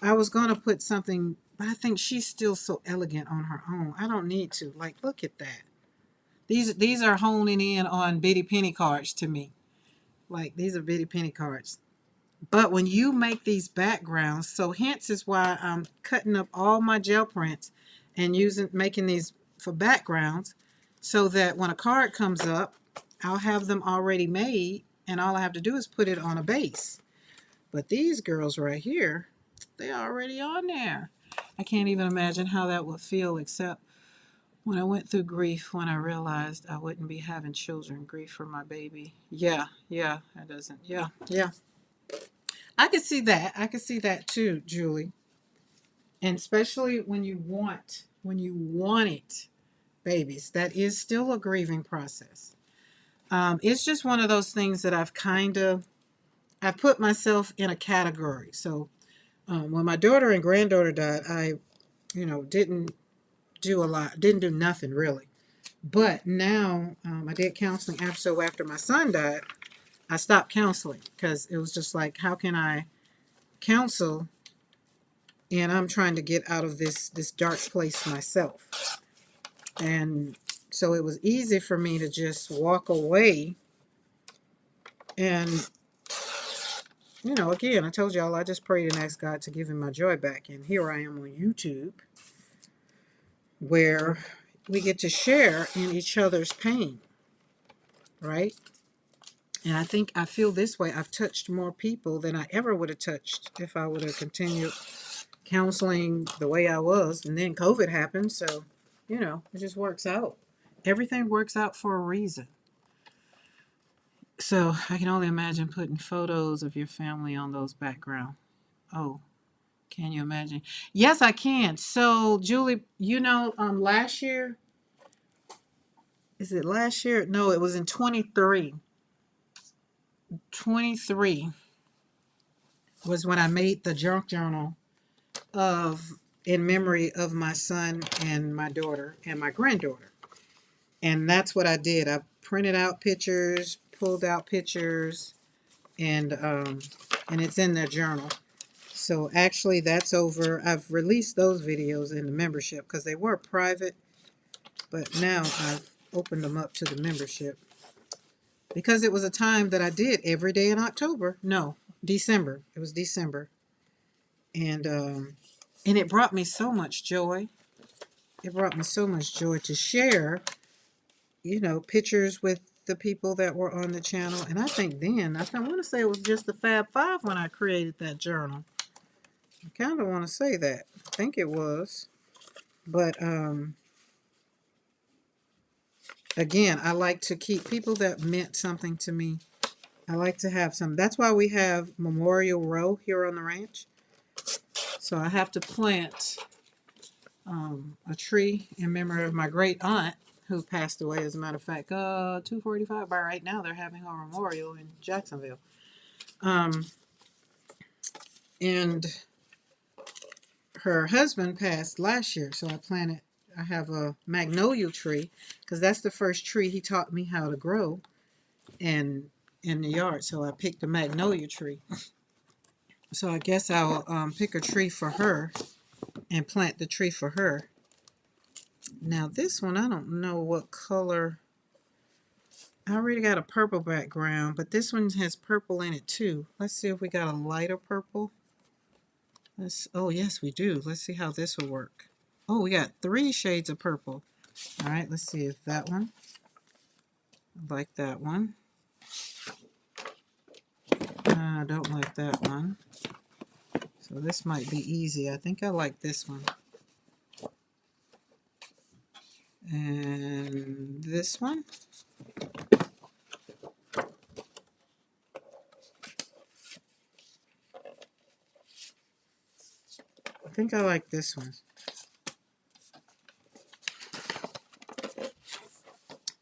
I was going to put something. But I think she's still so elegant on her own. I don't need to. Like, look at that. These are honing in on bitty penny cards to me. Like, these are bitty penny cards. But when you make these backgrounds, so hence is why I'm cutting up all my gel prints and making these for backgrounds, so that when a card comes up, I'll have them already made, and all I have to do is put it on a base. But these girls right here, they're already on there. I can't even imagine how that would feel, except when I went through grief, when I realized I wouldn't be having children, grief for my baby. Yeah, that doesn't, yeah. I could see that. I could see that too, Julie. And especially when you want it, babies, that is still a grieving process. It's just one of those things that I've put myself in a category. So when my daughter and granddaughter died, I, didn't do a lot, didn't do nothing really. But now I did counseling after my son died. I stopped counseling because it was just like, how can I counsel? And I'm trying to get out of this dark place myself. And so it was easy for me to just walk away. And, again, I told y'all I just prayed and asked God to give him my joy back. And here I am on YouTube, where we get to share in each other's pain, right? And I feel this way. I've touched more people than I ever would have touched if I would have continued counseling the way I was. And then COVID happened, so, it just works out. Everything works out for a reason. So I can only imagine putting photos of your family on those background. Oh, can you imagine? Yes, I can. So Julie, last year, is it last year? No, it was in 23. 23 was when I made the junk journal in memory of my son and my daughter and my granddaughter. And that's what I did. I printed out pictures, pulled out pictures, and it's in their journal. So actually that's over. I've released those videos in the membership because they were private, but now I've opened them up to the membership because it was a time that I did every day in October. No, December. It was December. And it brought me so much joy. It brought me so much joy to share, pictures with the people that were on the channel. And I think I want to say it was just the Fab Five when I created that journal. I kind of want to say that. I think it was. But again, I like to keep people that meant something to me. I like to have some. That's why we have Memorial Row here on the ranch. So I have to plant a tree in memory of my great aunt who passed away, as a matter of fact, 245. By right now, they're having a memorial in Jacksonville. And her husband passed last year, so I have a magnolia tree, because that's the first tree he taught me how to grow in the yard. So I picked a magnolia tree. So I guess I'll pick a tree for her and plant the tree for her. Now this one, I don't know what color. I already got a purple background, but this one has purple in it too. Let's see if we got a lighter purple. Oh yes, we do. Let's see how this will work. Oh, we got 3 shades of purple. All right, let's see if that one. I like that one. I don't like that one. So this might be easy. I think I like this one. And this one. I think I like this one.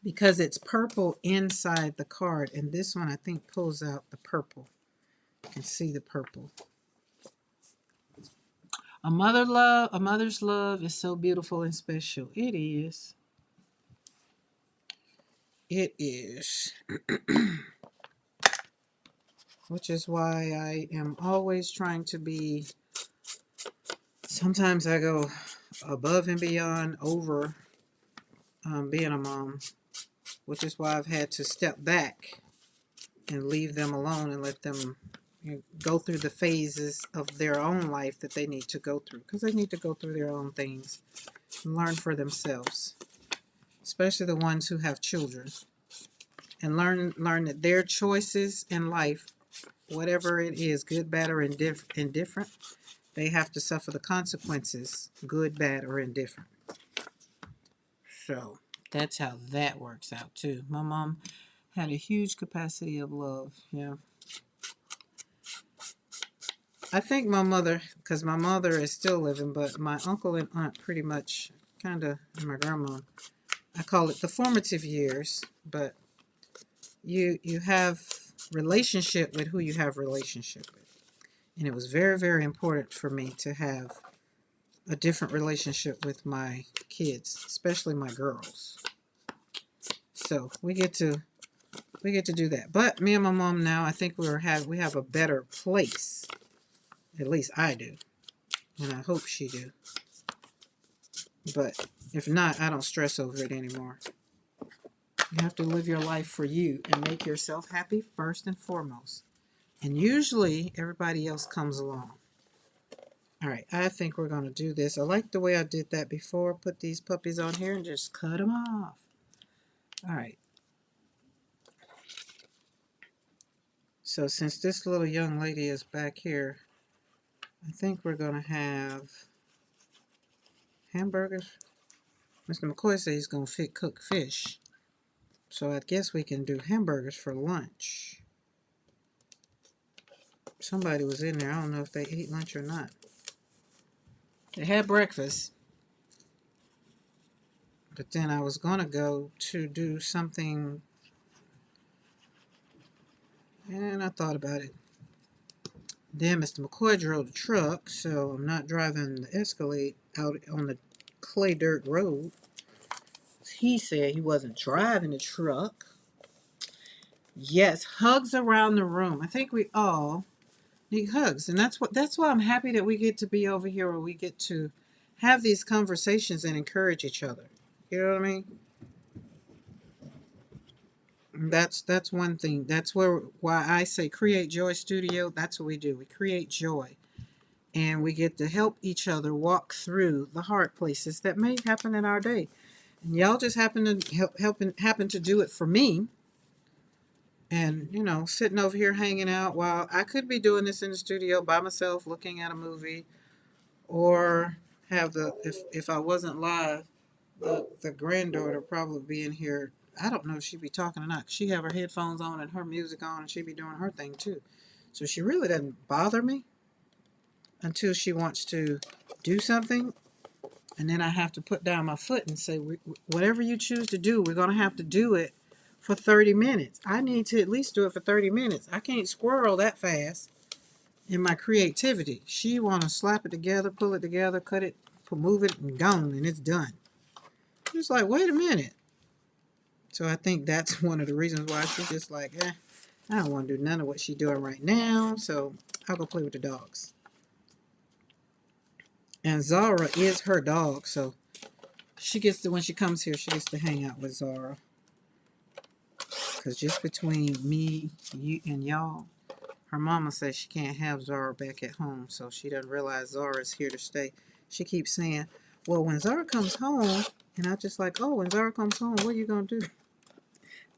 Because it's purple inside the card, and this one I think pulls out the purple. You can see the purple. A mother's love is so beautiful and special. It is. It is. Which is why I am always trying to be, sometimes I go above and beyond over being a mom, which is why I've had to step back and leave them alone and let them go through the phases of their own life that they need to go through, because they need to go through their own things and learn for themselves, especially the ones who have children, and learn that their choices in life, whatever it is, good, bad, or indifferent, they have to suffer the consequences, good, bad, or indifferent. So that's how that works out too. My mom had a huge capacity of love. Yeah. I think my mother, because my mother is still living, but my uncle and aunt pretty much kind of, and my grandma, I call it the formative years, but you have relationship with who you have relationship with. And it was very, very important for me to have a different relationship with my kids, especially my girls. So we get to do that. But me and my mom now, I think we have a better place. At least I do. And I hope she do. But if not, I don't stress over it anymore. You have to live your life for you and make yourself happy first and foremost. And usually everybody else comes along. All right, I think we're going to do this. I like the way I did that before. Put these puppies on here and just cut them off. All right. So since this little young lady is back here, I think we're going to have hamburgers. Mr. McKoy says he's going to cook fish. So I guess we can do hamburgers for lunch. Somebody was in there. I don't know if they ate lunch or not. They had breakfast. But then I was going to go to do something. And I thought about it. Then Mr. McKoy drove the truck, so I'm not driving the Escalade out on the clay dirt road. He said he wasn't driving the truck. Yes, hugs around the room. I think we all need hugs, and that's why I'm happy that we get to be over here where we get to have these conversations and encourage each other. You know what I mean? That's one thing. That's why I say Create Joy Studio. That's what we do. We create joy. And we get to help each other walk through the hard places that may happen in our day. And y'all just happen to do it for me. And, sitting over here hanging out while I could be doing this in the studio by myself, looking at a movie, or have if I wasn't live, the granddaughter probably be in here. I don't know if she'd be talking or not. She have her headphones on and her music on, and she'd be doing her thing too. So she really doesn't bother me until she wants to do something. And then I have to put down my foot and say, whatever you choose to do, we're going to have to do it for 30 minutes. I need to at least do it for 30 minutes. I can't squirrel that fast in my creativity. She want to slap it together, pull it together, cut it, move it, and gone, and it's done. It's like, wait a minute. So I think that's one of the reasons why she's just like, I don't want to do none of what she's doing right now, so I'll go play with the dogs. And Zara is her dog, so she gets to, when she comes here, she gets to hang out with Zara. Because just between me, you, and y'all, her mama says she can't have Zara back at home, so she doesn't realize Zara's here to stay. She keeps saying, well, when Zara comes home, and I'm just like, oh, when Zara comes home, what are you going to do?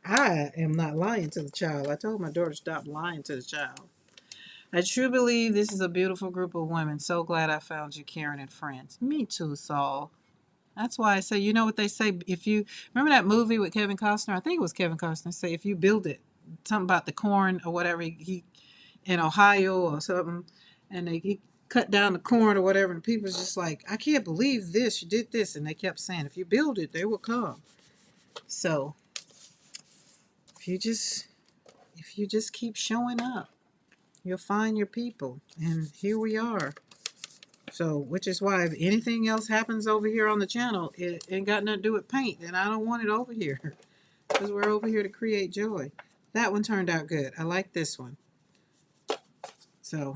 I am not lying to the child. I told my daughter, stop lying to the child. I truly believe this is a beautiful group of women. So glad I found you, Karen and friends. Me too, Saul. That's why I say, you know what they say, if you, remember that movie with Kevin Costner? I think it was Kevin Costner. Say, if you build it, something about the corn or whatever, he in Ohio or something, and he cut down the corn or whatever, and people's just like, I can't believe this, you did this. And they kept saying, if you build it, they will come. So, if you just keep showing up, you'll find your people. And here we are. So, which is why if anything else happens over here on the channel, it ain't got nothing to do with paint, and I don't want it over here. Because we're over here to create joy. That one turned out good. I like this one. So,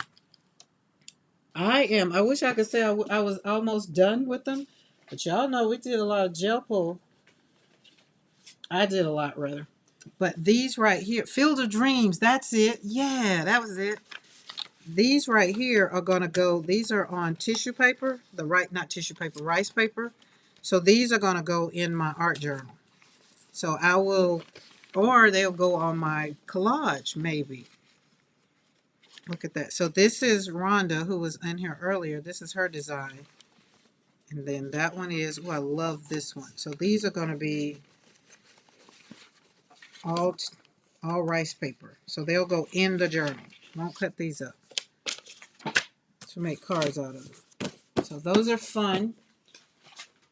I wish I could say I was almost done with them. But y'all know we did a lot of gel pull. I did a lot, rather. But these right here, Field of Dreams, that's it. Yeah, that was it. These right here are going to go, these are on tissue paper, not tissue paper, rice paper. So these are going to go in my art journal. So I will, or they'll go on my collage, maybe. Look at that. So this is Rhonda, who was in here earlier. This is her design. And then that one is, oh, I love this one. So these are going to be all rice paper. So they'll go in the journal. Won't cut these up to make cards out of it. So those are fun.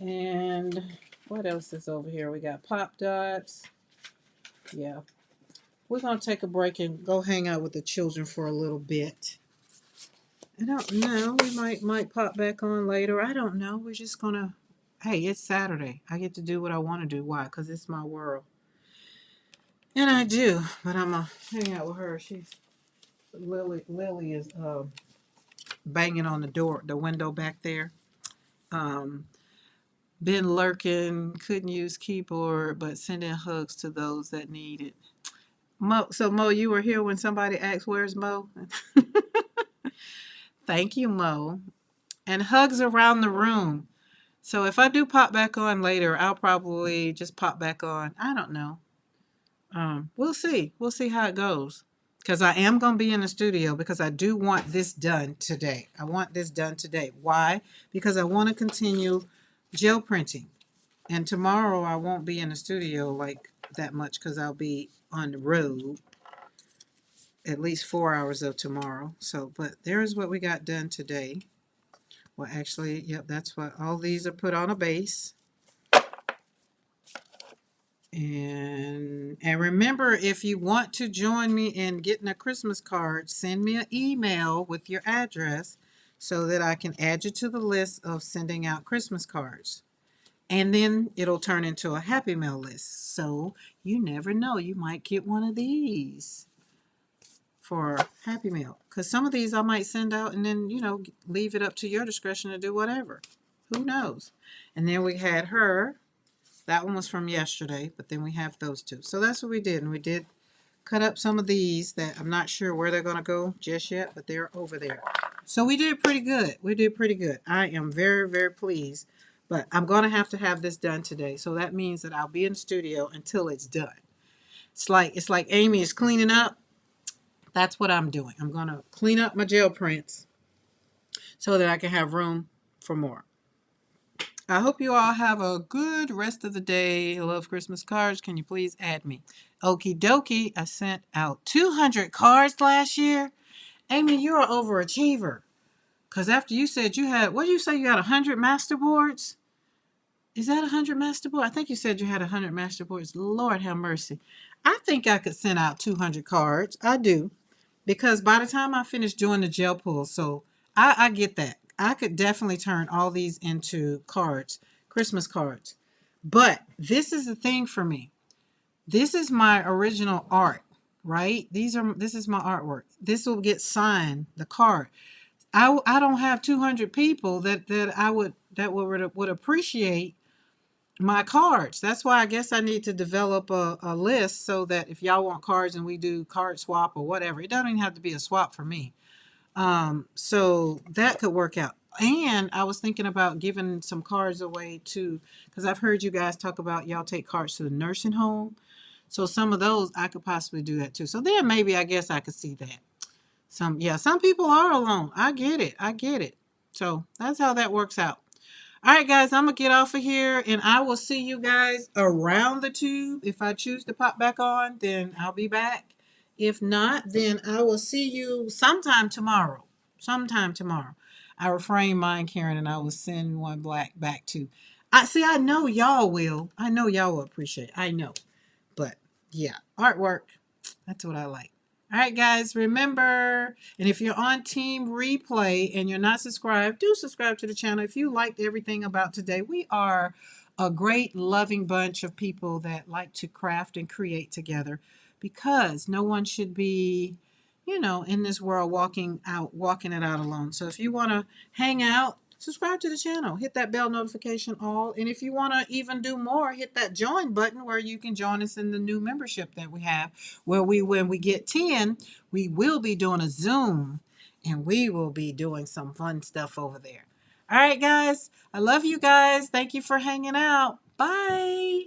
And what else is over here? We got pop dots. Yeah. We're going to take a break and go hang out with the children for a little bit. I don't know. We might pop back on later. I don't know. We're just going to, hey, it's Saturday. I get to do what I want to do. Why? Because it's my world. And I do. But I'm going to hang out with her. Lily is banging on the window back there. Been lurking, couldn't use keyboard, but sending hugs to those that need it. Mo, you were here when somebody asked, where's Mo? Thank you, Mo. And hugs around the room. So if I do pop back on later, I'll probably just pop back on. I don't know. We'll see. We'll see how it goes. Because I am going to be in the studio because I do want this done today. I want this done today. Why? Because I want to continue gel printing. And tomorrow I won't be in the studio like that much because I'll be on the road at least 4 hours of tomorrow. So, but there's what we got done today. Well, actually, yep, that's what all these are put on a base. And remember, if you want to join me in getting a Christmas card, send me an email with your address so that I can add you to the list of sending out Christmas cards. And then it'll turn into a Happy Mail list. So you never know, you might get one of these for Happy Mail. Because some of these I might send out and then, leave it up to your discretion to do whatever. Who knows? And then we had her. That one was from yesterday, but then we have those two. So that's what we did. And we did cut up some of these that I'm not sure where they're going to go just yet, but they're over there. So we did pretty good. We did pretty good. I am very, very pleased. But I'm going to have this done today. So that means that I'll be in the studio until it's done. It's like Amy is cleaning up. That's what I'm doing. I'm going to clean up my gel prints so that I can have room for more. I hope you all have a good rest of the day. I love Christmas cards. Can you please add me? Okie dokie. I sent out 200 cards last year. Amy, you're an overachiever. Because after you said you had, what did you say? You had 100 master boards? Is that 100 masterboard? I think you said you had 100 masterboards. Lord have mercy. I think I could send out 200 cards. I do. Because by the time I finish doing the gel pull, so I get that. I could definitely turn all these into cards, Christmas cards. But this is the thing for me. This is my original art, right? This is my artwork. This will get signed, the card. I don't have 200 people that I would appreciate my cards. That's why I guess I need to develop a list so that if y'all want cards and we do card swap or whatever, it doesn't even have to be a swap for me. So that could work out. And I was thinking about giving some cards away too, because I've heard you guys talk about y'all take cards to the nursing home. So some of those I could possibly do that too. So then maybe I guess I could see that. Some people are alone. I get it. I get it. So that's how that works out. All right, guys, I'm going to get off of here and I will see you guys around the tube. If I choose to pop back on, then I'll be back. If not, then I will see you sometime tomorrow. Sometime tomorrow. I refrain mine, Karen, and I will send one black back to. I know y'all will. I know y'all will appreciate it. I know. But yeah, artwork. That's what I like. All right, guys, remember, and if you're on Team Replay and you're not subscribed, do subscribe to the channel. If you liked everything about today, we are a great, loving bunch of people that like to craft and create together because no one should be, in this world walking it out alone. So if you want to hang out, subscribe to the channel, hit that bell notification all, and if you want to even do more, hit that join button where you can join us in the new membership that we have, where when we get 10, we will be doing a Zoom and we will be doing some fun stuff over there. All right, guys, I love you guys. Thank you for hanging out. Bye.